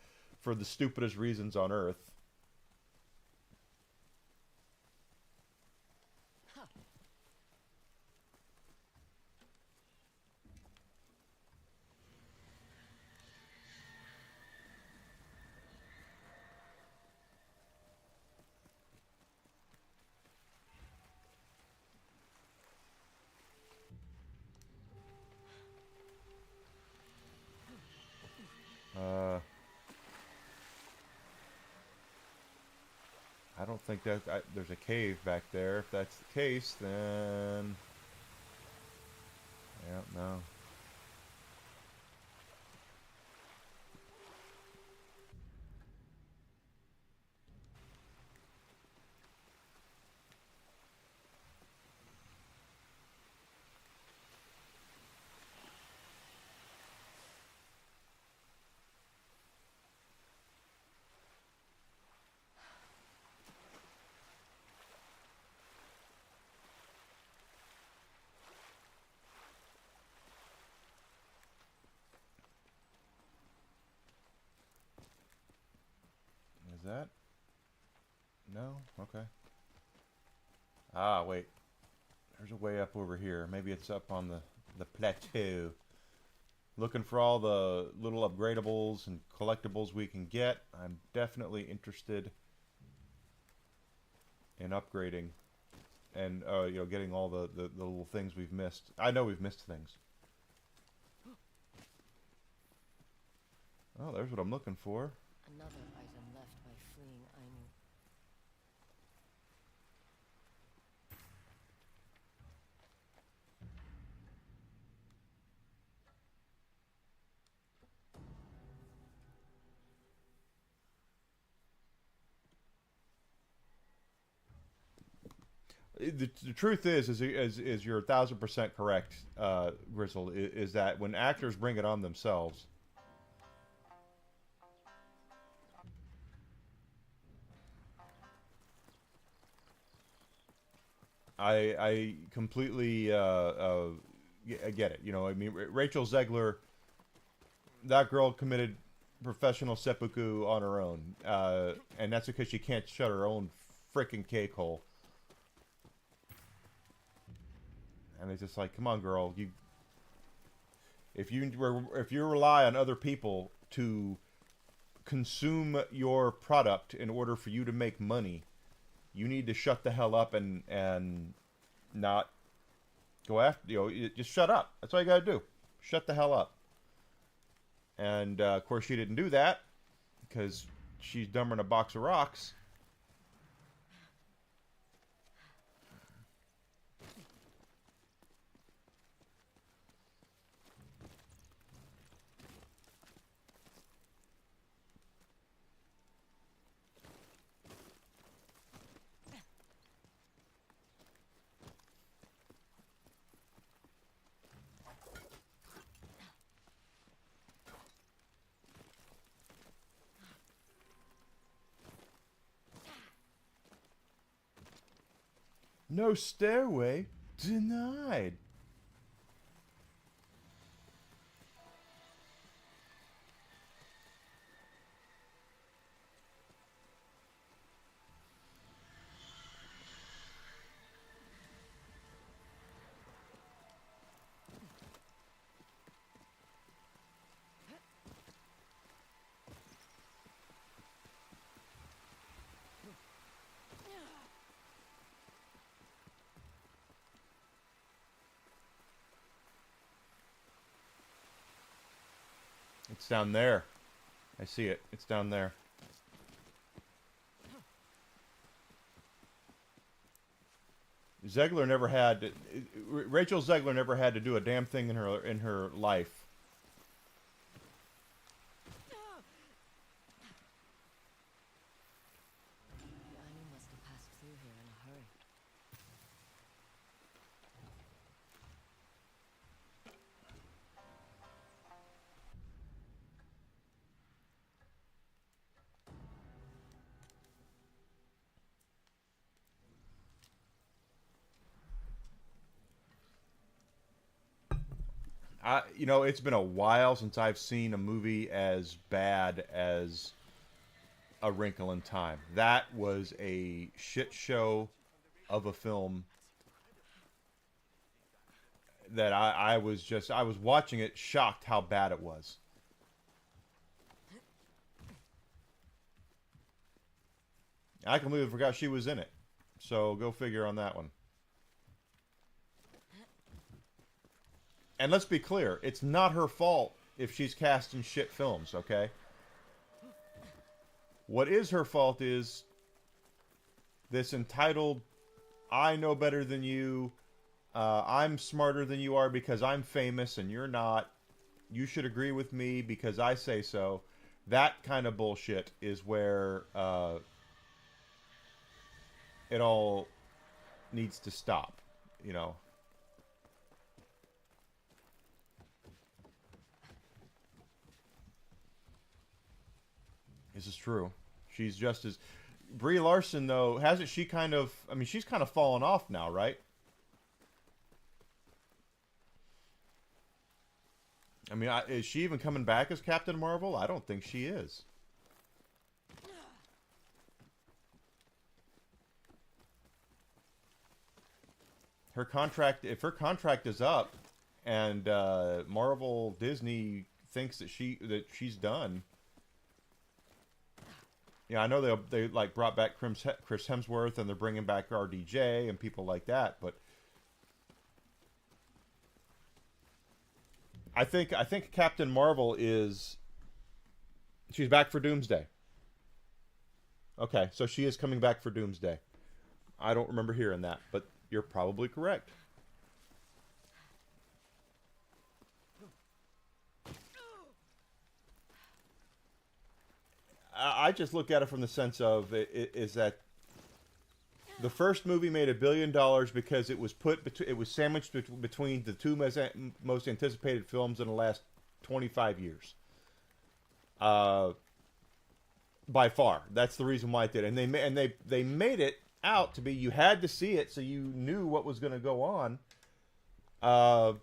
for the stupidest reasons on Earth. I don't think that there's a cave back there. If that's the case, then yeah, no. Is that? No? Okay. Ah, wait. There's a way up over here. Maybe it's up on the plateau. Looking for all the little upgradables and collectibles we can get. I'm definitely interested in upgrading and you know, getting all the little things we've missed. I know we've missed things. Oh, there's what I'm looking for. Another item left by fleeing Ainu. The truth is you're 1,000% correct, Grizzle, is that when actors bring it on themselves, I completely I get it. You know, I mean, Rachel Zegler, that girl committed professional seppuku on her own, and that's because she can't shut her own freaking cake hole. And it's just like, come on, girl, if you rely on other people to consume your product in order for you to make money, you need to shut the hell up and not go after, you know, just shut up. That's all you gotta do. Shut the hell up. And of course she didn't do that because she's dumber than a box of rocks. No stairway denied. It's down there. I see it. It's down there. Zegler never had. Rachel Zegler never had to do a damn thing in her life. The Ainu must have passed through here in a hurry. You know, it's been a while since I've seen a movie as bad as A Wrinkle in Time. That was a shit show of a film that I was watching it shocked how bad it was. I completely forgot she was in it. So go figure on that one. And let's be clear, it's not her fault if she's cast in shit films, okay? What is her fault is this entitled, I know better than you, I'm smarter than you are because I'm famous and you're not, you should agree with me because I say so. That kind of bullshit is where it all needs to stop, you know. This is true. She's just as... Brie Larson, though, hasn't she kind of... I mean, she's kind of fallen off now, right? I mean, is she even coming back as Captain Marvel? I don't think she is. Her contract... If her contract is up and Marvel, Disney thinks that she's done... Yeah, I know they like brought back Chris Hemsworth and they're bringing back RDJ and people like that, but I think Captain Marvel she's back for Doomsday. Okay, so she is coming back for Doomsday. I don't remember hearing that, but you're probably correct. I just look at it from the sense of is that the first movie made $1 billion because it was sandwiched between the two most anticipated films in the last 25 years. By far, that's the reason why it did. And they made it out to be you had to see it so you knew what was going to go on. You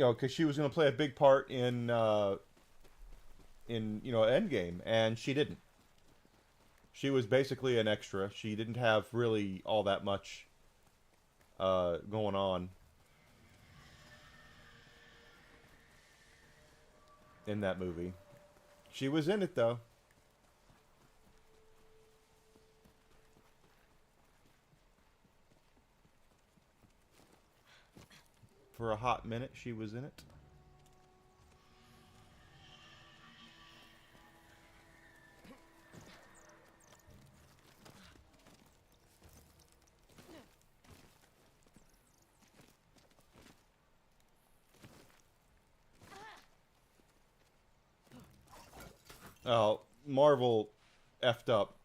know, because she was going to play a big part in Endgame, and she didn't. She was basically an extra. She didn't have really all that much going on in that movie. She was in it, though. For a hot minute, she was in it. Marvel effed up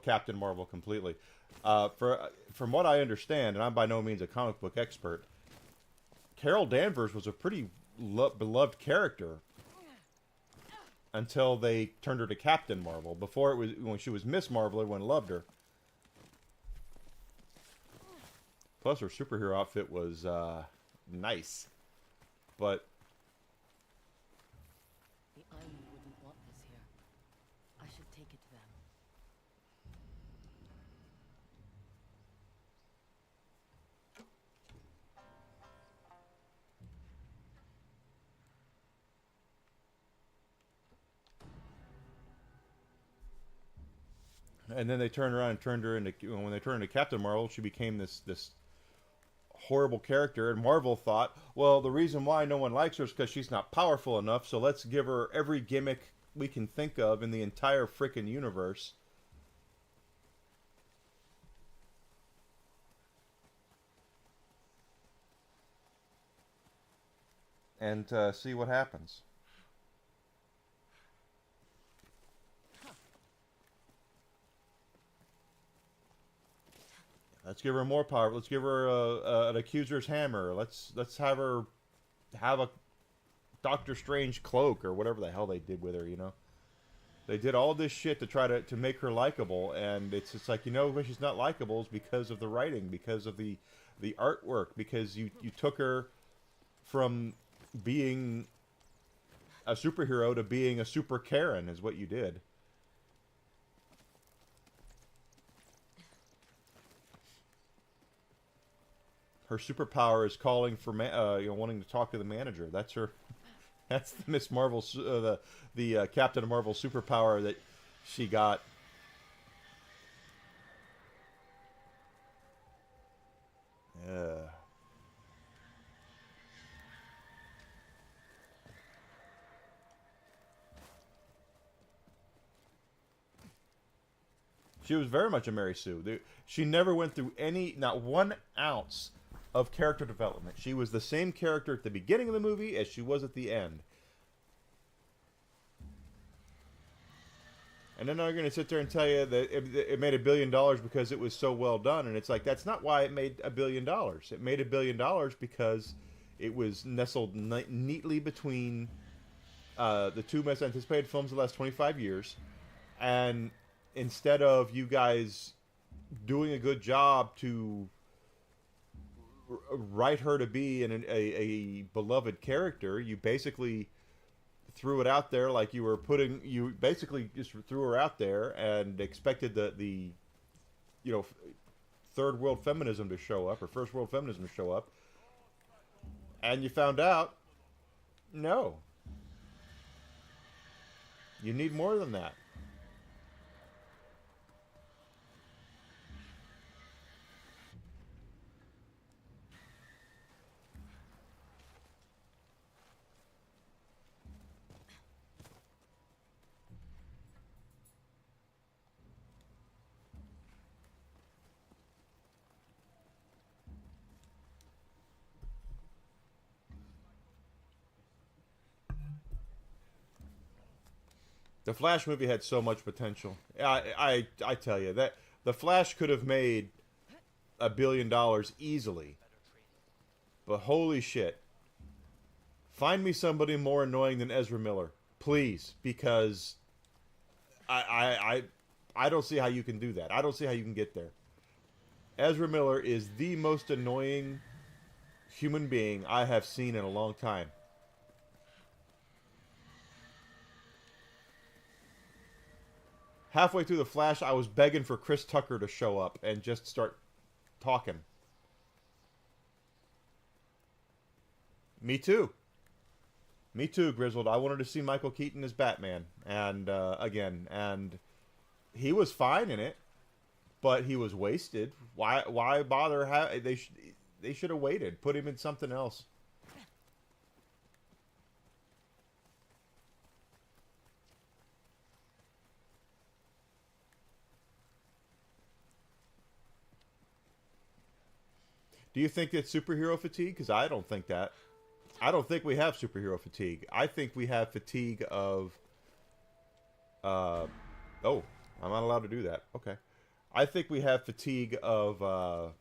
Captain Marvel completely. From what I understand, and I'm by no means a comic book expert, Carol Danvers was a pretty beloved character until they turned her to Captain Marvel. Before it was when she was Miss Marvel, everyone loved her. Plus, her superhero outfit was nice, but. And then they turned around and turned her into... When they turned into Captain Marvel, she became this horrible character. And Marvel thought, well, the reason why no one likes her is because she's not powerful enough, so let's give her every gimmick we can think of in the entire frickin' universe. And see what happens. Let's give her more power. Let's give her an accuser's hammer. Let's have her have a Doctor Strange cloak or whatever the hell they did with her, you know. They did all this shit to try to make her likable, and it's just like, you know, why she's not likable is because of the writing, because of the artwork, because you took her from being a superhero to being a super Karen is what you did. Her superpower is calling for wanting to talk to the manager. That's her. That's the Miss Marvel, the Captain Marvel superpower that she got. Yeah. She was very much a Mary Sue. She never went through not 1 ounce of character development. She was the same character at the beginning of the movie as she was at the end. And then they're going to sit there and tell you that it made $1 billion because it was so well done. And it's like, that's not why it made $1 billion. It made $1 billion because it was nestled neatly between the two most anticipated films of the last 25 years. And instead of you guys doing a good job to write her to be a beloved character, you basically threw it out there like you basically just threw her out there and expected the third world feminism to show up, or first world feminism to show up, and you found out, no, you need more than that. The Flash movie had so much potential. I tell you that the Flash could have made $1 billion easily. But holy shit. Find me somebody more annoying than Ezra Miller. Please. Because I don't see how you can do that. I don't see how you can get there. Ezra Miller is the most annoying human being I have seen in a long time. Halfway through The Flash, I was begging for Chris Tucker to show up and just start talking. Me too. Me too, Grizzled. I wanted to see Michael Keaton as Batman. And, and he was fine in it, but he was wasted. Why bother? They should have waited. Put him in something else. Do you think it's superhero fatigue? Because I don't think that. I don't think we have superhero fatigue. I think we have fatigue of... oh, I'm not allowed to do that. Okay. I think we have fatigue of...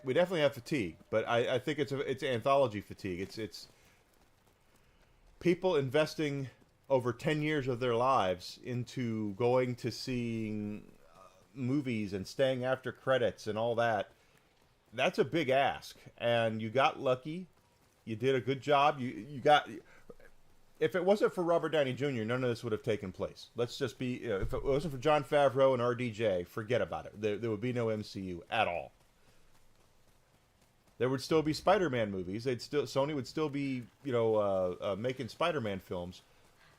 we definitely have fatigue, but I think it's anthology fatigue. It's people investing over 10 years of their lives into going to seeing movies and staying after credits and all that. That's a big ask, and you got lucky. You did a good job. You got... If it wasn't for Robert Downey Jr., none of this would have taken place. Let's just be... if it wasn't for Jon Favreau and RDJ, forget about it. There would be no MCU at all. There would still be Spider-Man movies. Sony would still be, making Spider-Man films.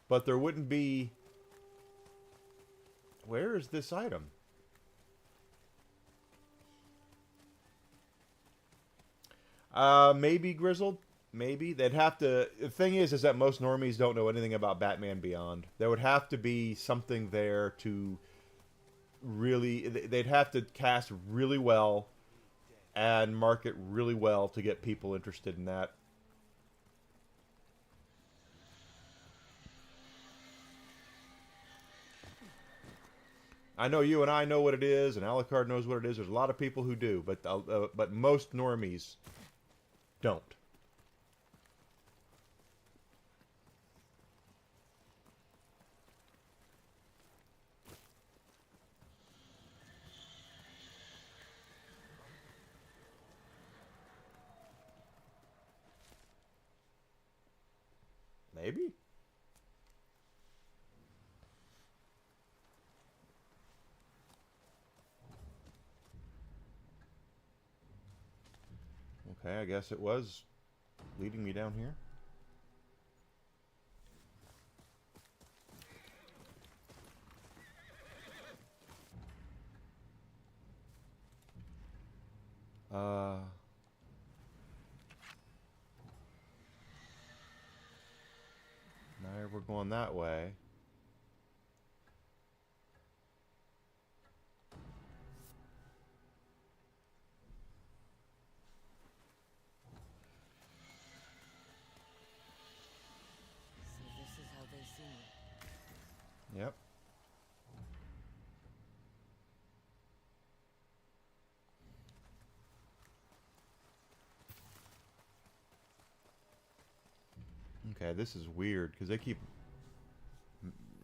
But there wouldn't be... Where is this item? Maybe, Grizzled. Maybe. They'd have to... The thing is that most normies don't know anything about Batman Beyond. There would have to be something there to really... They'd have to cast really well and market really well to get people interested in that. I know you and I know what it is, and Alucard knows what it is. There's a lot of people who do, but most normies don't. Maybe. Okay, I guess it was leading me down here. Now we're going that way. So this is how they see me. Yep. Okay, this is weird because they keep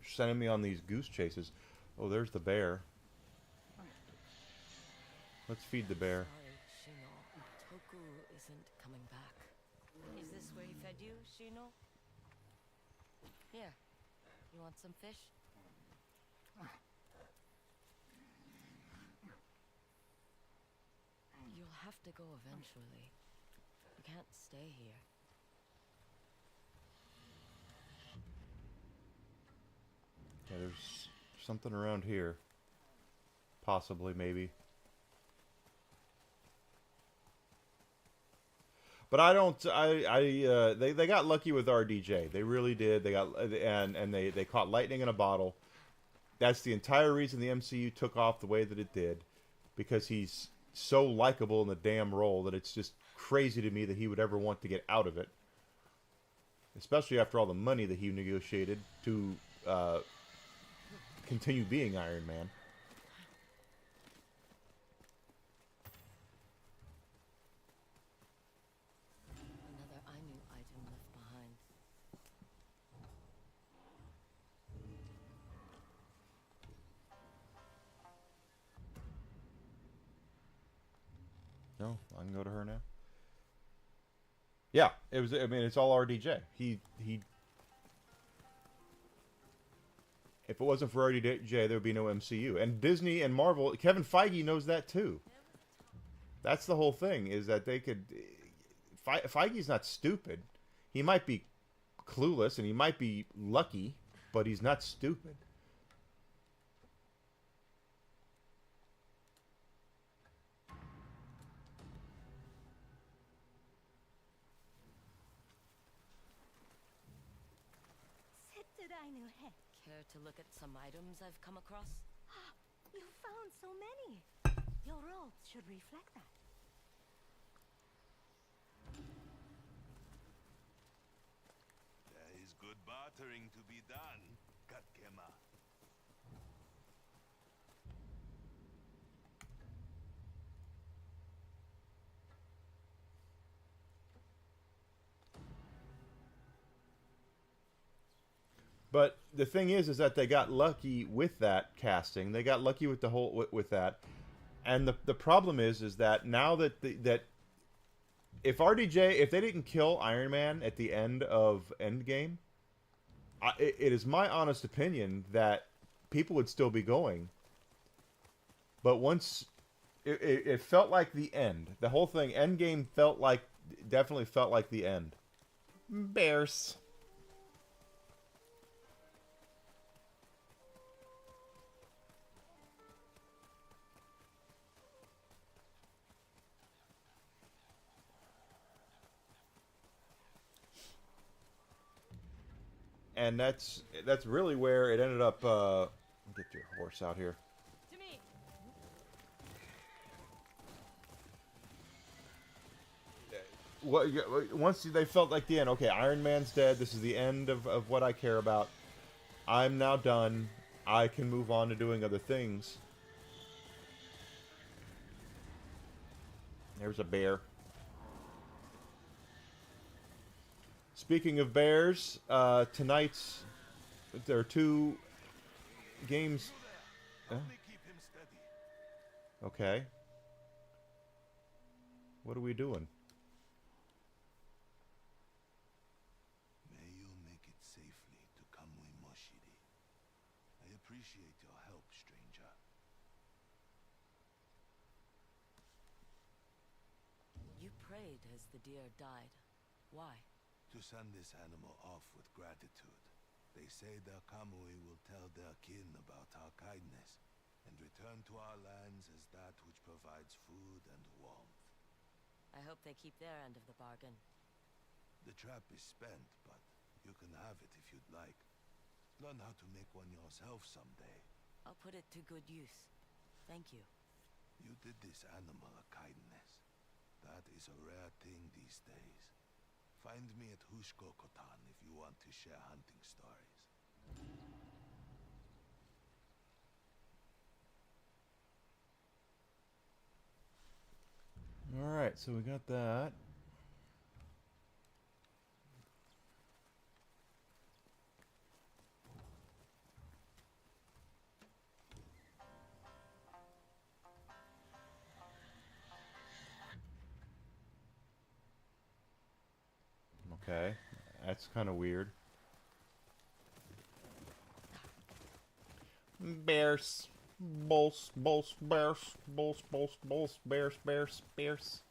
sending me on these goose chases. Oh, there's the bear. Let's feed the bear. Sorry, Shino. Toku isn't coming back. Is this where he fed you, Shino? Here. You want some fish? You'll have to go eventually. You can't stay here. Yeah, there's something around here. Possibly, maybe. But I don't. They got lucky with RDJ. They really did. They got and they caught lightning in a bottle. That's the entire reason the MCU took off the way that it did, because he's so likable in the damn role that it's just crazy to me that he would ever want to get out of it. Especially after all the money that he negotiated to continue being Iron Man. Another Ainu item left behind. No, I can go to her now. Yeah, it was. I mean, it's all RDJ. He. If it wasn't for RDJ, there would be no MCU. And Disney and Marvel, Kevin Feige knows that too. That's the whole thing, is that they could... Feige's not stupid. He might be clueless and he might be lucky, but he's not stupid. Care to look at some items I've come across? You found so many. Your robes should reflect that. There is good bartering to be done, Katkema. But the thing is that they got lucky with that casting. They got lucky with the whole with that. And the problem is that now that that if RDJ, if they didn't kill Iron Man at the end of Endgame, it is my honest opinion that people would still be going. But once it felt like the end, the whole thing, Endgame definitely felt like the end. Bears. And that's really where it ended up. Get your horse out here. To me. Once they felt like the end, okay, Iron Man's dead. This is the end of what I care about. I'm now done. I can move on to doing other things. There's a bear. Speaking of bears, tonight's there are 2 games. Okay. What are we doing? May you make it safely to Kamui Moshiri. I appreciate your help, stranger. You prayed as the deer died. Why? To send this animal off with gratitude. They say their Kamui will tell their kin about our kindness, and return to our lands as that which provides food and warmth. I hope they keep their end of the bargain. The trap is spent, but you can have it if you'd like. Learn how to make one yourself someday. I'll put it to good use. Thank you. You did this animal a kindness. That is a rare thing these days. Find me at Hushko-Kotan if you want to share hunting stories. Alright, so we got that. Okay, that's kind of weird. Bears. Bulls, bulls, bears, bulls, bulls, bulls, bears, bears, bears.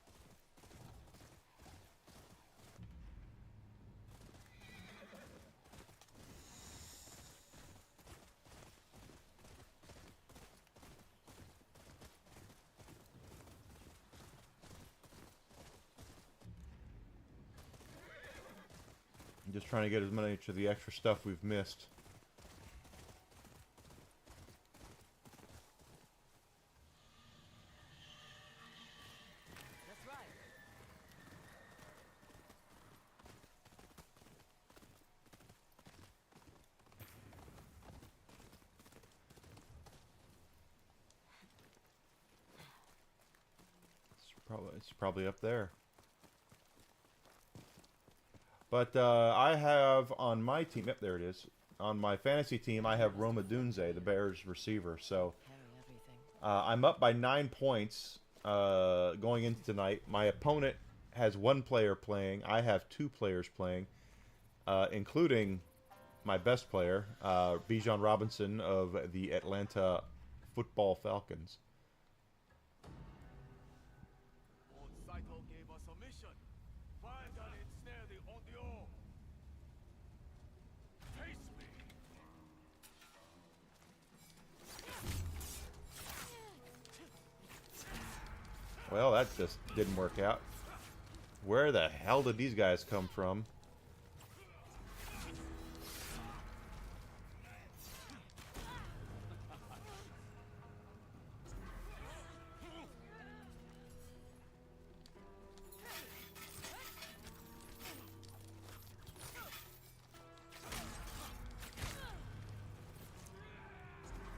I'm just trying to get as much of the extra stuff we've missed. That's right. It's probably up there. But I have on my team, yep, there it is. On my fantasy team, I have Roma Dunze, the Bears receiver. So I'm up by 9 points going into tonight. My opponent has 1 player playing. I have 2 players playing, including my best player, Bijan Robinson of the Atlanta Football Falcons. Old Saito gave us a mission. Find and ensnare the Onryo. Face me. Well, that just didn't work out. Where the hell did these guys come from?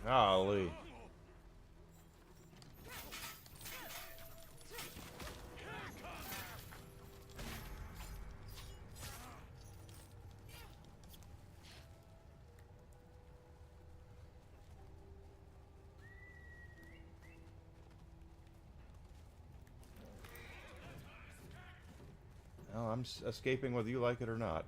Golly. Oh, I'm escaping whether you like it or not.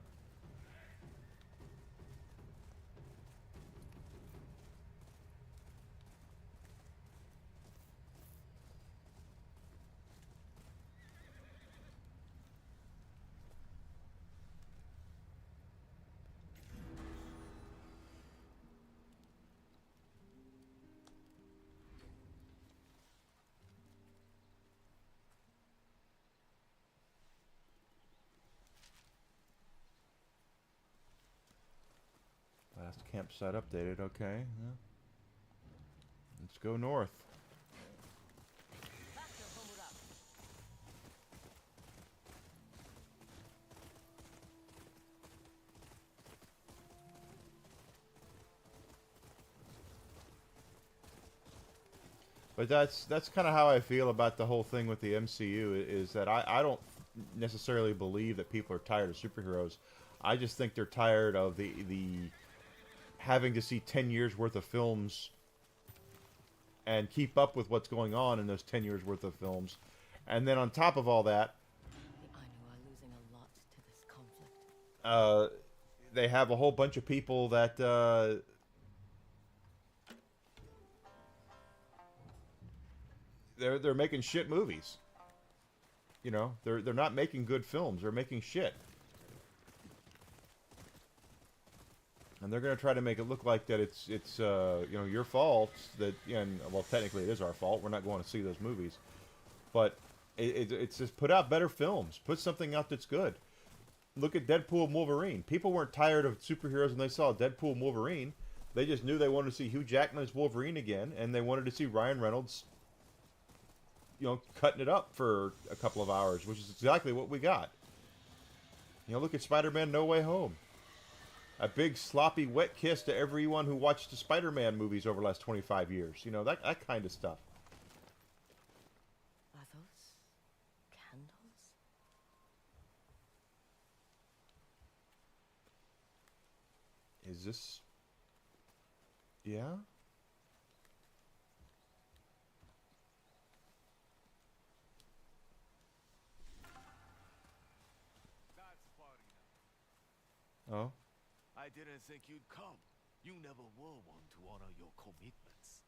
Last campsite updated, okay. Yeah. Let's go north. But that's kind of how I feel about the whole thing with the MCU. Is that I don't necessarily believe that people are tired of superheroes. I just think they're tired of the having to see 10 years worth of films and keep up with what's going on in those 10 years worth of films. And then on top of all that, The Ainu are losing a lot to this conflict. they have a whole bunch of people that they're making shit movies. You know, they're not making good films. They're making shit. And they're going to try to make it look like that it's you know, your fault that, and well, technically it is our fault. We're not going to see those movies. But it's just put out better films. Put something out that's good. Look at Deadpool and Wolverine. People weren't tired of superheroes when they saw Deadpool and Wolverine. They just knew they wanted to see Hugh Jackman as Wolverine again, and they wanted to see Ryan Reynolds, you know, cutting it up for a couple of hours, which is exactly what we got. You know, look at Spider-Man No Way Home. A big, sloppy, wet kiss to everyone who watched the Spider-Man movies over the last 25 years. You know, that kind of stuff. Are those candles? Is this... Yeah? That's party now. Oh? I didn't think you'd come. You never were one to honor your commitments.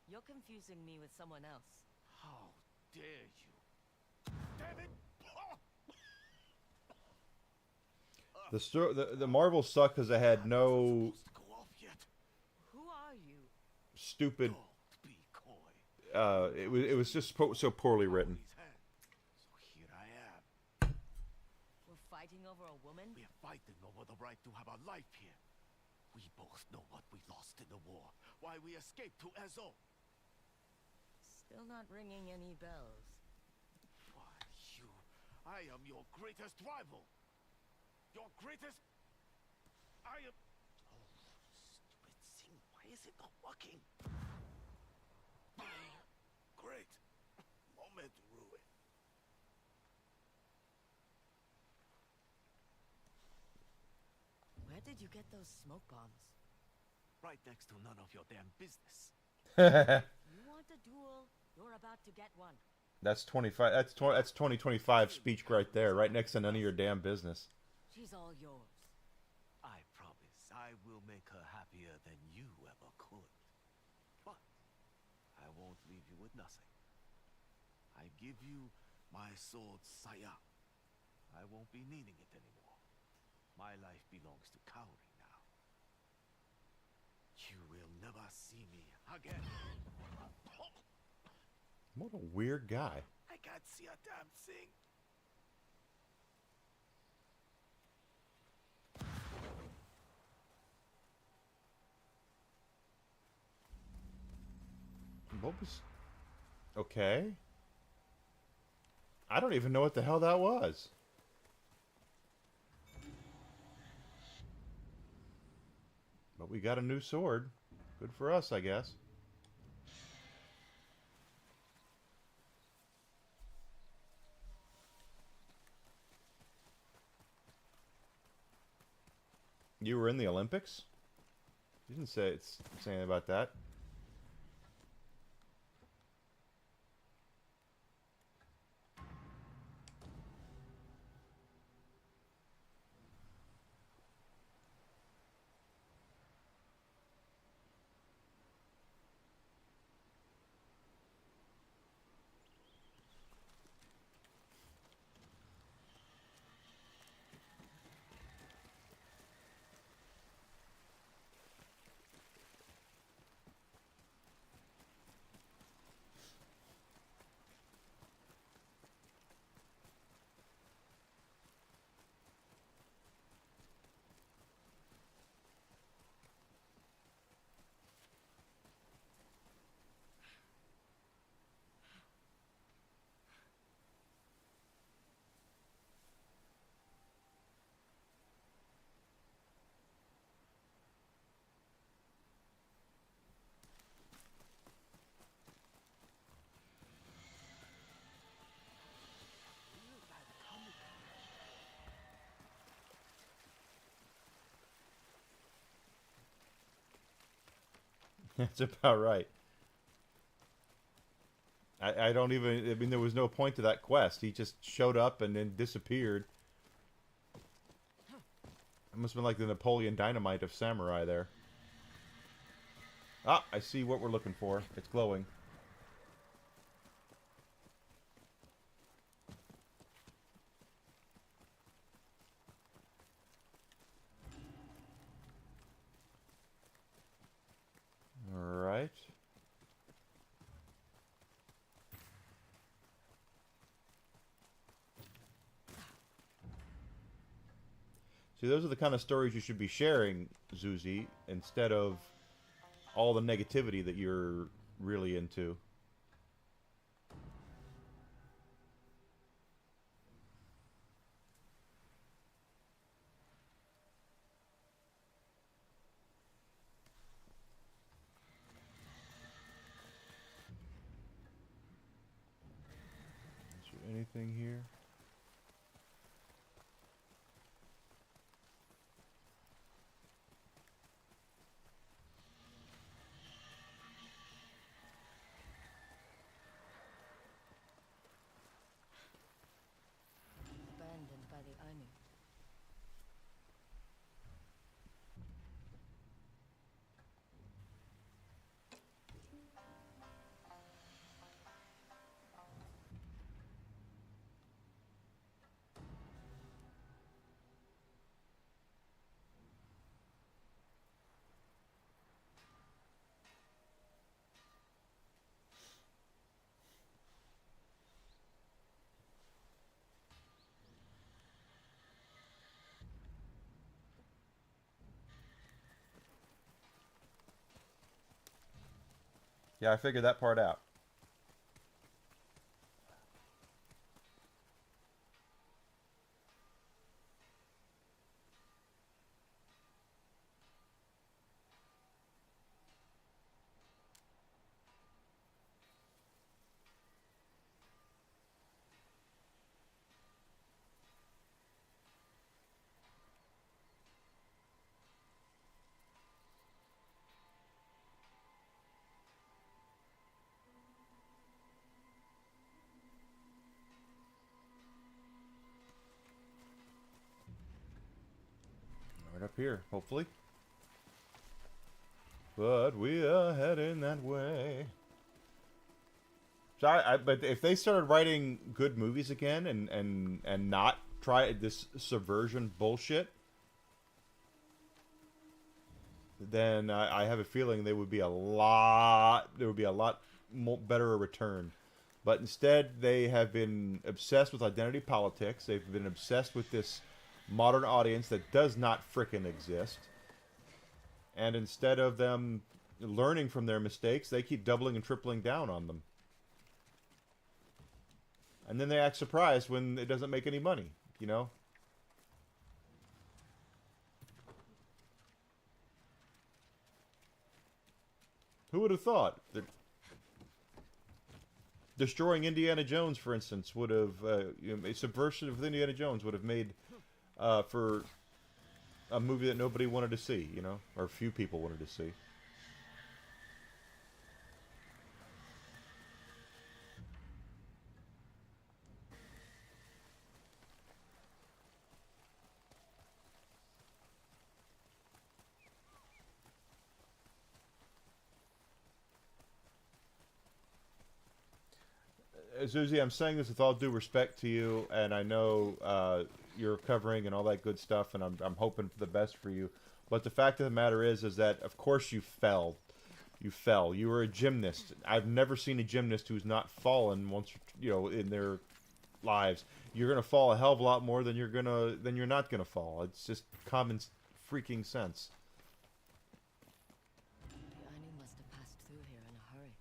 You're confusing me with someone else. How dare you? Damn it! The Marvels suck because they had no Supposed to go off yet? Who are you? stupid... Don't be coy. it was just so poorly written. His hand. So here I am. We're fighting over a woman? We're fighting over the right to have a life here. We both know what we lost in the war, why we escaped to Ezo. Still not ringing any bells. Why, I am your greatest rival. Your greatest... I am... Oh, stupid thing, why is it not working? Great. Moment ruined. Where did you get those smoke bombs? Right next to none of your damn business. You want a duel? You're about to get one. That's 25. That's 2025 speech right there, right next to none of your damn business. She's all yours. I promise I will make her happier than you ever could. But I won't leave you with nothing. I give you my sword Saya. I won't be needing it anymore. My life belongs to Kaori now. You will never see me again. What a weird guy. I can't see a damn thing. What was... Okay. I don't even know what the hell that was. But we got a new sword. Good for us, I guess. You were in the Olympics? You didn't say anything about that. That's about right. I don't even... I mean, there was no point to that quest. He just showed up and then disappeared. It must have been like the Napoleon Dynamite of samurai there. Ah, I see what we're looking for. It's glowing. Alright. See, those are the kind of stories you should be sharing, Zuzi, instead of all the negativity that you're really into. Is there anything here? Abandoned by the Ainu. Yeah, I figured that part out. Right up here, hopefully. But we are heading that way. So but if they started writing good movies again and not try this subversion bullshit, then I have a feeling there would be a lot more better a return. But instead, they have been obsessed with identity politics. They've been obsessed with this modern audience that does not frickin' exist. And instead of them learning from their mistakes, they keep doubling and tripling down on them. And then they act surprised when it doesn't make any money, you know? Who would have thought that destroying Indiana Jones, for instance, would have a subversion of Indiana Jones would have made for a movie that nobody wanted to see, you know, or few people wanted to see. Susie, I'm saying this with all due respect to you, and I know you're recovering and all that good stuff, and I'm hoping for the best for you. But the fact of the matter is that of course you fell. You fell. You were a gymnast. I've never seen a gymnast who's not fallen once, you know, in their lives. You're gonna fall a hell of a lot more than you're not gonna fall. It's just common freaking sense. The Ainu must have passed through here in a hurry.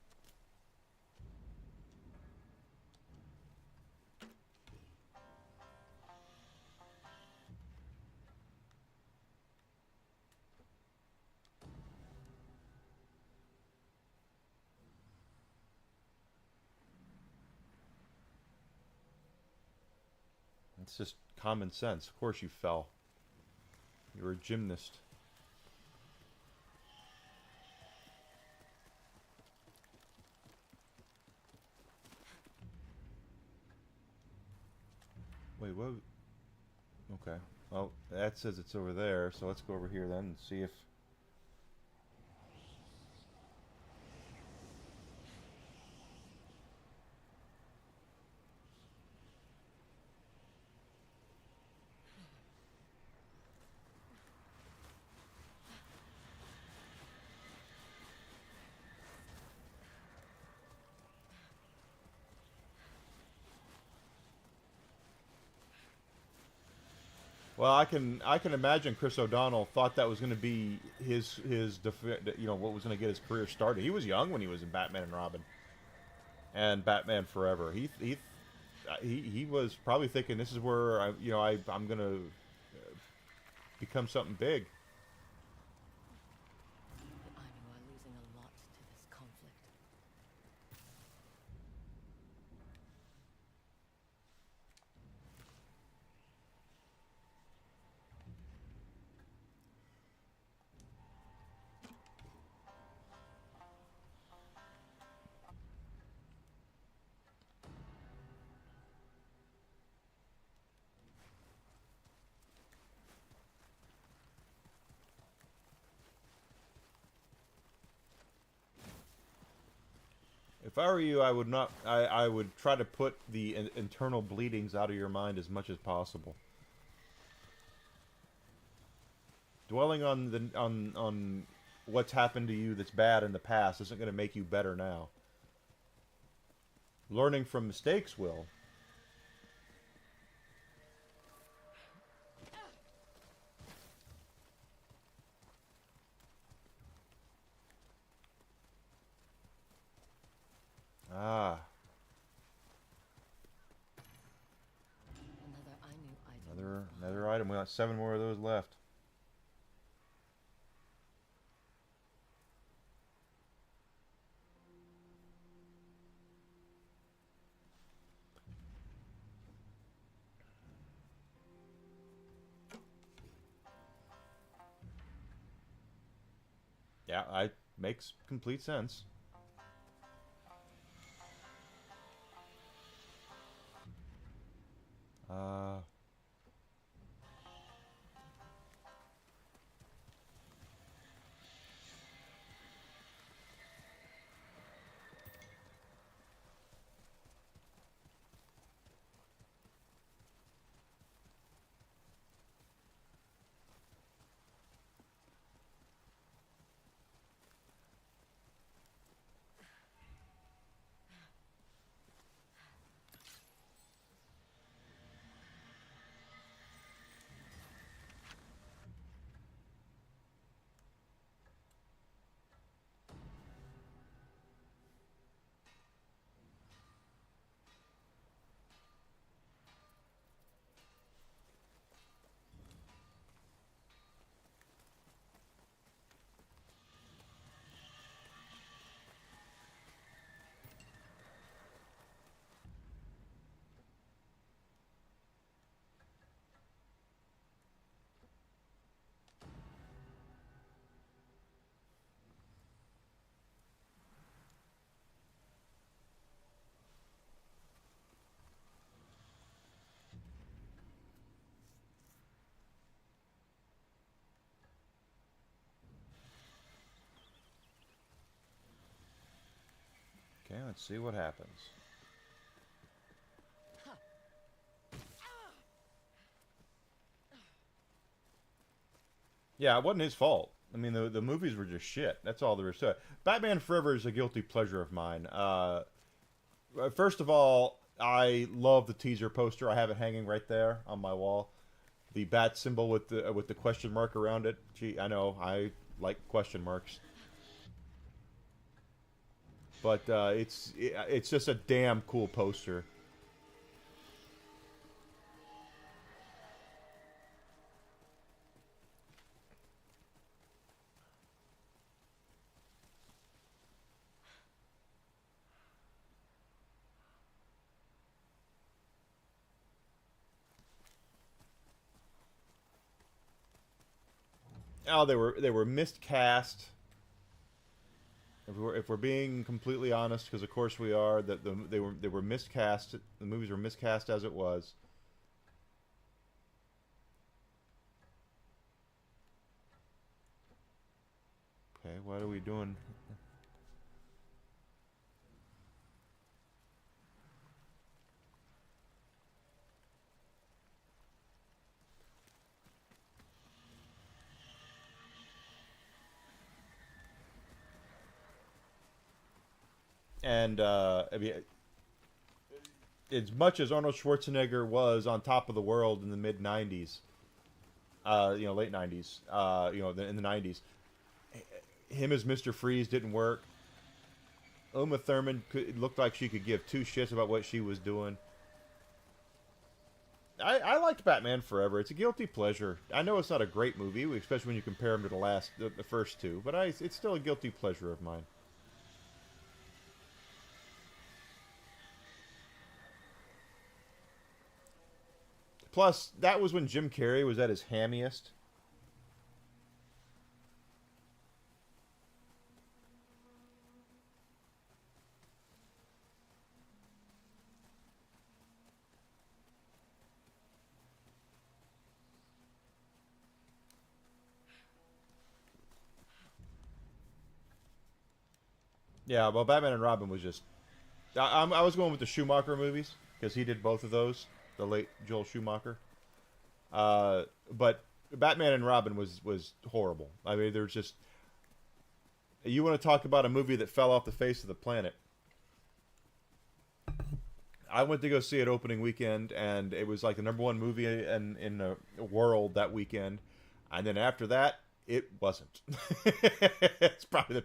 It's just common sense. Of course you fell. You were a gymnast. Wait, what? Okay. Well, that says it's over there, so let's go over here then and see if... Well, I can imagine Chris O'Donnell thought that was going to be his what was going to get his career started. He was young when he was in Batman and Robin, and Batman Forever. He was probably thinking this is where I'm going to become something big. The Ainu are losing a lot to this conflict. If I were you, I would not. I would try to put the internal bleedings out of your mind as much as possible. Dwelling on on what's happened to you that's bad in the past isn't going to make you better now. Learning from mistakes will. Ah. Another Ainu item. Another item. We got 7 more of those left. Yeah, makes complete sense. Okay, let's see what happens. Yeah, it wasn't his fault. I mean, the movies were just shit. That's all there is to it. Batman Forever is a guilty pleasure of mine. First of all, I love the teaser poster. I have it hanging right there on my wall. The bat symbol with the question mark around it. Gee, I know I like question marks. But it's just a damn cool poster. Oh, they were miscast. If we're being completely honest, because of course we are, that they were miscast. The movies were miscast as it was. Okay, what are we doing? And I mean, as much as Arnold Schwarzenegger was on top of the world in the mid '90s, you know, late '90s, you know, in the '90s, him as Mr. Freeze didn't work. Uma Thurman it looked like she could give two shits about what she was doing. I liked Batman Forever. It's a guilty pleasure. I know it's not a great movie, especially when you compare them to the first two, but it's still a guilty pleasure of mine. Plus, that was when Jim Carrey was at his hammiest. Yeah, well, Batman and Robin was just... I was going with the Schumacher movies, because he did both of those, the late Joel Schumacher. But Batman and Robin was horrible. I mean, there's just... You want to talk about a movie that fell off the face of the planet. I went to go see it opening weekend, and it was like the #1 movie in the world that weekend. And then after that, it wasn't. It's probably the...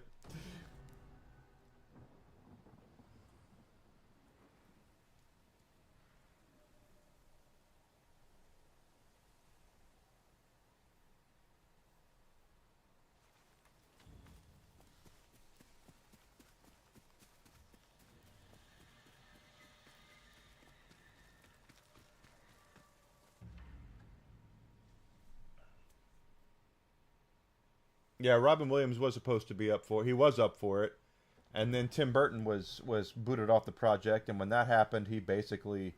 Yeah, Robin Williams was supposed to be up for it. He was up for it. And then Tim Burton was booted off the project, and when that happened, he basically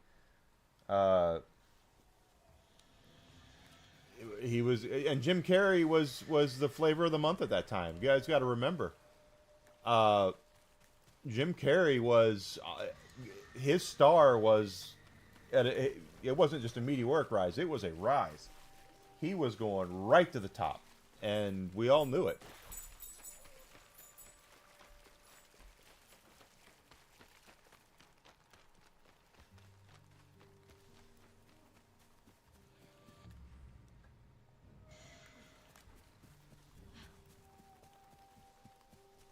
he was, and Jim Carrey was the flavor of the month at that time. You guys got to remember. Jim Carrey was his star was it wasn't just a meteoric rise, it was a rise. He was going right to the top. And we all knew it.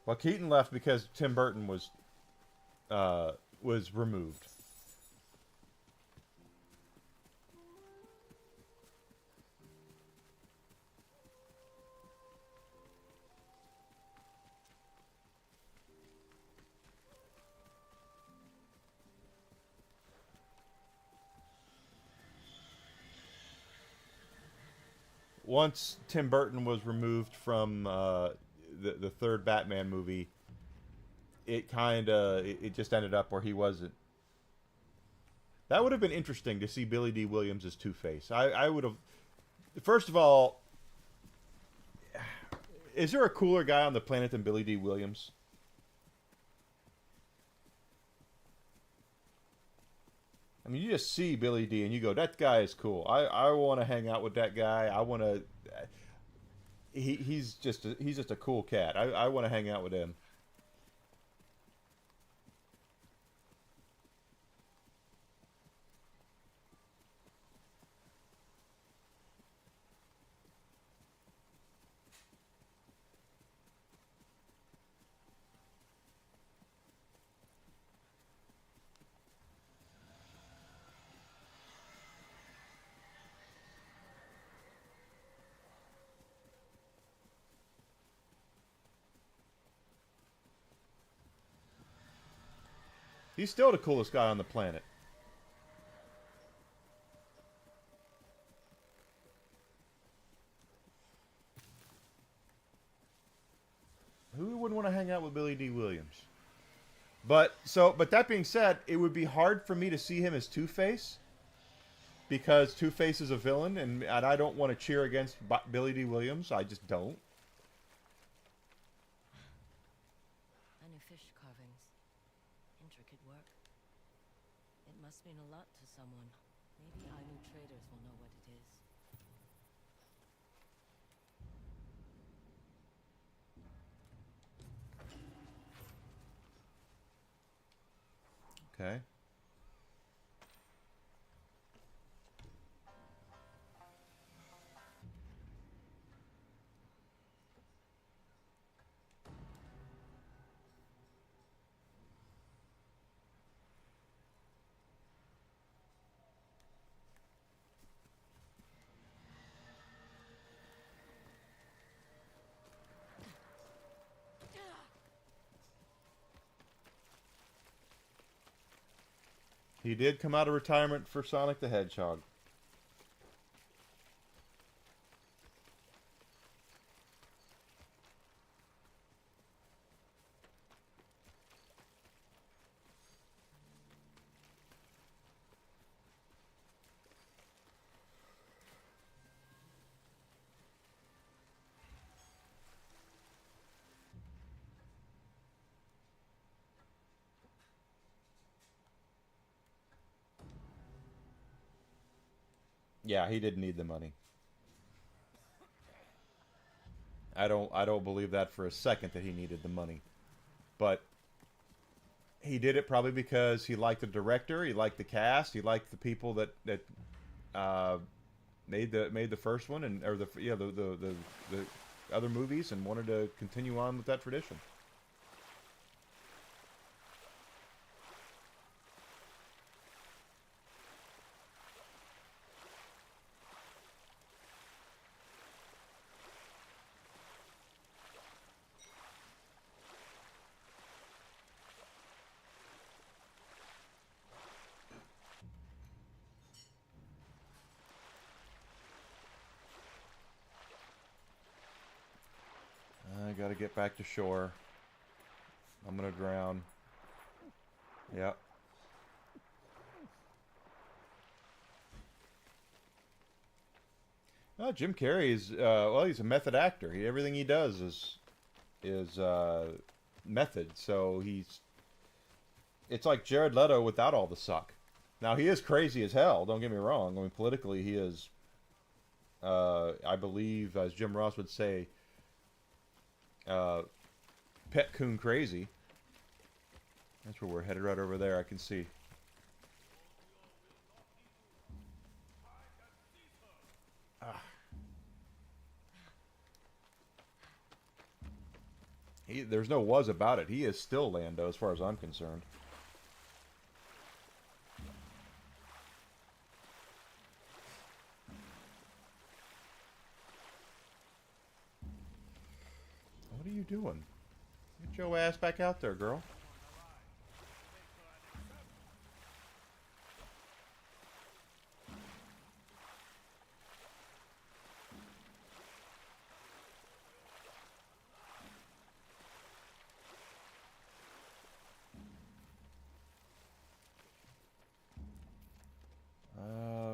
Well, Keaton left because Tim Burton was removed. Once Tim Burton was removed from the third Batman movie, it just ended up where he wasn't. That would have been interesting to see Billy D. Williams as Two-Face. I would have. First of all, is there a cooler guy on the planet than Billy D. Williams? I mean, you just see Billy D. and you go, that guy is cool. I want to hang out with that guy. I want to... He's just a cool cat. I want to hang out with him. He's still the coolest guy on the planet. Who wouldn't want to hang out with Billy D. Williams? But that being said, it would be hard for me to see him as Two-Face because Two-Face is a villain, and I don't want to cheer against Billy D. Williams. I just don't. tiny fish carvings. Intricate work. It must mean a lot to someone. Maybe Ainu traders will know what it is. Okay. He did come out of retirement for Sonic the Hedgehog. Yeah, he didn't need the money. I don't believe that for a second that he needed the money. But he did it probably because he liked the director, he liked the cast, he liked the people that made the first one and or the other movies and wanted to continue on with that tradition. I gotta get back to shore. I'm gonna drown. Yep. Jim Carrey is well, he's a method actor. Everything he does is method. So it's like Jared Leto without all the suck. Now he is crazy as hell. Don't get me wrong. I mean, politically he is. I believe, as Jim Ross would say, pet coon crazy. That's where we're headed, right over there. I can see. There's no was about it. He is still Lando, as far as I'm concerned. What are you doing? Get your ass back out there, girl.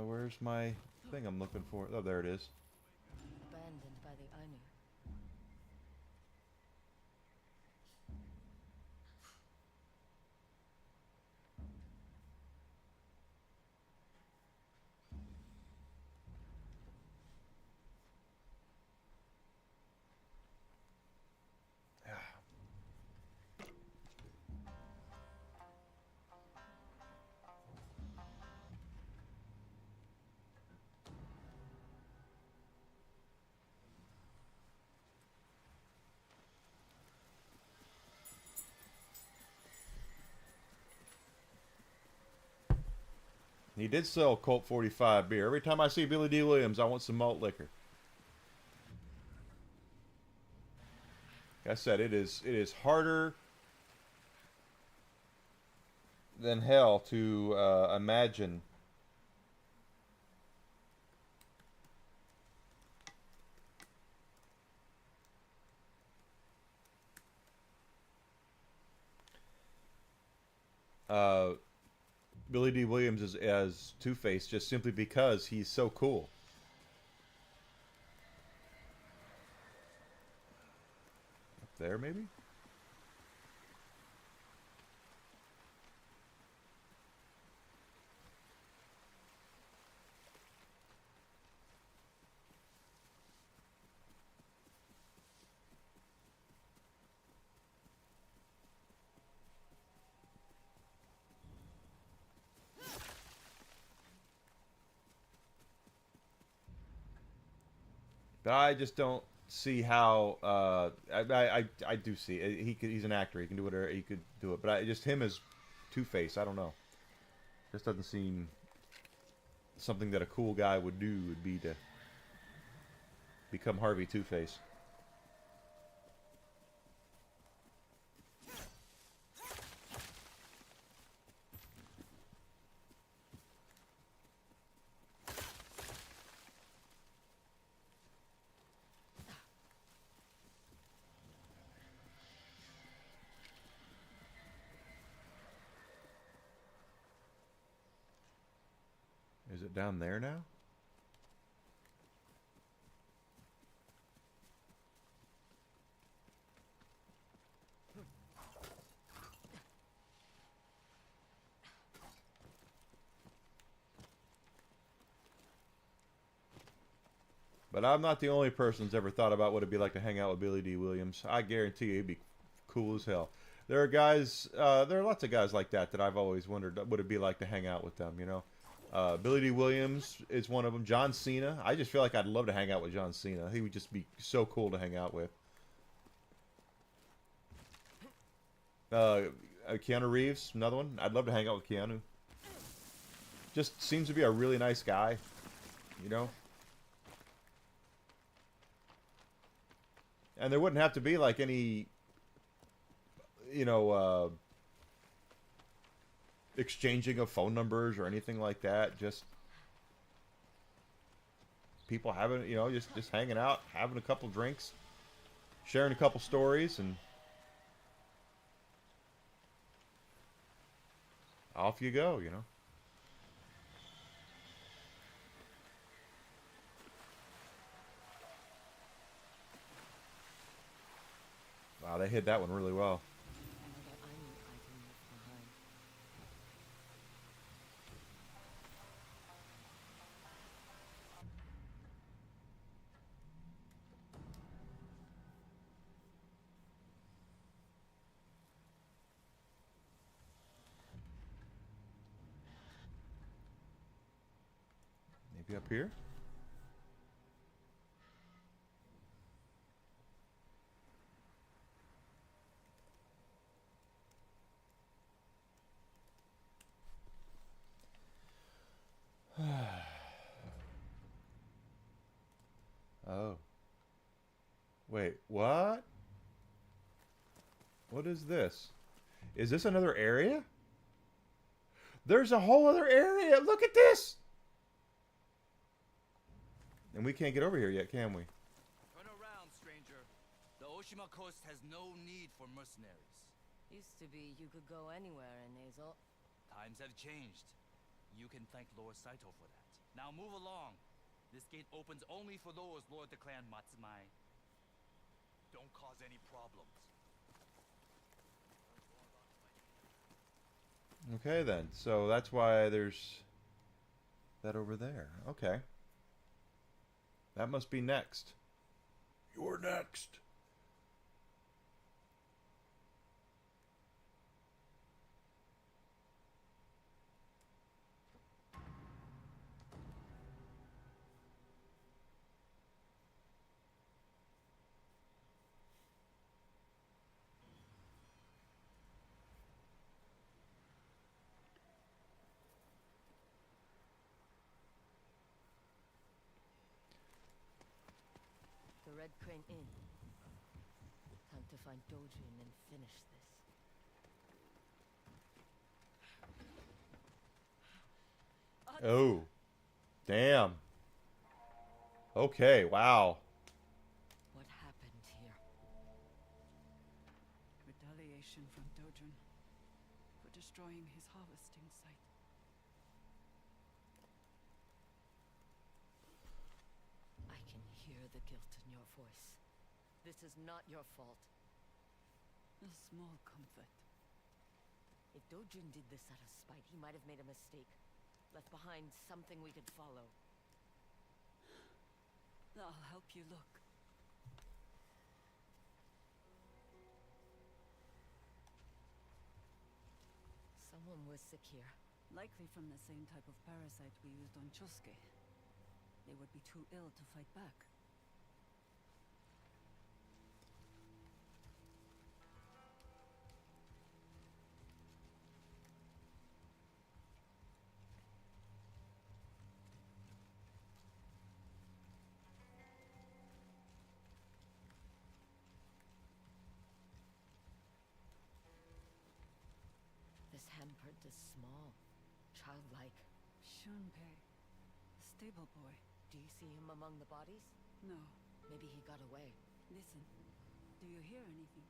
Where's my thing I'm looking for? Oh, there it is. Abandoned by the Ainu. He did sell Colt 45 beer. Every time I see Billy D. Williams, I want some malt liquor. Like I said, it is harder than hell to imagine Billy D. Williams as Two-Face just simply because he's so cool. Up there, maybe? But I just don't see how. I do see it. He's an actor. He can do whatever. He could do it. But just him as Two-Face. I don't know. Just doesn't seem something that a cool guy would do. Would be to become Harvey Two-Face. Is it down there now? But I'm not the only person who's ever thought about what it'd be like to hang out with Billy D. Williams. I guarantee you he'd be cool as hell. There are guys, there are lots of guys like that I've always wondered what it'd be like to hang out with them, you know. Billy D. Williams is one of them. John Cena. I just feel like I'd love to hang out with John Cena. He would just be so cool to hang out with. Keanu Reeves, another one. I'd love to hang out with Keanu. Just seems to be a really nice guy, you know. And there wouldn't have to be like any, you know, exchanging of phone numbers or anything like that. Just people having, you know, just hanging out, having a couple drinks, sharing a couple stories, and off you go, you know. Wow, they hid that one really well. Maybe up here? Oh. Wait, what? What is this? Is this another area? There's a whole other area! Look at this! And we can't get over here yet, can we? Turn around, stranger. The Oshima coast has no need for mercenaries. Used to be you could go anywhere in Hazel. Times have changed. You can thank Lord Saito for that. Now move along. This gate opens only for those Lord the Clan Matsumai. Don't cause any problems. Okay then, so that's why there's that over there. Okay. That must be next. You're next. The Red Crane Inn. Time to find Dojin and finish this. Oh. Damn. Okay, wow. What happened here? Retaliation from Dojin for destroying his harvesting site. I can hear the guilt in your voice. This is not your fault. A small comfort. If Dojin did this out of spite, he might have made a mistake. Left behind something we could follow. I'll help you look. Someone was sick here. Likely from the same type of parasite we used on Chosuke. They would be too ill to fight back. is small, childlike. Funday, stable boy. Do you see him among the bodies? No. Maybe he got away. Listen, do you hear anything?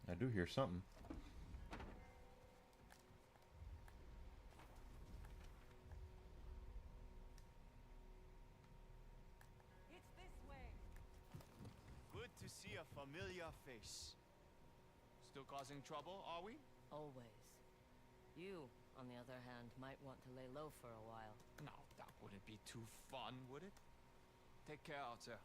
I do hear something. It's this way. Good to see a familiar face. Still causing trouble, are we? Always. You, on the other hand, might want to lay low for a while. No, that wouldn't be too fun, would it? Take care out there.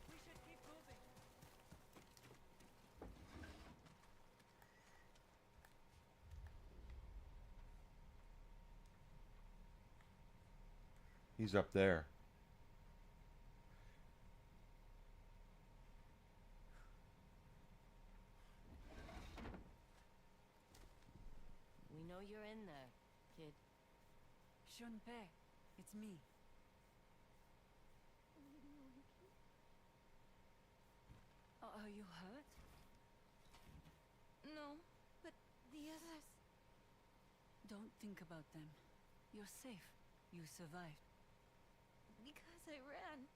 We should keep moving. He's up there. We know you're in there, kid. Funday, it's me. Are you hurt? No, but the others. Don't think about them. You're safe. You survived. Because I ran.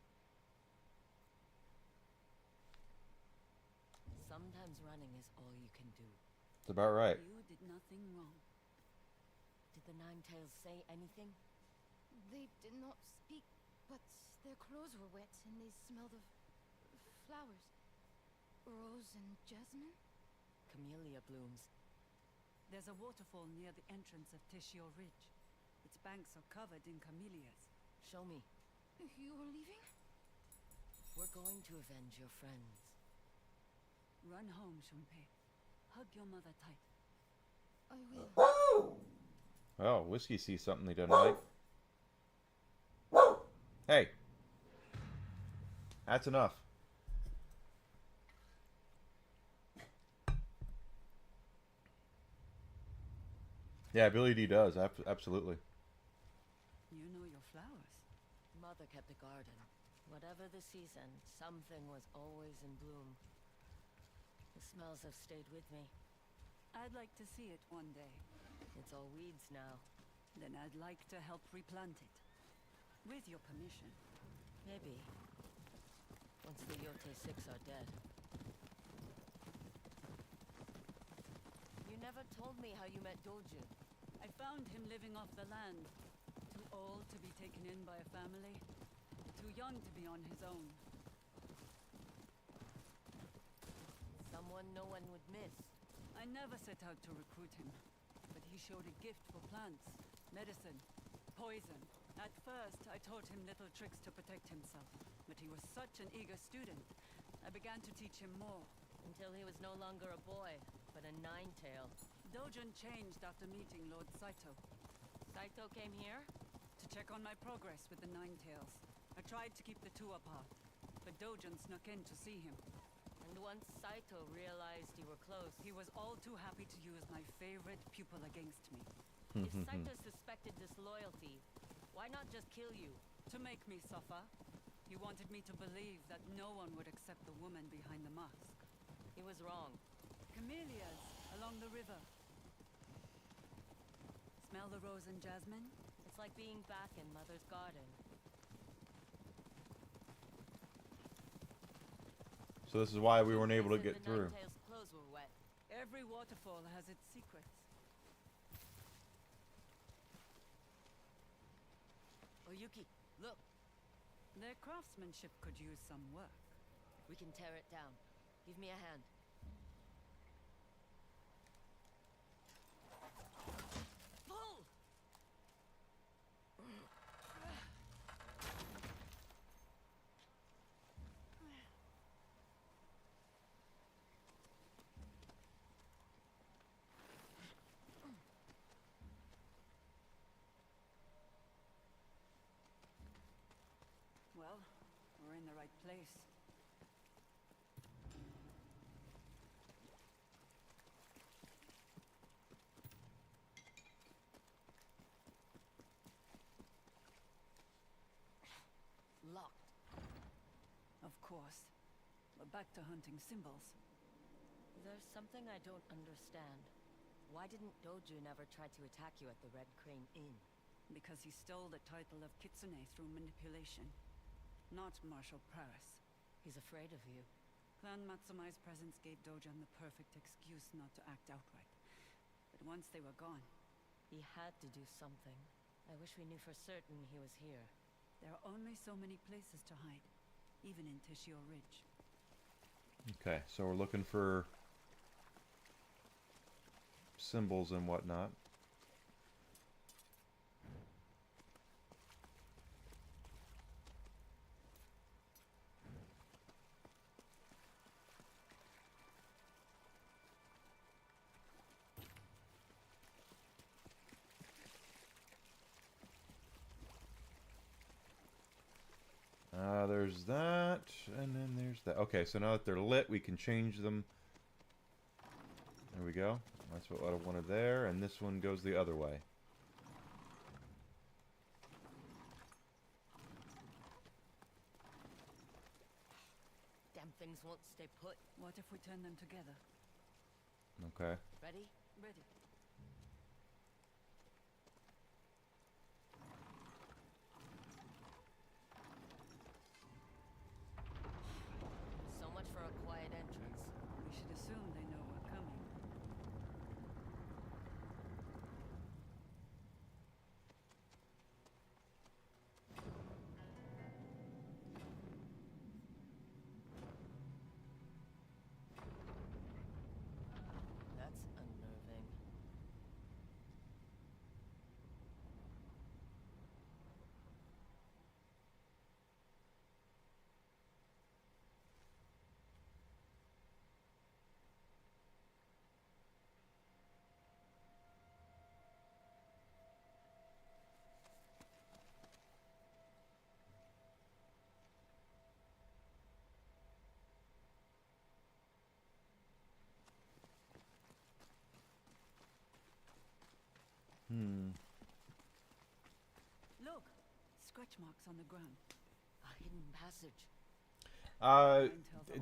Sometimes running is all you can do. It's about right. You did nothing wrong. Did the Nine-Tails say anything? They did not speak, but their clothes were wet and they smelled of flowers. Rose and jasmine? Camellia blooms. There's a waterfall near the entrance of Tishio Ridge. Its banks are covered in camellias. Show me. You were leaving? We're going to avenge your friends. Run home, Funday. Hug your mother tight. I will. Oh, Whiskey sees something he doesn't like. Hey. That's enough. Yeah, Billy D does. Absolutely. You know your flowers. Mother kept a garden. Whatever the season, something was always in bloom. The smells have stayed with me. I'd like to see it one day. It's all weeds now. Then I'd like to help replant it. With your permission. Maybe. Once the Yotei 6 are dead. You never told me how you met Dojun. I found him living off the land. Too old to be taken in by a family. Too young to be on his own. Someone no one would miss. I never set out to recruit him. But he showed a gift for plants, medicine, poison. At first, I taught him little tricks to protect himself. But he was such an eager student. I began to teach him more. Until he was no longer a boy, but a nine-tail. Dojun changed after meeting Lord Saito. Saito came here? To check on my progress with the Nine-Tails. I tried to keep the two apart, but Dojun snuck in to see him. And once Saito realized you were close... He was all too happy to use my favorite pupil against me. If Saito suspected disloyalty, why not just kill you? To make me suffer. He wanted me to believe that no one would accept the woman behind the mask. He was wrong. Camellias along the river. Smell the rose and jasmine? It's like being back in Mother's garden. So this is why we weren't able to get through. The Nine-Tails' clothes were wet. Every waterfall has its secrets. Oyuki, look. Their craftsmanship could use some work. We can tear it down. Give me a hand. Pull! Well, we're in the right place. Locked. Of course. We're back to hunting symbols. There's something I don't understand. Why didn't Doju never try to attack you at the Red Crane Inn? Because he stole the title of Kitsune through manipulation. Not martial prowess. He's afraid of you. Clan Matsumai's presence gave Dojan the perfect excuse not to act outright. But once they were gone... He had to do something. I wish we knew for certain he was here. There are only so many places to hide, even in Tishio Ridge. Okay, so we're looking for symbols and whatnot. There's that, and then there's that. Okay, so now that they're lit, we can change them. There we go. That's what I wanted there, and this one goes the other way. Damn things won't stay put. What if we turn them together? Okay. Ready? Ready. So much for a quiet entrance. We should assume they know we're coming. That's unnerving. Look! Scratch marks on the ground. A hidden passage.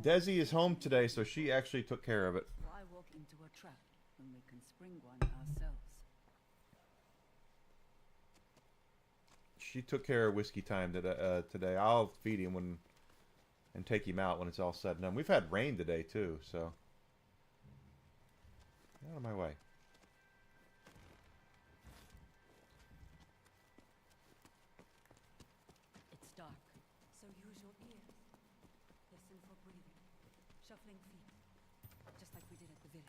Desi is home today, so she actually took care of it. Why walk into a trap when we can spring one ourselves? She took care of whiskey time today. I'll feed him and take him out when it's all said and done. We've had rain today too, so get out of my way. It's dark, so use your ears. Listen for breathing, shuffling feet, just like we did at the village.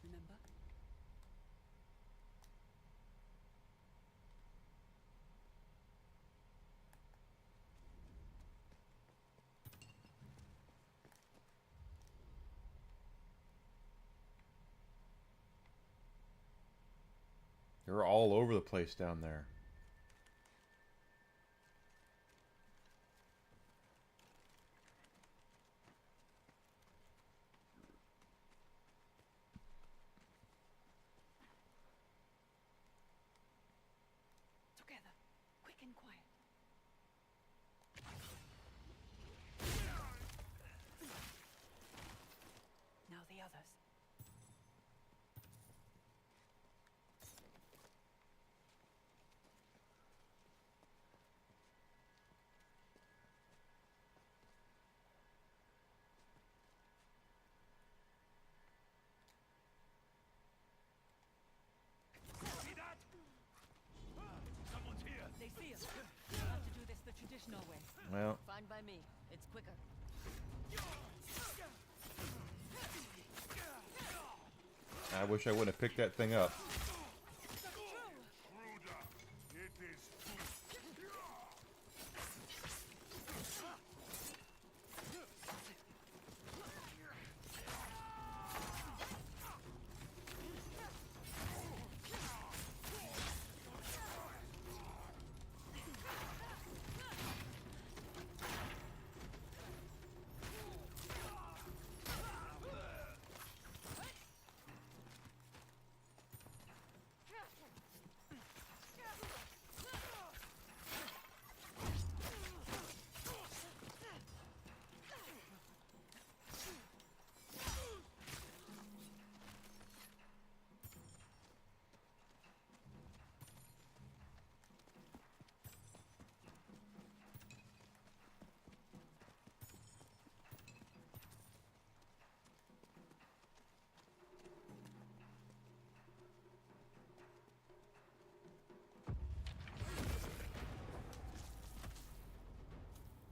Remember? They're all over the place down there. Together, quick and quiet. Now the others. See that? Someone's here. They see us. We'll have to do this the traditional way. Well, Fine by me. It's quicker. I wish I wouldn't have picked that thing up.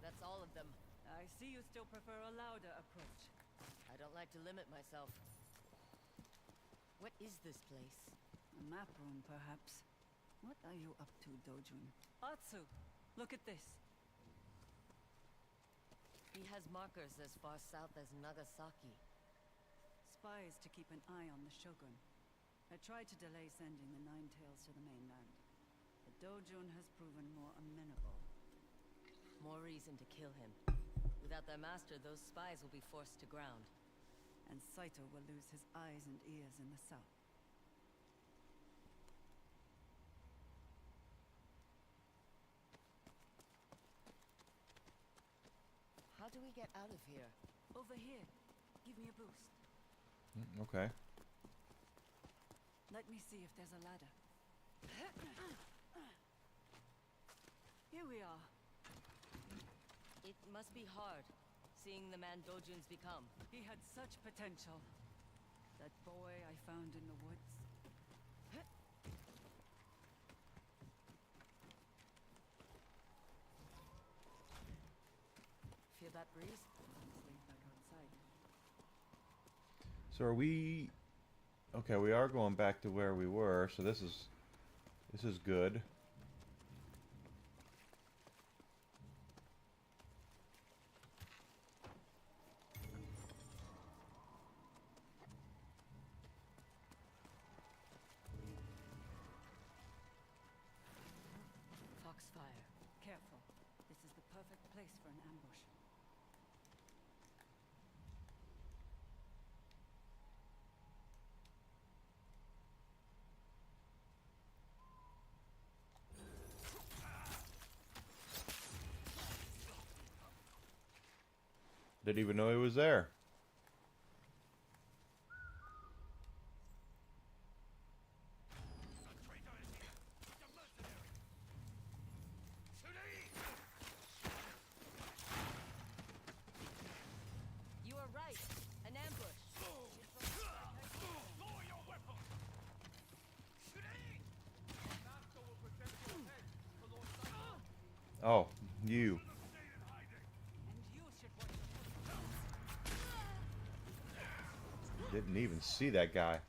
That's all of them. I see you still prefer a louder approach. I don't like to limit myself. What is this place? A map room, perhaps. What are you up to, Dojun? Atsu, look at this. He has markers as far south as Nagasaki. Spies to keep an eye on the Shogun. I tried to delay sending the Nine Tails to the mainland. The Dojun has proven more amenable. More reason to kill him. Without their master, those spies will be forced to ground. And Saito will lose his eyes and ears in the south. How do we get out of here? Over here. Give me a boost. Okay. Let me see if there's a ladder. Here we are. It must be hard, seeing the man Dojuns become. He had such potential. That boy I found in the woods. Feel that breeze? Let's back outside. So are we... Okay, we are going back to where we were, so this is good. Foxfire. Careful. This is the perfect place for an ambush. Didn't even know he was there. You are right. An ambush. Lower your weapon! Oh, you. Didn't even see that guy.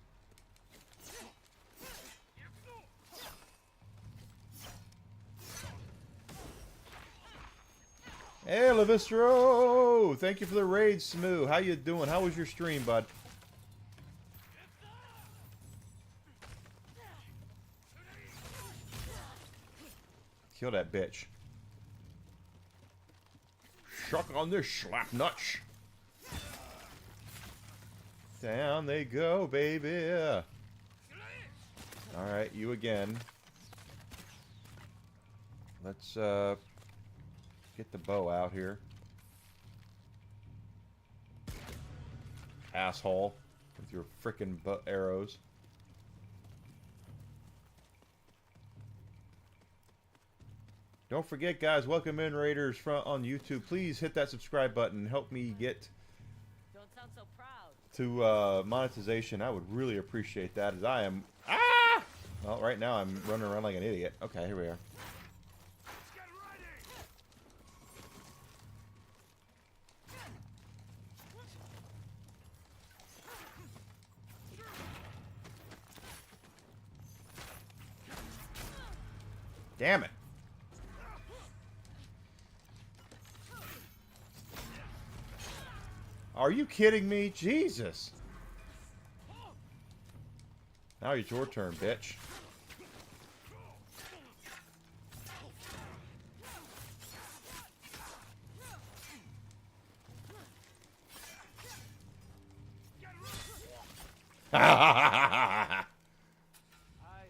Hey, Levistro! Thank you for the raid, Smoo. How you doing? How was your stream, bud? Kill that bitch. Shuck on this slap nuts. Down they go, baby. Alright, you again. Let's get the bow out here. Asshole. With your frickin' arrows. Don't forget, guys, welcome in Raiders on YouTube. Please hit that subscribe button. Help me get Don't sound so proud. to monetization. I would really appreciate that, as I am... Ah! Well, right now I'm running around like an idiot. Okay, here we are. Damn it. Are you kidding me? Jesus. Now it's your turn, bitch. I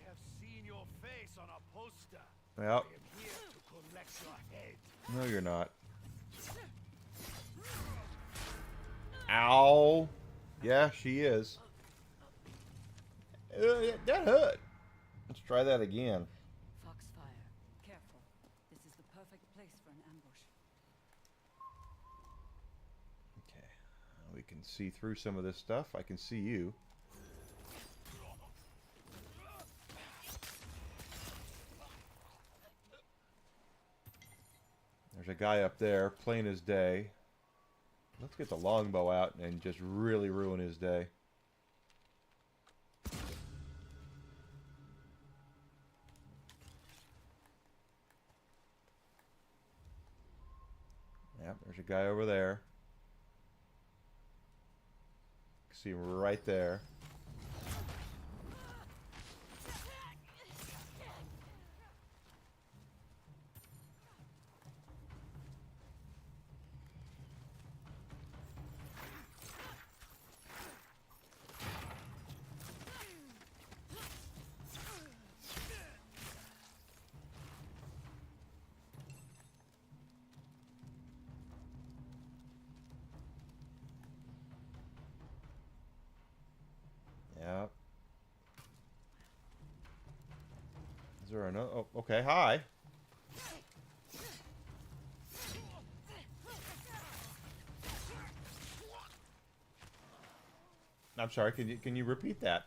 have seen your face on a poster. Yep. I am here to collect your head. No, you're not. Ow. Yeah, she is. That hurt. Let's try that again. Foxfire. Careful. This is the perfect place for an ambush. Okay. We can see through some of this stuff. I can see you. There's a guy up there playing his day. Let's get the longbow out and just really ruin his day. Yep, there's a guy over there. See him right there. Yep. Is there another? Oh, okay. Hi. I'm sorry. Can you repeat that?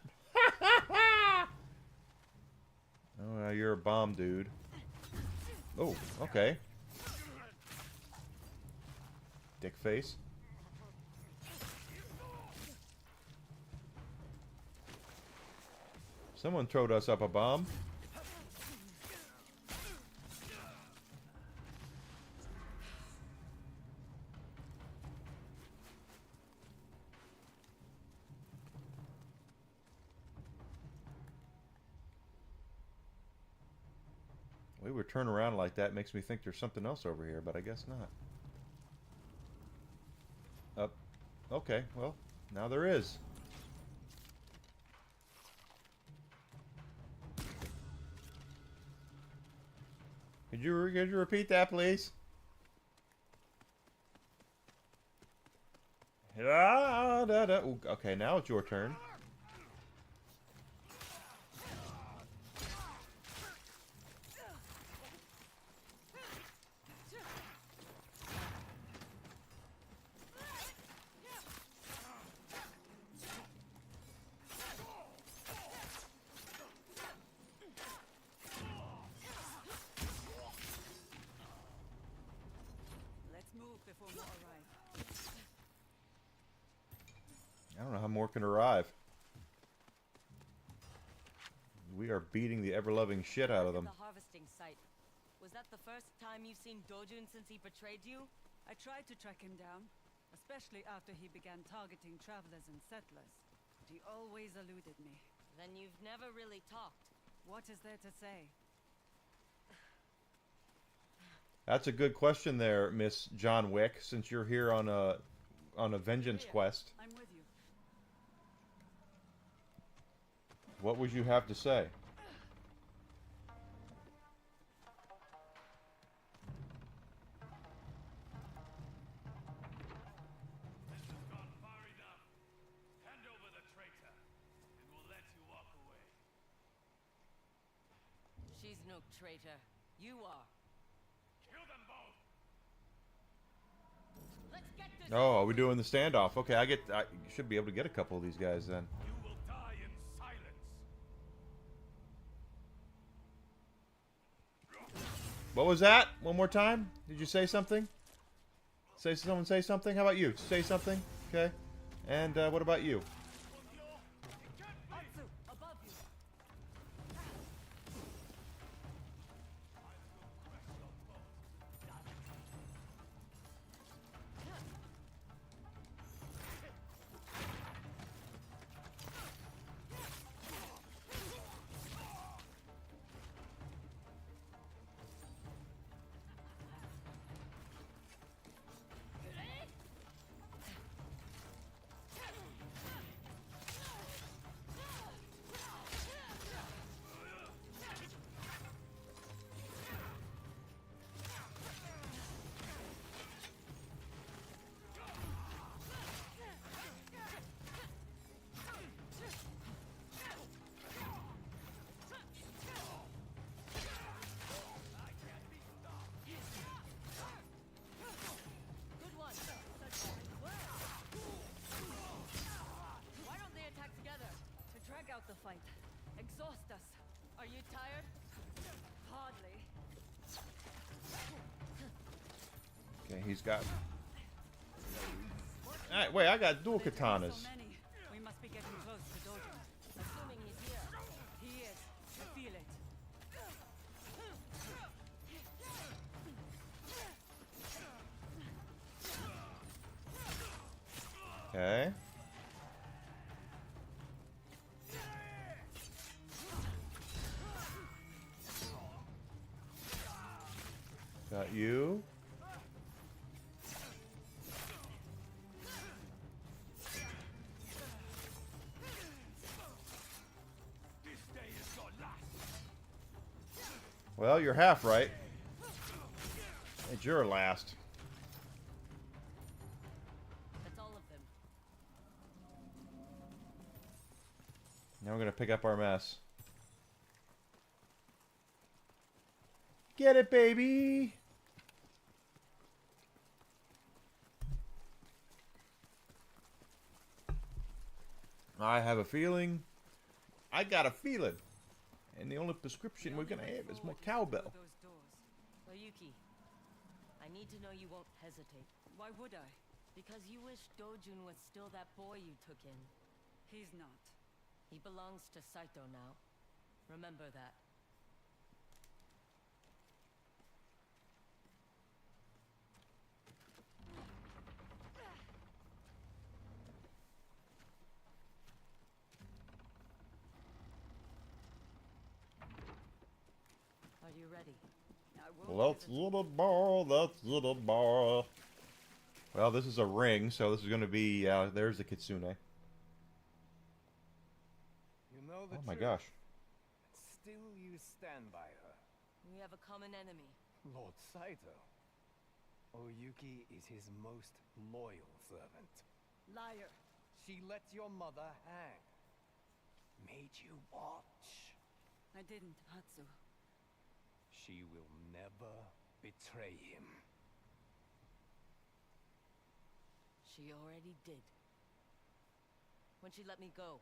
Oh, you're a bomb, dude. Oh, okay. Dick face. Someone throwed us up a bomb. We would turn around like that makes me think there's something else over here, but I guess not. Up. Okay, well, now there is. Could you repeat that, please? Okay, now it's your turn. I don't know how more can arrive. We are beating the ever-loving shit out of them. The harvesting site. Was that the first time you've seen Dojun since he betrayed you? I tried to track him down, especially after he began targeting travelers and settlers. But he always eluded me. Then you've never really talked. What is there to say? That's a good question there, Miss John Wick, since you're here on a vengeance quest. I'm with you. What would you have to say? This has gone far enough. Hand over the traitor, and we'll let you walk away. She's no traitor. You are. Kill them both. Let's get this. Oh, are we doing the standoff? Okay, I should be able to get a couple of these guys then. You will die in silence. What was that? One more time? Did you say something? Someone say something? How about you? Say something? Okay. And what about you? Okay, he's got... Alright, wait, I got dual katanas. So many. We must be getting close to Dojin. Assuming he's here. He is. I feel it. Okay. Got you. Well, you're half right. It's your last. That's all of them. Now we're gonna pick up our mess. Get it, baby! I have a feeling. I got a feeling. And the only prescription we're gonna have is more cowbell. Those doors. Oyuki, I need to know you won't hesitate. Why would I? Because you wish Dojun was still that boy you took in. He's not. He belongs to Saito now. Remember that. Are you ready? Let's little ball, that's little ball. Well, this is a ring, so this is going to be, there's the Kitsune. You know the Oh my truth. gosh. Still you stand by her. We have a common enemy. Lord Saito. Oyuki is his most loyal servant. Liar. She let your mother hang. Made you watch. I didn't, Hatsu. She will never betray him. She already did. When she let me go.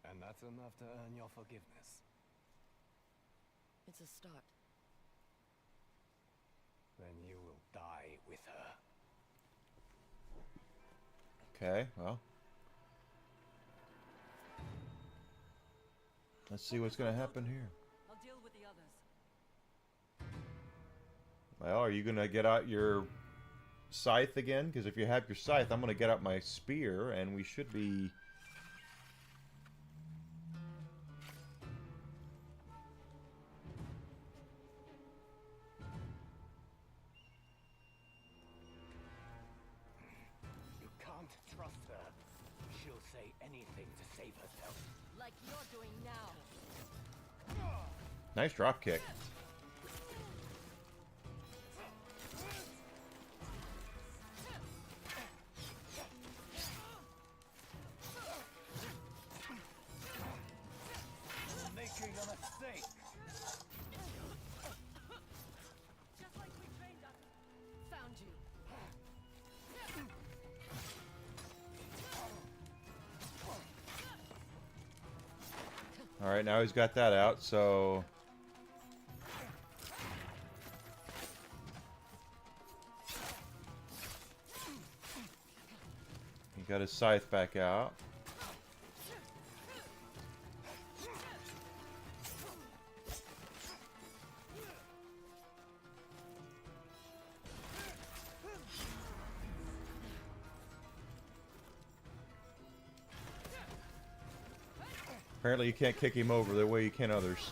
And that's enough to earn your forgiveness. It's a start. Then you will die with her. Okay, well. Let's see what's going to happen here. I'll deal with the others. Well, are you going to get out your scythe again? Because if you have your scythe, I'm going to get out my spear, and we should be... You can't trust her. She'll say anything to save herself. Like you're doing now. Nice drop kick. Making a mistake. Just like we trained us. Found you. Alright, now he's got that out, so... He got his scythe back out. Apparently you can't kick him over the way you can others.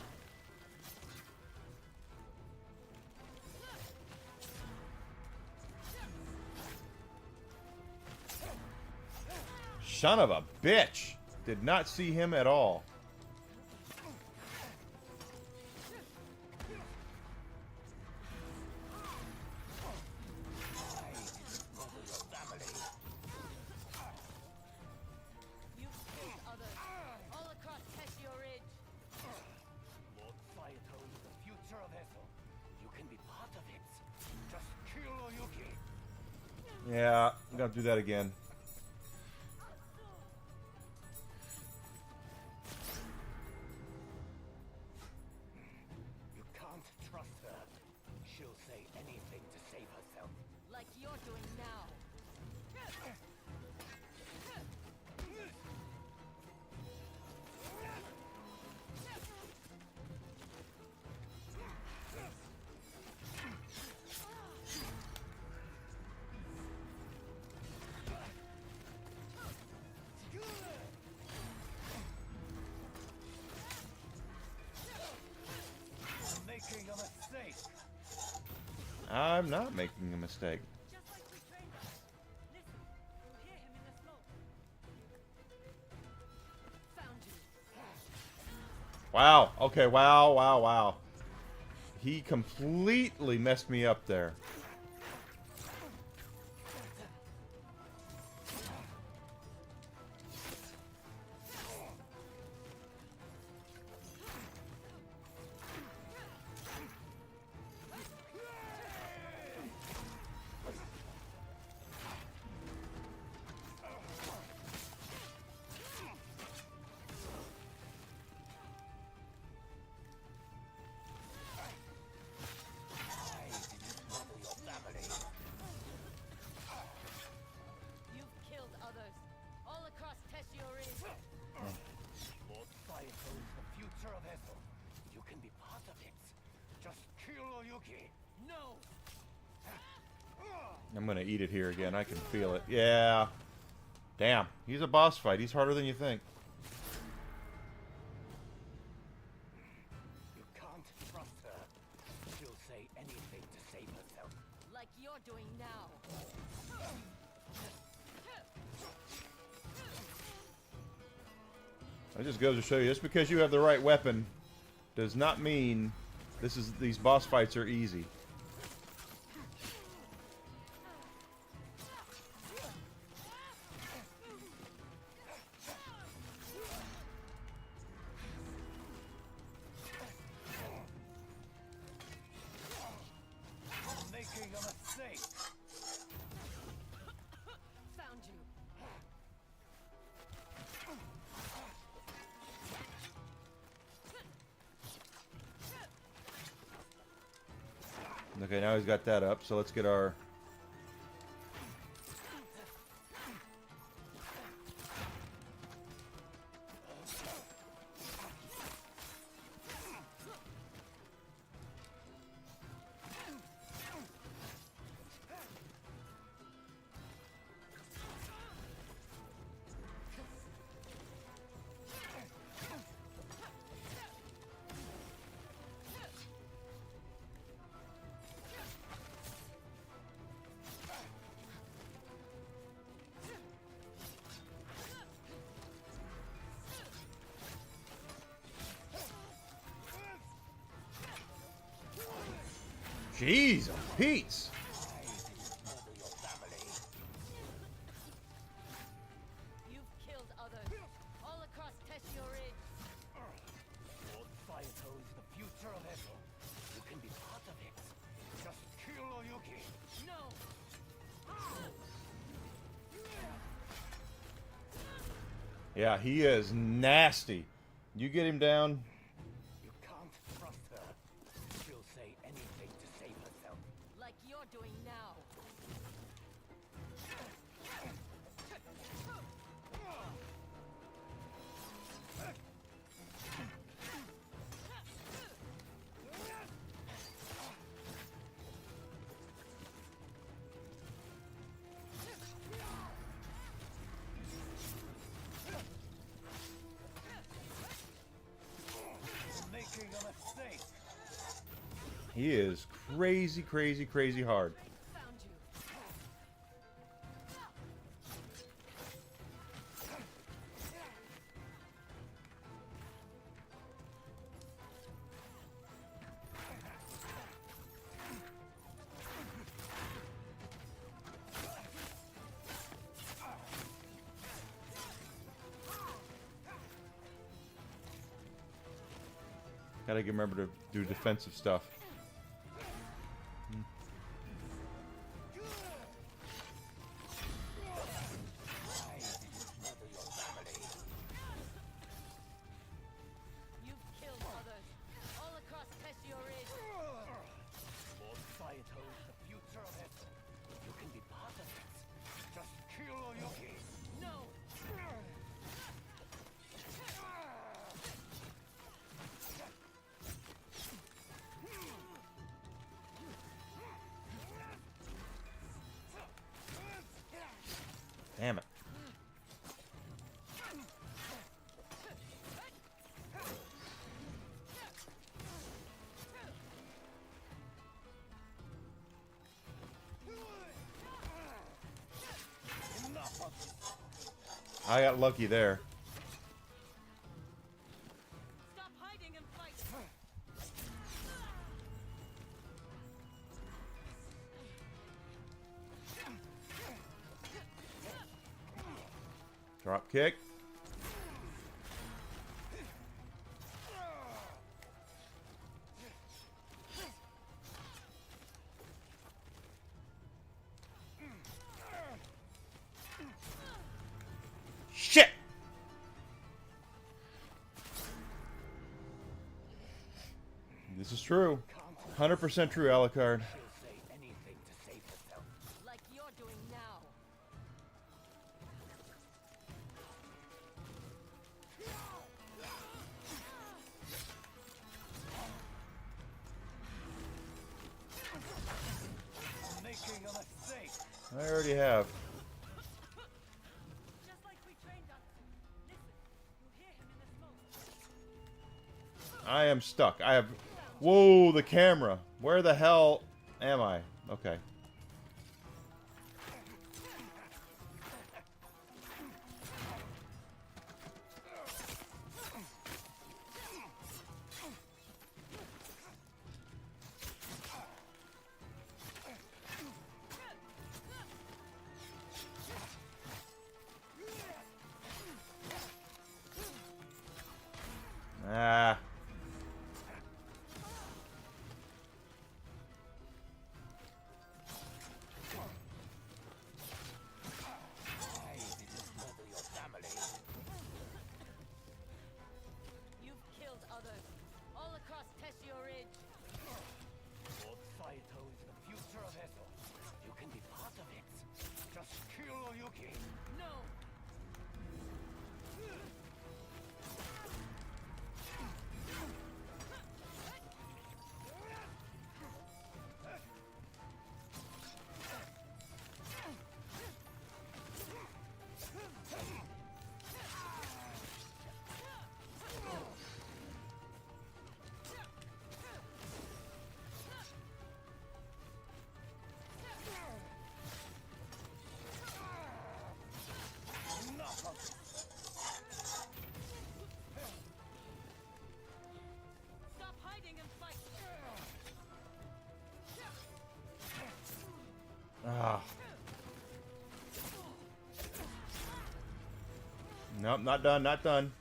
Son of a bitch! Did not see him at all. You've killed others. All across Teshio Ridge. Lord Saito is the future of Esso. You can be part of it. Just kill Oyuki. Yeah, I'm gonna do that again. You can't trust her. She'll say anything to save herself. Like you're doing now. Making a mistake. I'm not making a mistake. Just like we trained us. Listen, you hear him in the smoke. Found you. Wow. Okay. Wow. Wow. Wow. He completely messed me up there. You've killed others. All across Tessio-ri. Lord Saito is the future of Esso. You can be part of it. Just kill Oyuki. No! I'm gonna eat it here again. I can feel it. Yeah. Damn. He's a boss fight. He's harder than you think. You can't trust her. She'll say anything to save herself. Like you're doing now. That just goes to show you, just because you have the right weapon does not mean these boss fights are easy. Making a mistake. Found you. Okay, now he's got that up, so let's get our... Jeez, Pete's. You've killed others. All across Tessio-ri. Lord Saito is the future of Esso. You can be part of it. Just kill Oyuki. No! Yeah, he is nasty. You get him down. You can't trust her. She'll say anything to save herself. Like you're doing now. Making a mistake. He is crazy, crazy, crazy hard. Found you. Gotta remember to do defensive stuff. You've killed others. All across Tessio-ri. Lord Saito is the future of Esso. You I got lucky there. Stop hiding and fight. Drop kick. Shit! This is true. 100% true, Alucard. Like you're doing now. I'm making a mistake. I already have. Just like we trained us to. Listen, you hear him in the smoke. I am stuck. I have... Whoa, the camera. Where the hell am I? Okay. Ah. You've killed others. All across Teshio Ridge. Lord Saito is the future of Ezo. You can be part of it. Just kill Oyuki. No! Stop hiding and fight. Ah. Nope, not done, not done.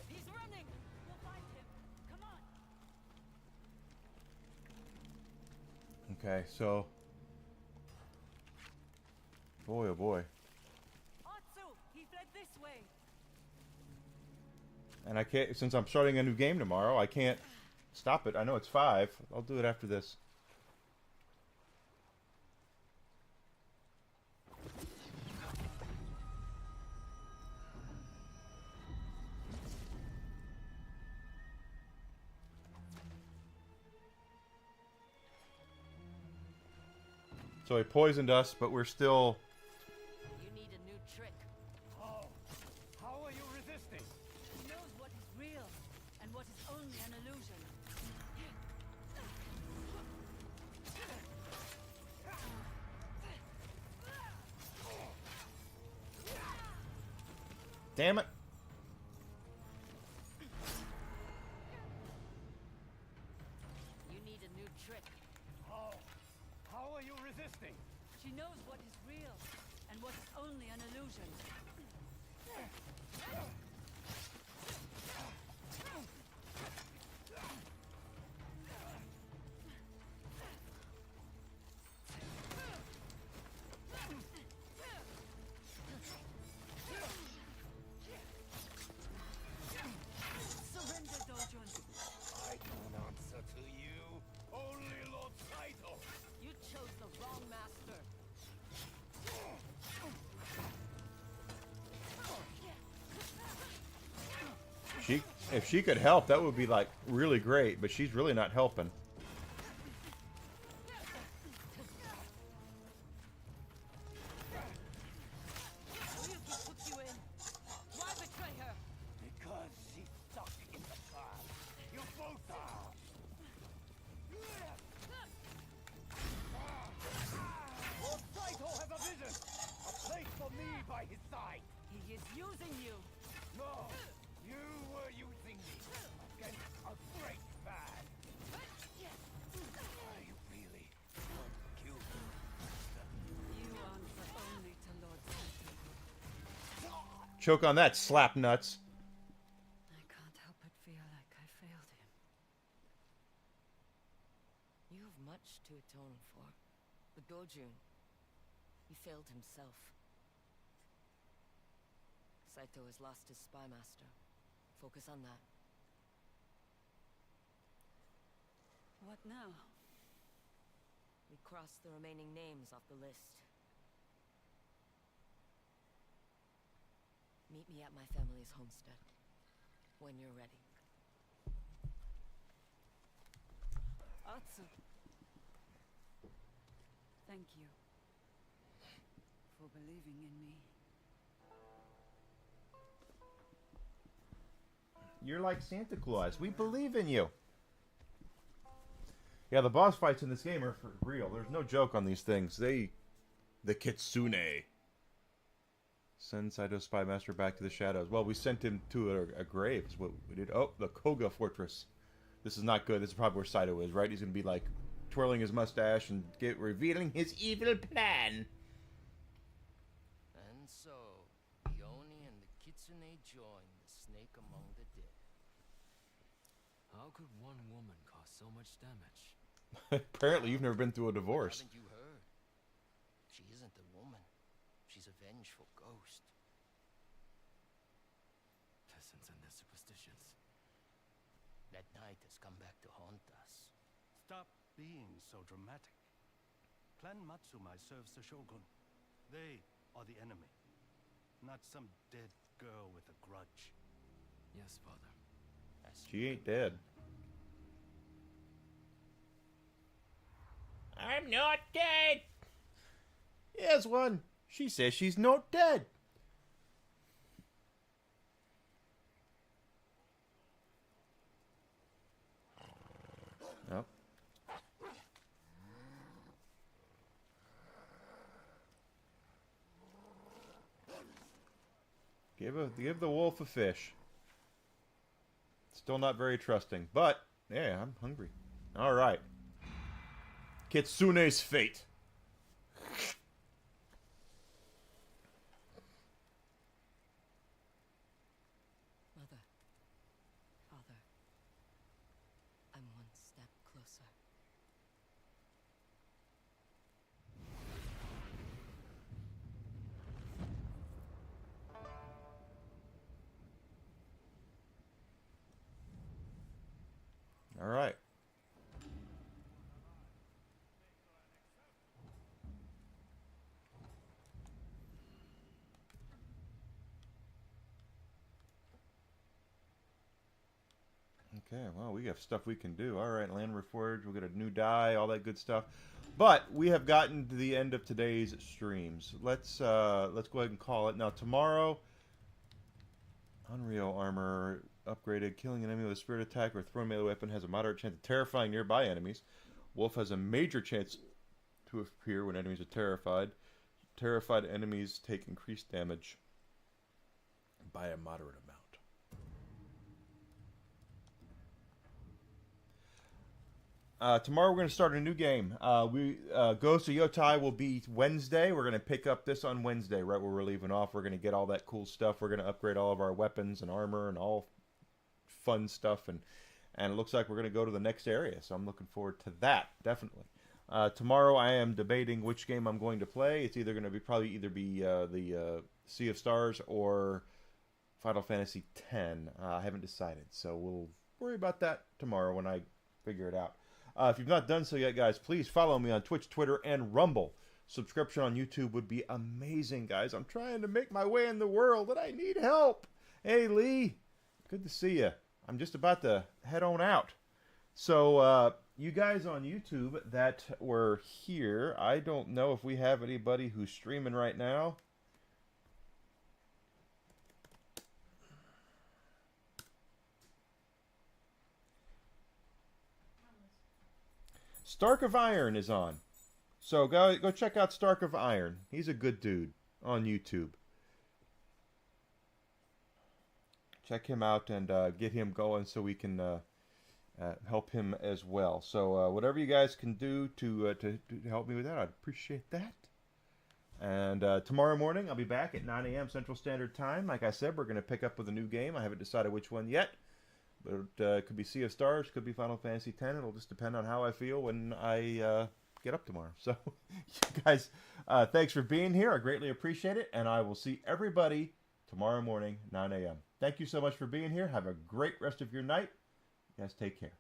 He's running. We'll find him. Come on. Okay, so... Boy, oh boy. Otsu, he fled this way. And I can't, since I'm starting a new game tomorrow, I can't stop it. I know it's 5. I'll do it after this. So he poisoned us, but we're still... You need a new trick. How are you resisting? He knows what is real and what is only an illusion. Damn it. You need a new trick. How are you resisting? She knows what is real and what is only an illusion. Surrender, Dojun. I don't answer to you. Only Lord Saito. You chose the wrong master. If she could help, that would be like really great, but she's really not helping. Ryuki took you in. Why betray Choke on that, slap nuts. I can't help but feel like I failed him. You have much to atone for. But Dojun, he failed himself. Saito has lost his spy master. Focus on that. What now? We cross the remaining names off the list. Meet me at my family's homestead when you're ready. Atsu. Thank you for believing in me. You're like Santa Claus. We believe in you. Yeah, the boss fights in this game are for real. There's no joke on these things. The Kitsune. Send Saito's spy master back to the shadows. Well, we sent him to a grave. Is what we did. Oh, the Koga Fortress. This is not good. This is probably where Saito is, right? He's going to be like twirling his mustache and revealing his evil plan. And so, Yoni and the Kitsune join the snake among the dead. How could one woman cause so much damage? Apparently, you've never been through a divorce. Haven't you heard? She isn't a woman. She's a vengeful ghost. Peasants and their superstitions. That night has come back to haunt us. Stop being so dramatic. Clan Matsumai serves the Shogun. They are the enemy, not some dead girl with a grudge. Yes, father. She ain't dead. I'm not dead. Here's one. She says she's not dead. Nope. Give the wolf a fish. Still not very trusting, but yeah, I'm hungry. All right. Kitsune's fate. Mother, Father, I'm one step closer. All right. Okay, well, we have stuff we can do. All right, Land Reforged, we'll get a new die, all that good stuff. But we have gotten to the end of today's streams. Let's go ahead and call it. Now, tomorrow, Unreal Armor upgraded. Killing an enemy with a spirit attack or thrown melee weapon has a moderate chance of terrifying nearby enemies. Wolf has a major chance to appear when enemies are terrified. Terrified enemies take increased damage by a moderate amount. Tomorrow we're going to start a new game. Ghost of Yotei will be Wednesday. We're going to pick up this on Wednesday, right where we're leaving off. We're going to get all that cool stuff. We're going to upgrade all of our weapons and armor and all fun stuff. And it looks like we're going to go to the next area. So I'm looking forward to that, definitely. Tomorrow I am debating which game I'm going to play. It's either going to be the Sea of Stars or Final Fantasy X. I haven't decided. So we'll worry about that tomorrow when I figure it out. If you've not done so yet, guys, please follow me on Twitch, Twitter, and Rumble. Subscription on YouTube would be amazing, guys. I'm trying to make my way in the world, and I need help. Hey, Lee. Good to see you. I'm just about to head on out. So, you guys on YouTube that were here, I don't know if we have anybody who's streaming right now. Stark of Iron is on. So go check out Stark of Iron. He's a good dude on YouTube. Check him out and get him going so we can help him as well. So whatever you guys can do to help me with that, I'd appreciate that. And tomorrow morning, I'll be back at 9 a.m. Central Standard Time. Like I said, we're going to pick up with a new game. I haven't decided which one yet. But it could be Sea of Stars, could be Final Fantasy X. It'll just depend on how I feel when I get up tomorrow. So, you guys, thanks for being here. I greatly appreciate it. And I will see everybody tomorrow morning, 9 a.m. Thank you so much for being here. Have a great rest of your night. You guys take care.